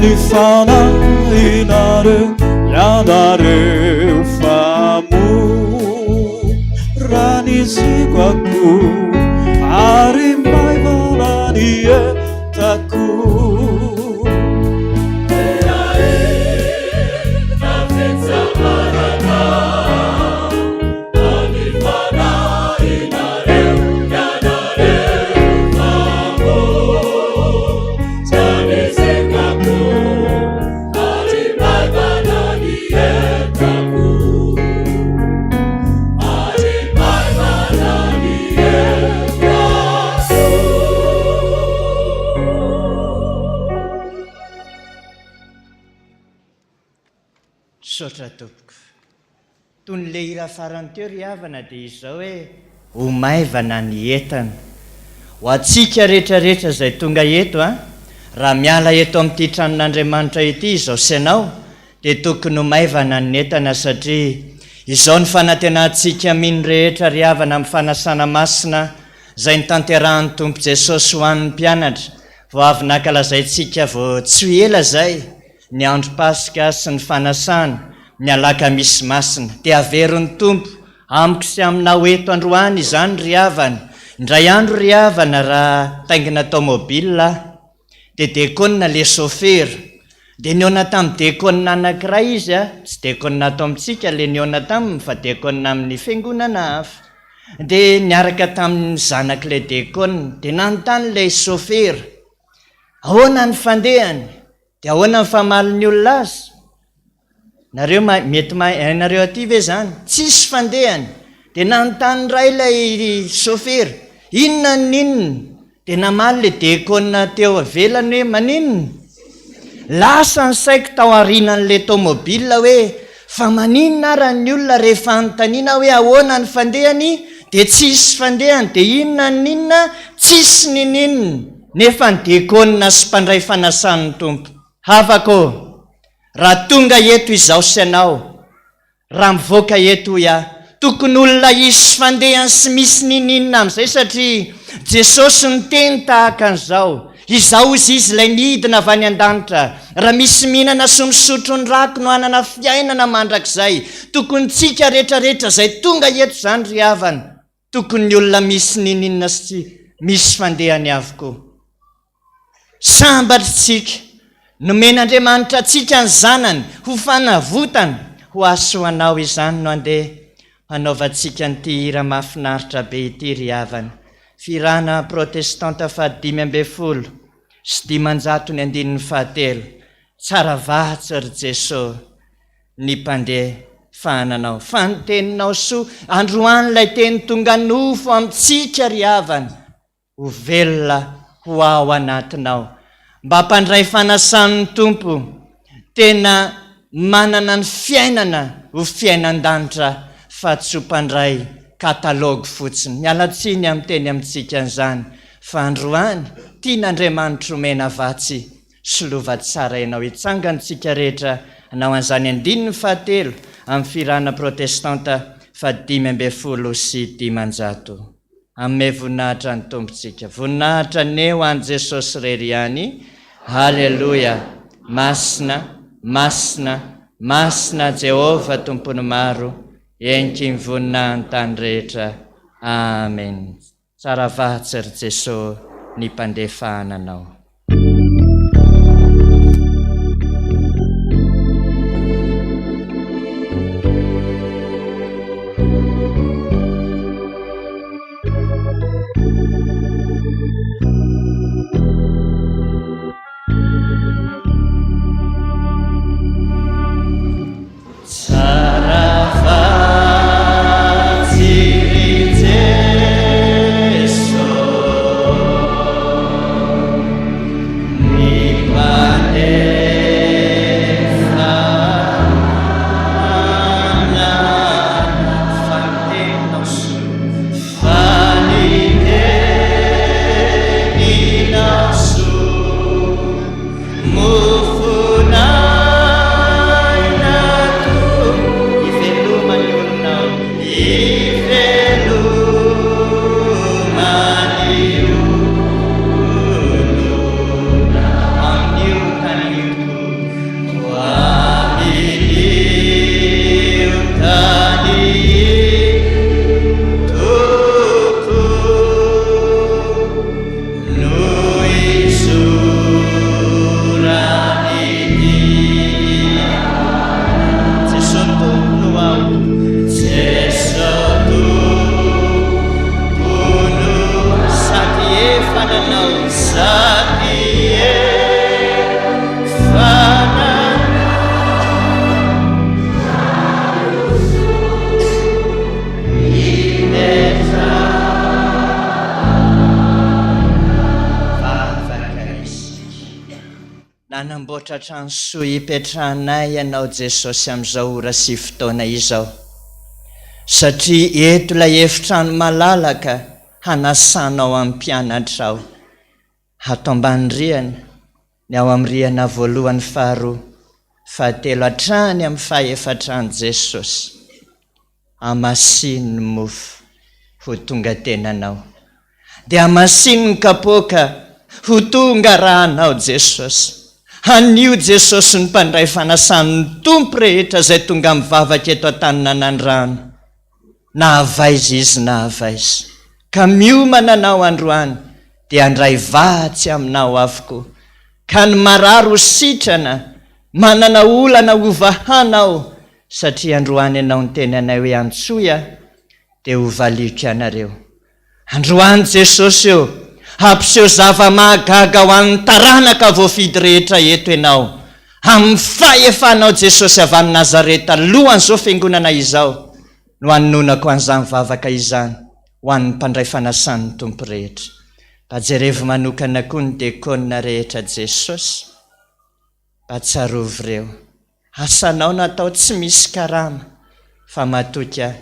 ny fanahinareo ianareo famo raha niziko ako ary maivana ny entako sotra tompoko toy ny le hira farany teo ry havana dia izao hoe ho maivana ny entana ho atsika rehetrarehetra izay tonga eto a raha miala eto amin'ity tranon'Andriamanitra ity izao sianao dia tokony ho maivana ny entana satria izao ny fanantenantsika mino rehetra ry havana amin'ny fanasana masina izay ny tanterahan'ny tompo Jesosy ho an'ny mpianatra vao avy nankalazaintsika vao tsy ho ela zay ny andro pasika sy ny fanasana ny alakamisy masina dia averin'ny tompo amiko sy aminao eto androany izany ry havana indray andro ry havana raha taingina tomobila dia dekonina le sofera dia niona tamin'ny dekonina anankiray izy a tsy dekonina ato amintsika le niona taminy fa dekonina amin'ny fiangonana hafa dia niaraka tamin'ny zanak'ilay dekonina dia nanontany ilay sofera ahoana ny fandehany dia ahoana ny famaliny olona azy nareo mety nareo aty ve zany tsisy fandehany dia nanontany ray ilay sofera inona ninona dia namaly le dekonina teo avelany hoe maninona lasa ny saiko tao arinan'le tomobila hoe fa maninona raha ny olona rehefa anontaniana hoe ahoana ny fandehany dia tsisy fandehany dia inona ninona tsisy nininona nefa ny dekonina sy mpandray fanasan'ny tompo hafako raha tonga eto izao sy anao raha mivoaka eto ia tokony olona isy fandehany sy misy nininona amin'izay satria Jesosy ny teny tahaka an'izao izao izy ilay nidina avy any an-danitra raha misy mihinana sy misotro ny rako no hanana fiainana mandrakizay tokony tsika rehetrarehetra izay tonga eto izany ry havana tokony ny olona misy nininona sy misy fandehany avokoa sambatritsika nomen'Andriamanitra atsika ny zanany ho fanavotana ho asoanao izany no andeha hanaovantsika nyity hira mahafinaritra be ity ry havana firana protestanta 512 sy 517 tsara vatsy ry Jesosy ny mpandeha fananao fanoteninao soa androany ilay teny tonga nofo amintsika ry havana ho velona ho ao anatinao mba mpandray fanasan'ny tompo tena manana ny fiainana ho fiainan-danitra fa tsy ho mpandray katalogy fotsiny mialatsiny amin'ny teny amintsika an'izany fa androany tian'Andriamanitra omena vatsy sy lova tsara ianao hitsangantsika rehetra anao an'izany 17 amin'ny firana protestanta 512 sy 500 amin'ny voninahitra ny tompontsika voninahitra neo an' Jesosy rery ihany halleluia masina masina masina Jehova tompony maro enky ny voninahiny tany rehetra amen tsara vatsy ry Jesosy ny mpandefananao tratrano soa hipetrahanay ianao Jesosy amin'izao ora sy fotoana izao, satria eto ilay efitrano malalaka hanasanao amin'ny mpianatra ao, hatao ambany-rihana ny ao amin'ny rihana voalohany faharoa fahatelo hatrany amin'ny fahaefatrano Jesosy, amasiny ny mofo ho tonga tenanao, dia amasiny ny kapoaka ho tonga rahanao Jesosy. Hanio Jesosy ny mpandray fanasan'ny tompo rehetra izay tonga mivavaka eto an-Taninanandrano, na havaiza izy na havaiza, ka miomana anao androany dia handray vatsy aminao avokoa, ka ny mararo sitrana manana olana hovahanao, satria androany ianao ny tenanay hoe antsoia dia ho valiko ianareo. Androany Jesosy eo hampiseho zava-mahagaga ho an'ny taranaka voafidy rehetra eto ianao, amin'ny fahefanao Jesosy avy any Nazareta alohan'izao fiangonana izao, no hanonako an'izany vavaka izany ho an'ny mpandray fanasan'ny tompo rehetra. Mba jerevo manokana koa ny dekona rehetra Jesosy, mba tsarovy ireo asanao natao tsy misy karama, fa matoka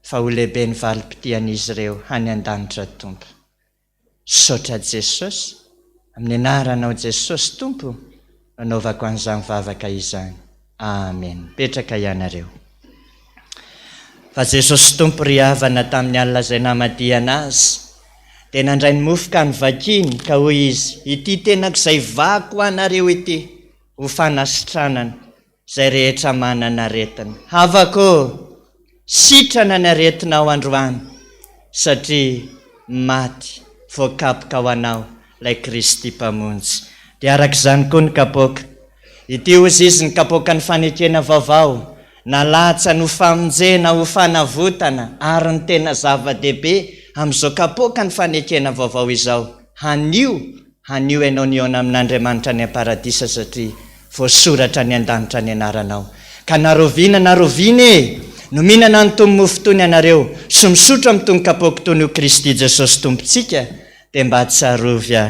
fa ho lehibe ny valim-pitian'izy ireo hany an-danitra tompo. Saotra Jesosy, amin'ny anaranao Jesosy tompo, nanaovako an'izany vavaka izany. Amen. Petraka ianareo. Fa Jesosy tompo ry havana tamin'ny alina izay namadiana azy, dia nandray ny mofo ka nivakiny, ka hoy izy, ity tenak'izay vako anareo ity ho fanasitranana izay rehetra manana aretina. Havako, sitrana ny aretinao androany, satria maty voakapoka ho anao ilay Kristy mpamonjy. Dia arak'izany koa ny kapoaka, ity ozy izy ny kapoaka ny fanekena vaovao, nalatsa ny ho famonjena ho fanavotana, ary ny tena zava-dehibe amin'izao kapoaka ny fanekena vaovao izao, hanio ianao niona amin'Andriamanitra ny paradisa, satria voasoratra ny an-danitra ny anaranao. Ka narovina no mihinana ny tomy mofo tony ianareo, sy misotro amin'ny tony kapoaka tony ho Kristy Jesosy tompontsika, dia mba tsarovy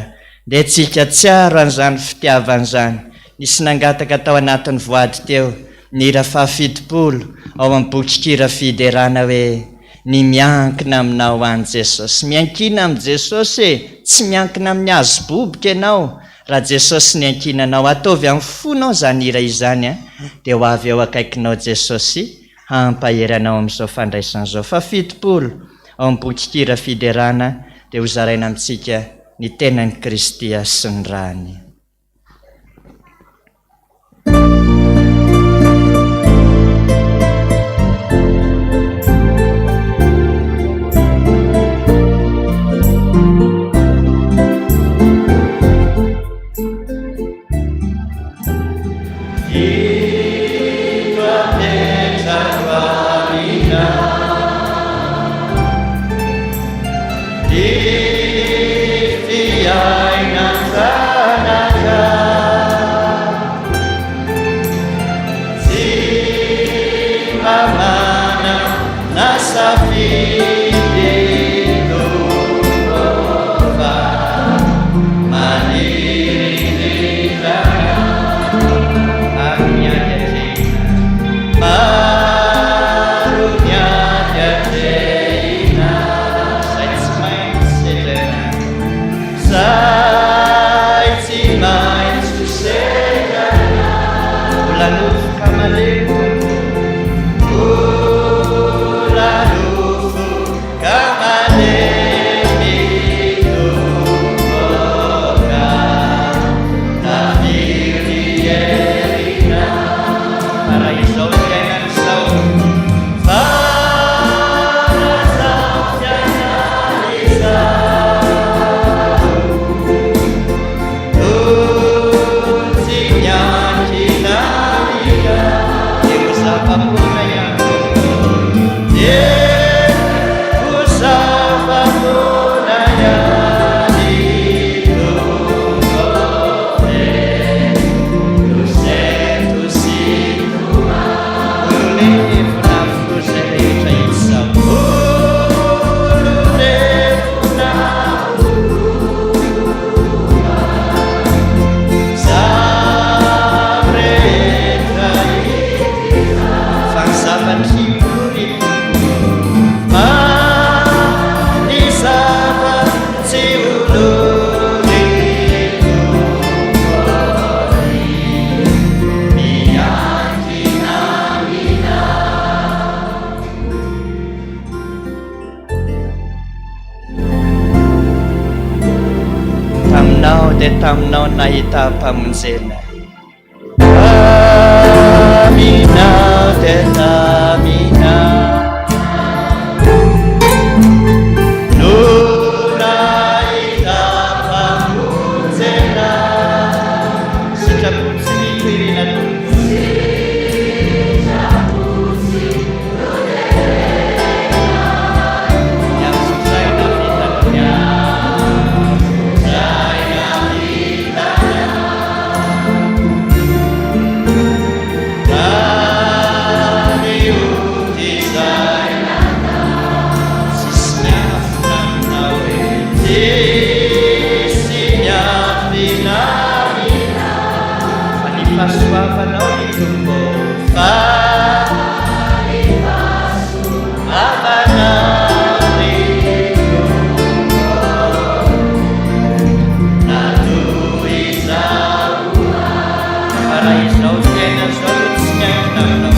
dia tsika tsiaro an'izany fitiavana izany. Nisy nangataka tao anatin'ny voady teo ny hira fahafitopolo ao amin'ny boky kira fiderana hoe ny miankina aminao any Jesosy. Miankina amin'ny Jesosy, tsy miankina amin'ny hazo boboka ianao. Raha Jesosy ny ankinanao, ataovy amin'ny fonao izany hira izany, dia ho avy eo akaikinao Jesosy hampaheranao amin'izao fandraisana izao. Fahafitopolo ao amin'ny boky kira fiderana, dia ho zaraina amintsika ny tenan'i Kristy sy ny rany. Thank you. taminao nahita mpamonjena. Taminao de taminao no nahita mpamonjena. Sitrapotsy toerena Pasuavanao ni Tompo Alahady natoy izao para izao fiaina zao tsy miaina aminao.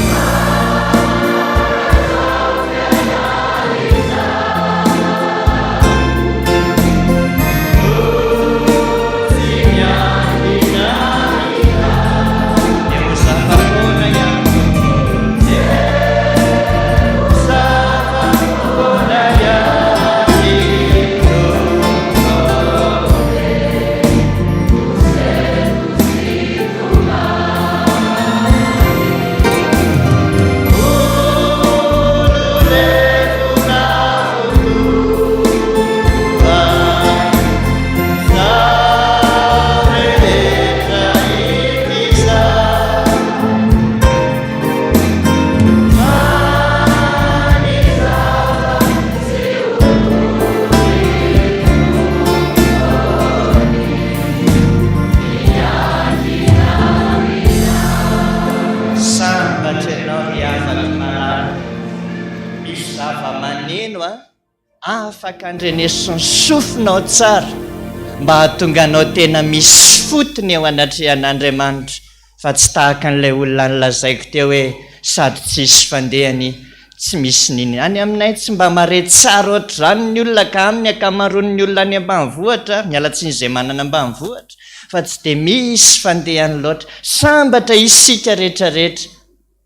Afaka andrenesony sofinao tsara mba hahatonga anao tena misy fotony eo anatrehan'Andriamanitra, fa tsy tahaka an'ilay olona nylazaiko teo hoe sady tsisy fandehany tsy misy niny. Any aminay tsy mba mare tsara ohatr' izany ny olona, ka amin'ny akamaroan'ny olona any ambanivohitra, mialatsiny izay manana ambanivohitra, fa tsy dia misy fandehany loatra. Sambatra isika rehetrarehetra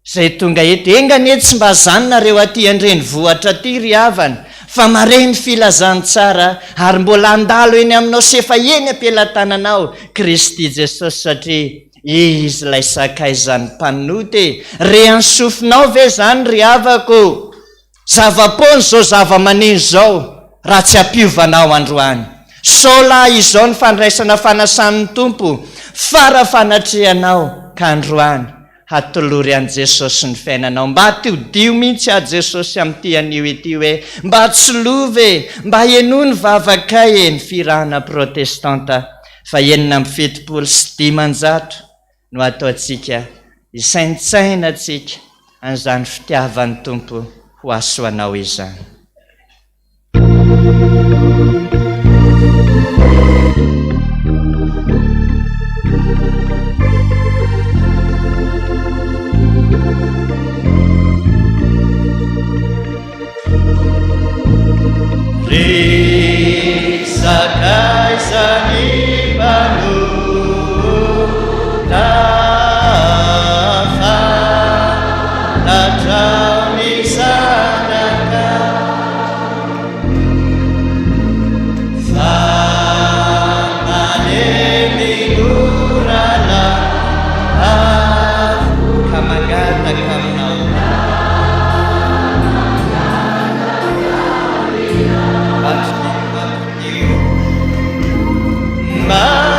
izay tonga eto engany tsy mba zanonareo aty andrenivohitra aty ry havana, fa mareny filazany tsara ary mbola andalo eny aminao sefa eny ampelantananao Kristy Jesosy, satria izy ilay sakay zany mpanoty. Re ansofinao ve zany ry havako? Zava-pony zao zava-maneno zao raha tsy ampiovanao androany. Sola izao ny fandraisana fanasan'ny Tompo, farafanatrehanao ka androany hatolory an' Jesosy ny fiainanao. Mba tiodio mihitsy a Jesosy amin'ity anio ity hoe mba tsy love, mba eno ny vavakay ny firahana protestanta, fa 750 no ataontsika isaintsainantsika an'izany fitiavan'ny Tompo ho asoanao izany. Sakay zany mpanota fanadrao ny zanaka, fa manemy orana ka mangataka aminao. Bye.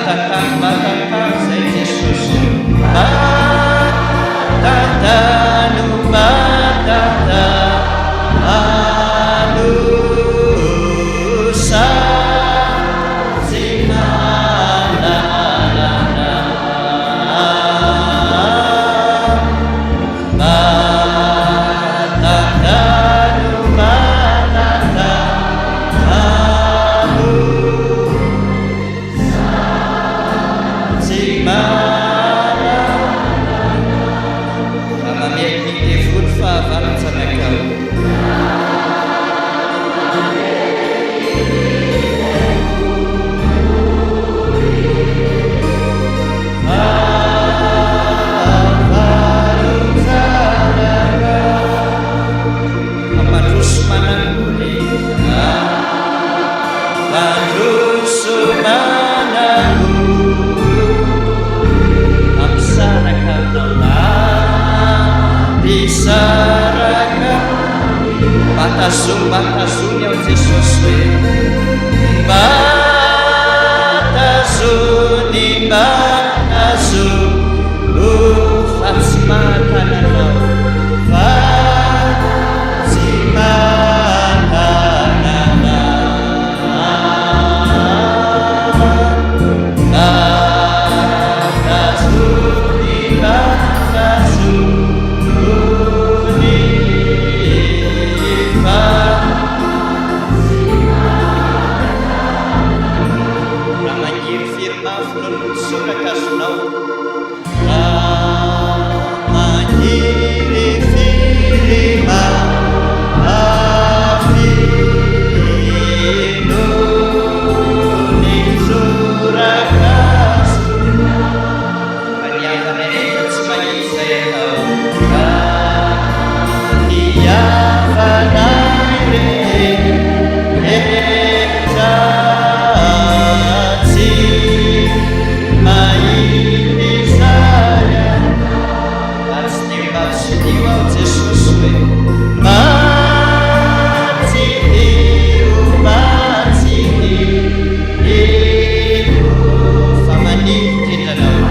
Batatano zay Jesosy. Batatano, batatano sazy malalana. Batatano, batatano sazy malalana. Mamety devolo fahavalon-tsanakao. Ampandroso manangole, ampandroso manangole, ampisaraka ampisaraka, batazony ao Jesosy hoe batazony fa tsy mahatananao, fa tsy mahatananao. Batazony fa raha mangiry firmafy lolosoraka azonao. Maniry firma afino ny sorakazo. Aniavana rehetra tsy mahiza ianao. Aniavana rehetra tsy mahiza ianao. Tsy dio matsidio ao Jesosy hoe matsidio fa maniditra ianao.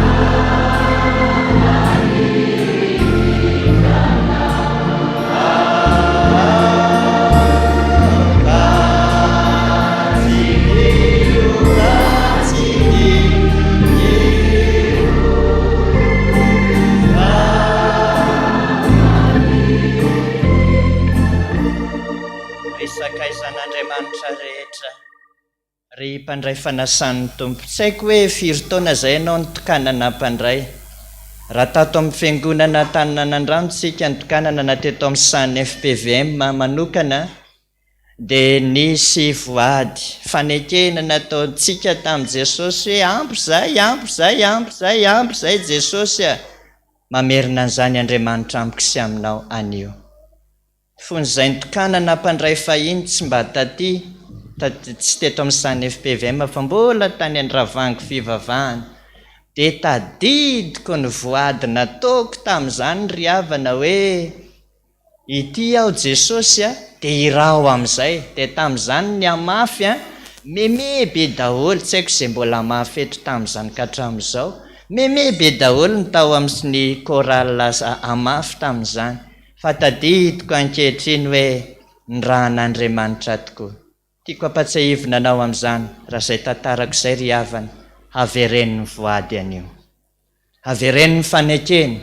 Resaka izan'Andriamanitra rehetra ry mpandray fanasan'ny Tompo. Tsy haiko hoe firy taona zay ianao nitokanana mpandray. Raha tato amin'ny Fiangonana Taninanandrano tsika nitokanana na teto amin'ny sany FPVM manokana dia nisy voady fanekena nataontsika tamin'i Jesosy hoe ampy zay, ampy zay, ampy zay, ampy zay Jesosy a. Mamerina an'izany Andriamanitra amiko sy aminao anio. Fon'izay nitokanana mpandray fahiny tsy mba taty tsy teto amin'ny sany FPVM fa mbola tany Andravango fivavahana. Dia tadidiko ny voady nataoko tamin'izany ry havana hoe ity aho Jesosy a dia irao amin'izay. Dia tamin'izany ny amafy a meme be daholo, tsy haiko izay mbola mafy eto tamin'izany ka hatramin'izao. Meme be daholo ny tao amin'ny choral amafy tamin'izany. Fa tadidiko ankehitriny hoe ny rahan'Andriamanitra tokoa. Tiako ampatsahivina anao amin'izany raha izay tantarako izay ry havana. Haveren'ny voady anio, haveren'ny fanekeny,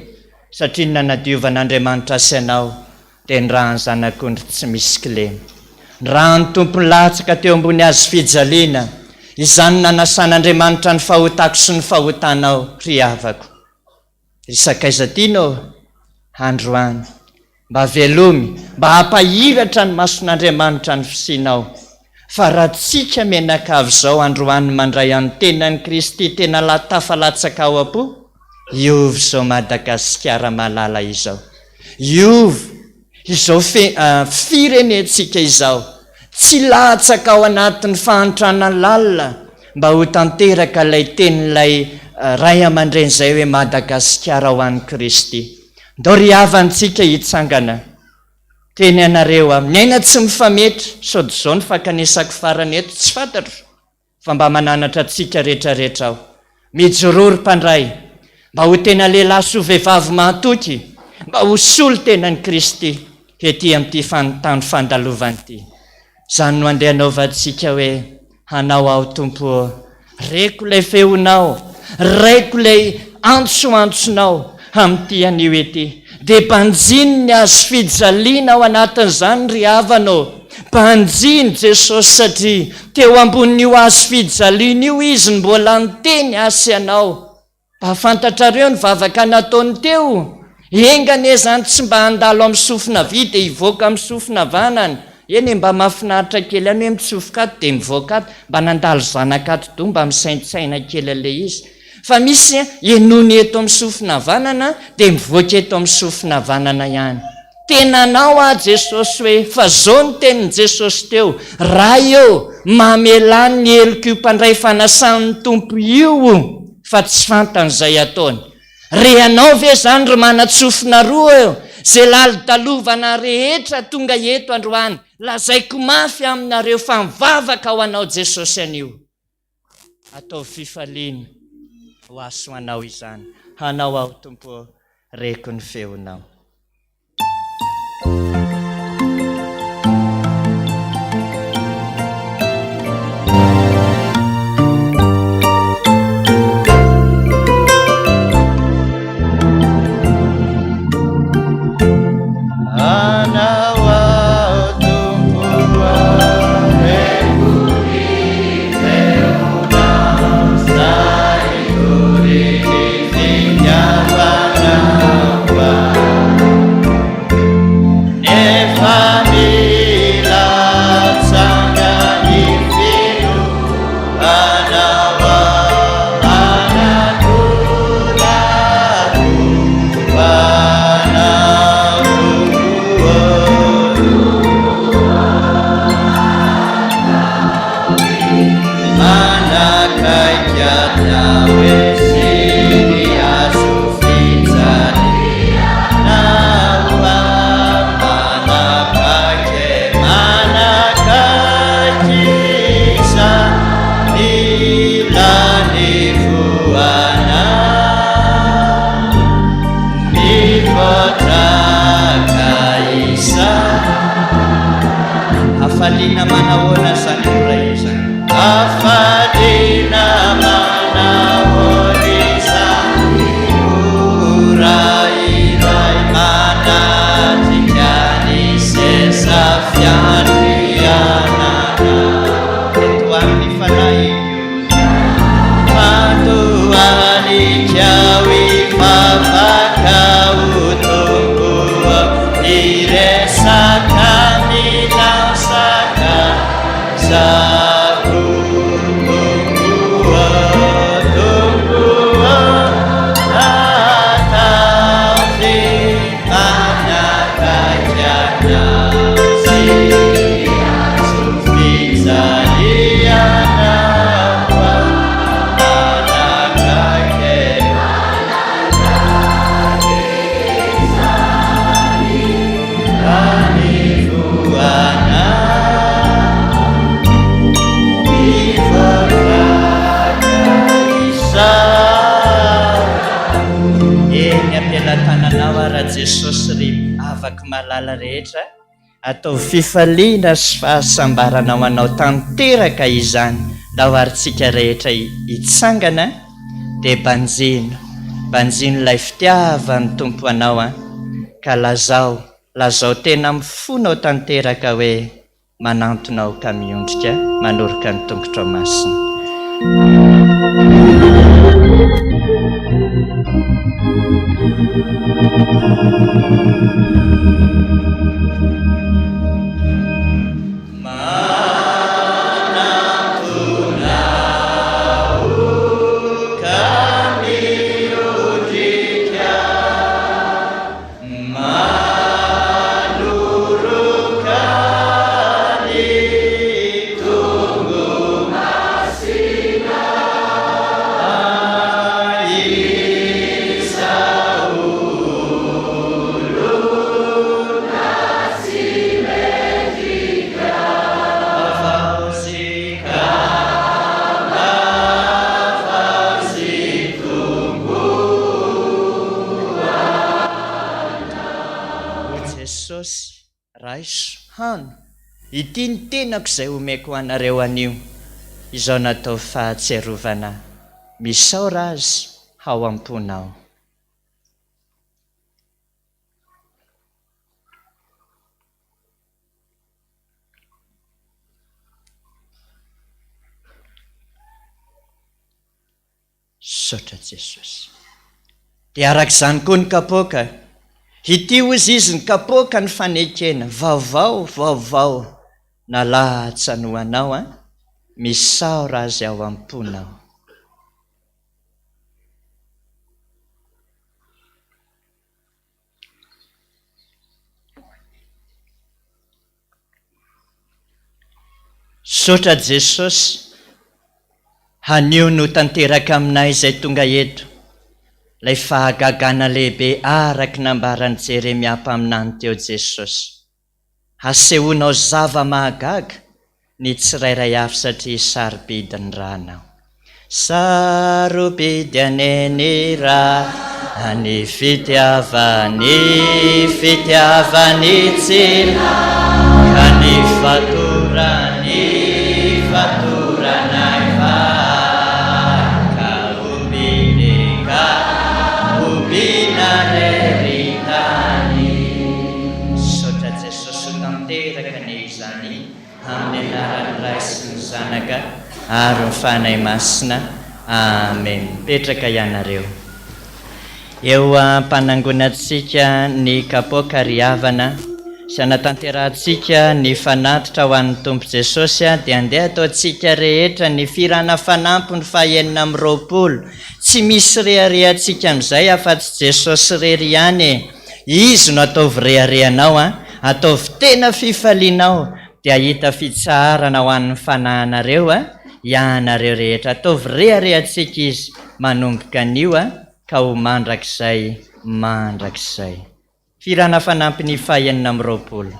satria nanadiovan'Andriamanitra sy anao dia ny rahan'ny zanak'ondry tsy misy kilema. Ny rahan'ny tompony latsaka teo ambony azy fijaliana, izany nanasan'Andriamanitra ny fahotako sy ny fahotanao ry havako. Ry sakaiza tianao androany, mba velomy, mba hampahiratra ny mason'Andriamanitra ny fisianao. Fa raha tsika menakavy izao androany mandray an'ny tenan'i Kristy tena tafalatsaka ao am-po, iovy izao Madagasikara malala izao. Iovy izao firenentsika izao. Tsy latsaka ao anatin'ny fahantrana lalina mba ho tanteraka ilay tenin'ilay ray aman-dren'izay hoe Madagasikara ho an'i Kristy. Ndao ry havantsika hitsangana. Teny anareo miaina tsy mifametra, sody izao ny fakanesako farany eto tsy fantatro, fa mba mananatra tsika rehetrarehetra aho. mijorory mpandray mba ho tena lehilahy sy ho vehivavy mahatoky mba ho solo tenany Kristy ety amin'ity tany fandalovany ity. Zany no andeha anaovantsika hoe hanao ao Tompo, reko ilay feonao, raiko ilay antsoantsonao amin'ity anio ety, dia mpanjiny ny azo fijaliana ao anatin'izany ry havanao. Mpanjiny Jesosy satria teo ambonin'io azo fijaliana io izy ny mbola niteny asy anao. Mba fantatrareo ny vavaka nataony teo, engane izany tsy mba handalo amin'ny sofina vy dia hivoaka amin'ny sofina vanany. Eny mba mahafinaritra kely any hoe mitsofoka ato dia mivoaka ato, mba nandalo zanakato do mba misaintsaina kely an'ilay izy. Fa misy enony eto amin'ny sofina vanana dia mivoaka eto amin'ny sofina vanana ihany. Tenanao Jesosy hoe fa zao ny tenin'i Jesosy teo, raha eo mamelany ny heloka io mpandray fanasan'ny Tompo io fa tsy fantan'izay ataony. Rehanao ve zany ry manatsofina roa eo, zay lali-dalovana rehetra tonga eto androany, lazaiko mafy aminareo fa mivavaka ho anao Jesosy anio. Atao fifaliana ho aso anao izany, hanao ao Tompo, reko ny feonao. Afalina manahoana zany ora izany, afalina manahoana izany ora iray manatrika ny seza fiandrianana. Eto amin'ny fanahio fatoanika hivavaka ho Tompo, iresaka Jesosy ry afaka malala rehetra, atao fifaliana sy fahasambarana ho anao tanteraka izany. La hoaritsika rehetra hitsangana dia banjino ilay fitiavan'ny Tompo anao ka lazao tena mifonao tanteraka hoe manantonao ka miondrika manoroka ny tongotra masina. raiso hano ity ny tenako izay omeko ho anareo anio izao natao fahatserovana misaora azy ao am-ponao. Saotra Jesosy. Dia arak'izany koa ny kapoaka. Ity ozy izy ny kapoaka ny fanekena. Vaovao nalahatra no anao misaora azy ao am-ponao. Saotra Jesosy. Hanio no tanteraka aminay izay tonga eto. Ilay fahagagana lehibe araky nambaran'i Jeremia ampaminany teo Jesosy. Asehoanao zava-mahagaga ny tsirairay avy satria sarobidiny ranao. Sarobidy aneny raha ny fitiavany tsila ka ny fatorany ary fanay masina. Amen. Petraka ianareo. Eo ampanangonantsika ny kapoaka riavana sy anatanterantsika ny fanatitra ho an'ny Tompo Jesosy dia andeha ataontsika rehetra ny firana fanampy ny 420. Tsy misy reharehantsika amin'izay afa-tsy Jesosy rery ihany. Izy no ataovy reharehanao ataovy tena fifalianao dia hita fitsarana ho an'ny fanahinareo ianareo rehetra. Ataovy reharehantsika izy manomboka anio ka ho mandrakizay. Firana fanampy ny 420.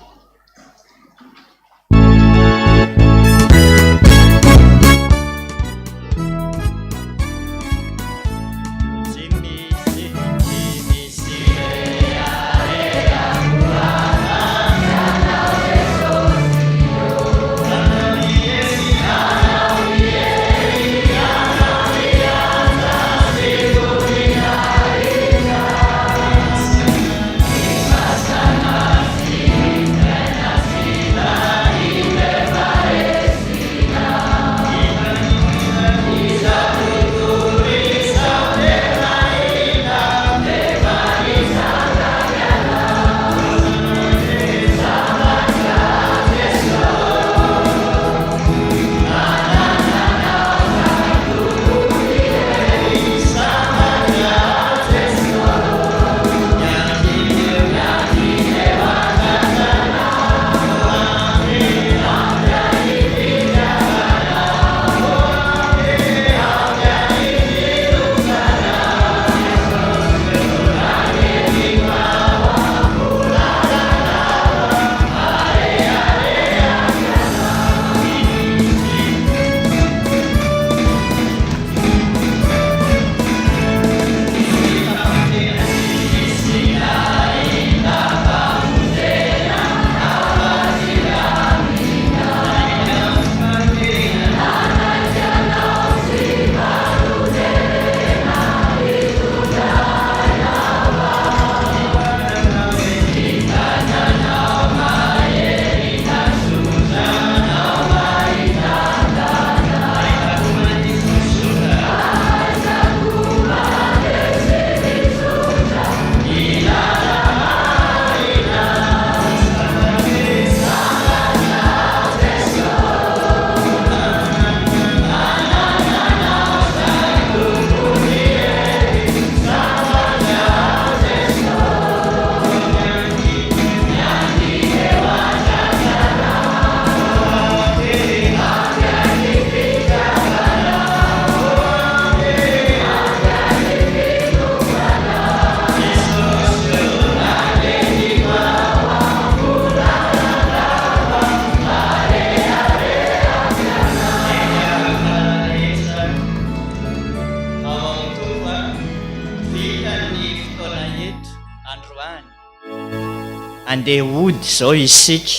andeha ody zao isika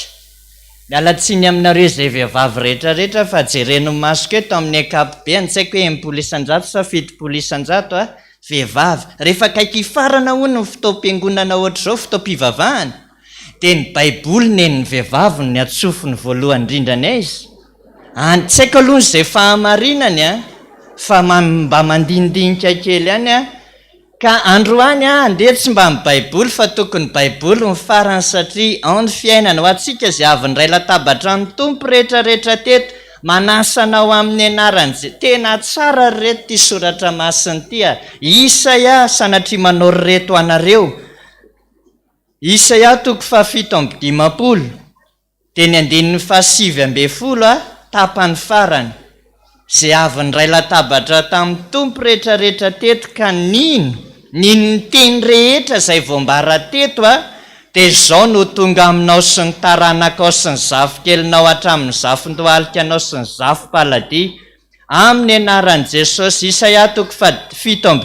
mialatsiny aminareo zay vehivavy rehetrarehetra fa jereno masoko eto amin'ny akapobeany tsy haiko hoe 10 sa 7 vehivavy rehefa kaiky ifarana hono ny fotoam-piangonana ohatra zao fotoam-pivavahana dia ny baiboly neny vehivavy ny atsofony voalohany indrindrany aizy tsy haiko aloha zay fahamarinany fa mba mandinidinika kely any ka androany andeha tsy mba ny baiboly fa tokony baiboly ny farany satria ao ny fiainana ho atsika zay avy ny ray latabatra ny tompo rehetrarehetra teto manasanao amin'ny anaran'zay tena tsara reto ty soratra masiny tya Isaia sanatria manao reto anareo Isaia 7:50 teny 9:20 tapany farany zay avy ny ray latabatra tamin'ny tompo rehetrarehetra teto ka nino ny teny rehetra zay voambara teto dia zao no tonga aminao sy ny taranakao sy ny zafokelinao hatramin'ny zafon-doalikanao sy ny zafo-palady amin'ny anaran'i Jesosy Isaia 7:50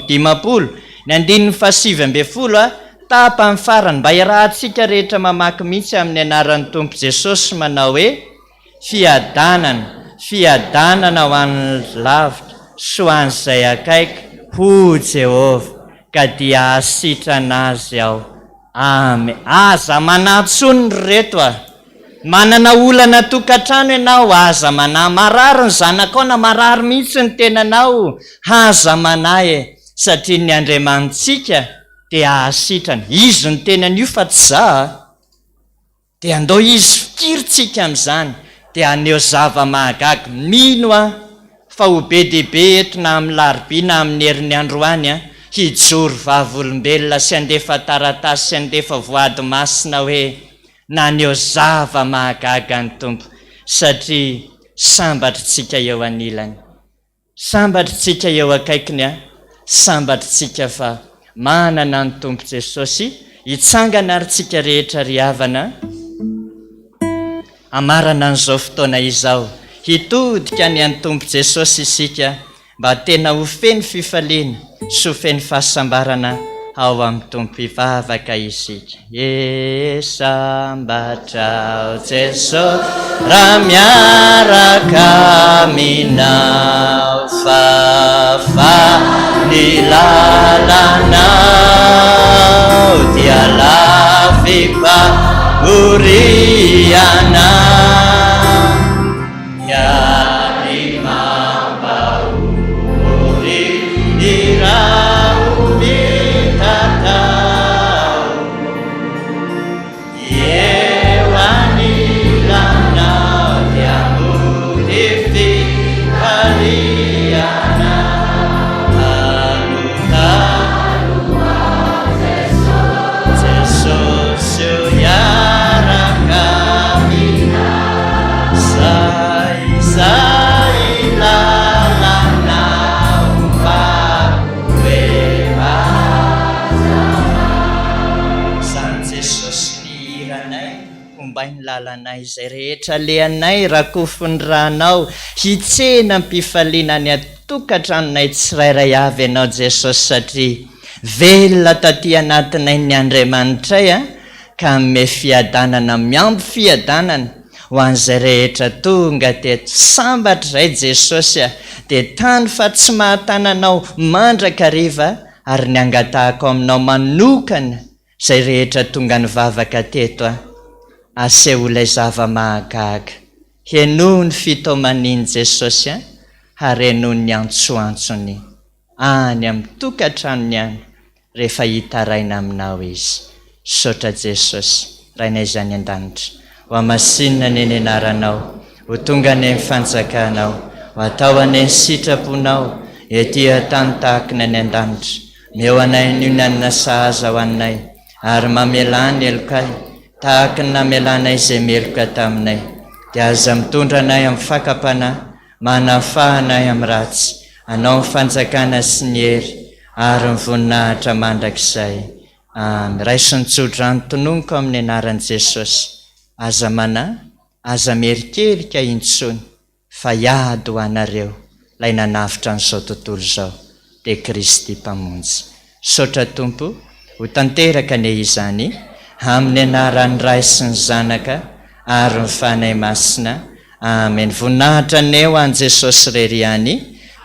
ny 9:20 tapany farany mba irahantsika rehetra mamaky mihitsy amin'ny anaran'ny tompo Jesosy manao hoe fiadanana ho an'ny lavitra so an'izay akaiky ho Jehova ka dia asitrana azy aho ame aza manatsony reto manana olana tokantrano ianao aza mana marary ny zanakao na marary mihitsy ny tenanao aza manahy satria ny Andriamanitsika dia asitrana izy ny tenan'io fa tsy za dia andao izy fikiritsika amin'izany dia aneo zava mahagaga mino fa ho be dehibe eto na amin'ny laribia na amin'ny herin'ny androany hijoro vavolombelona sy andefa taratasy sy andefa voady masina hoe naneo zava mahagaga ny tompo satria sambatritsika eo anilany sambatritsika eo akaikiny sambatritsika fa manana ny tompo Jesosy hitsangana arytsika rehetra ry havana amarana an'izao fotoana izao hitodika ny an'ny tompo Jesosy isika mba tena ho feny fifaliana sy ho feny fahasambarana ao amin'ny tompo-pivavaka isika sambatrao Jesosy raha miaraka aminao ny lalanao dia lafipa uriana yani mambauri dirau bitatau yewani lanau diamutifi kaliana lalanay izay rehetra leanay rakofony ranao hitsena mpifaliana ny atokantranonay tsirairay avy ianao Jesosy satria velona taty anatinay ny Andriamanitray ka me fiadanana miamby fiadanana ho an'izay rehetra tonga teto sambatra izay Jesosy dia tany fa tsy mahatananao mandrakariva ary ny angatahako aminao manokana izay rehetra tonga ny vavaka teto aseho ilay zava-mahagaga henoho ny fitomaniny Jesosy ary henoho ny antsoantsony any amin'ny tokantranony any rehefa hitaraina aminao izy sotra Jesosy rainay izany an-danitra ho amasinina ny anaranao ho tonga ny fanjakanao ho atao any ny sitraponao ety tany tahakina ny an-danitra meo anay nionanina sahaza ho anay ary mamelany elokay tahaka ny namelanay izay meloka taminay dia aza mitondra anay amin'ny fakapanahy manafahanay amin'ny ratsy anao ny fanjakana sy ny hery ary ny voninahitra mandrakizay raisy ny tsodra ny tononiko amin'ny anaran'i Jesosy aza manahy aza merikelika intsony fa iady ho anareo lay nanavitra n'izao tontolo izao dia Kristy mpamonjy sotra Tompo ho tanteraka ne izany amin'ny anaran'ny ray sy ny zanaka ary ny fanay masina amen. voninahitra ny eo an' jesosy rery any.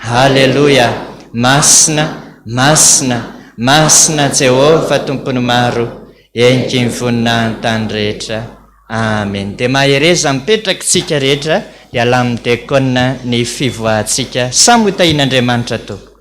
halleloia. masina masina masina jehova tompony maro enky ny voninahiny tany rehetra amen. dia mahereza mipetraka tsika rehetra dia alamin'ny dekona ny fivoahantsika samy hotahin'andriamanitra toko.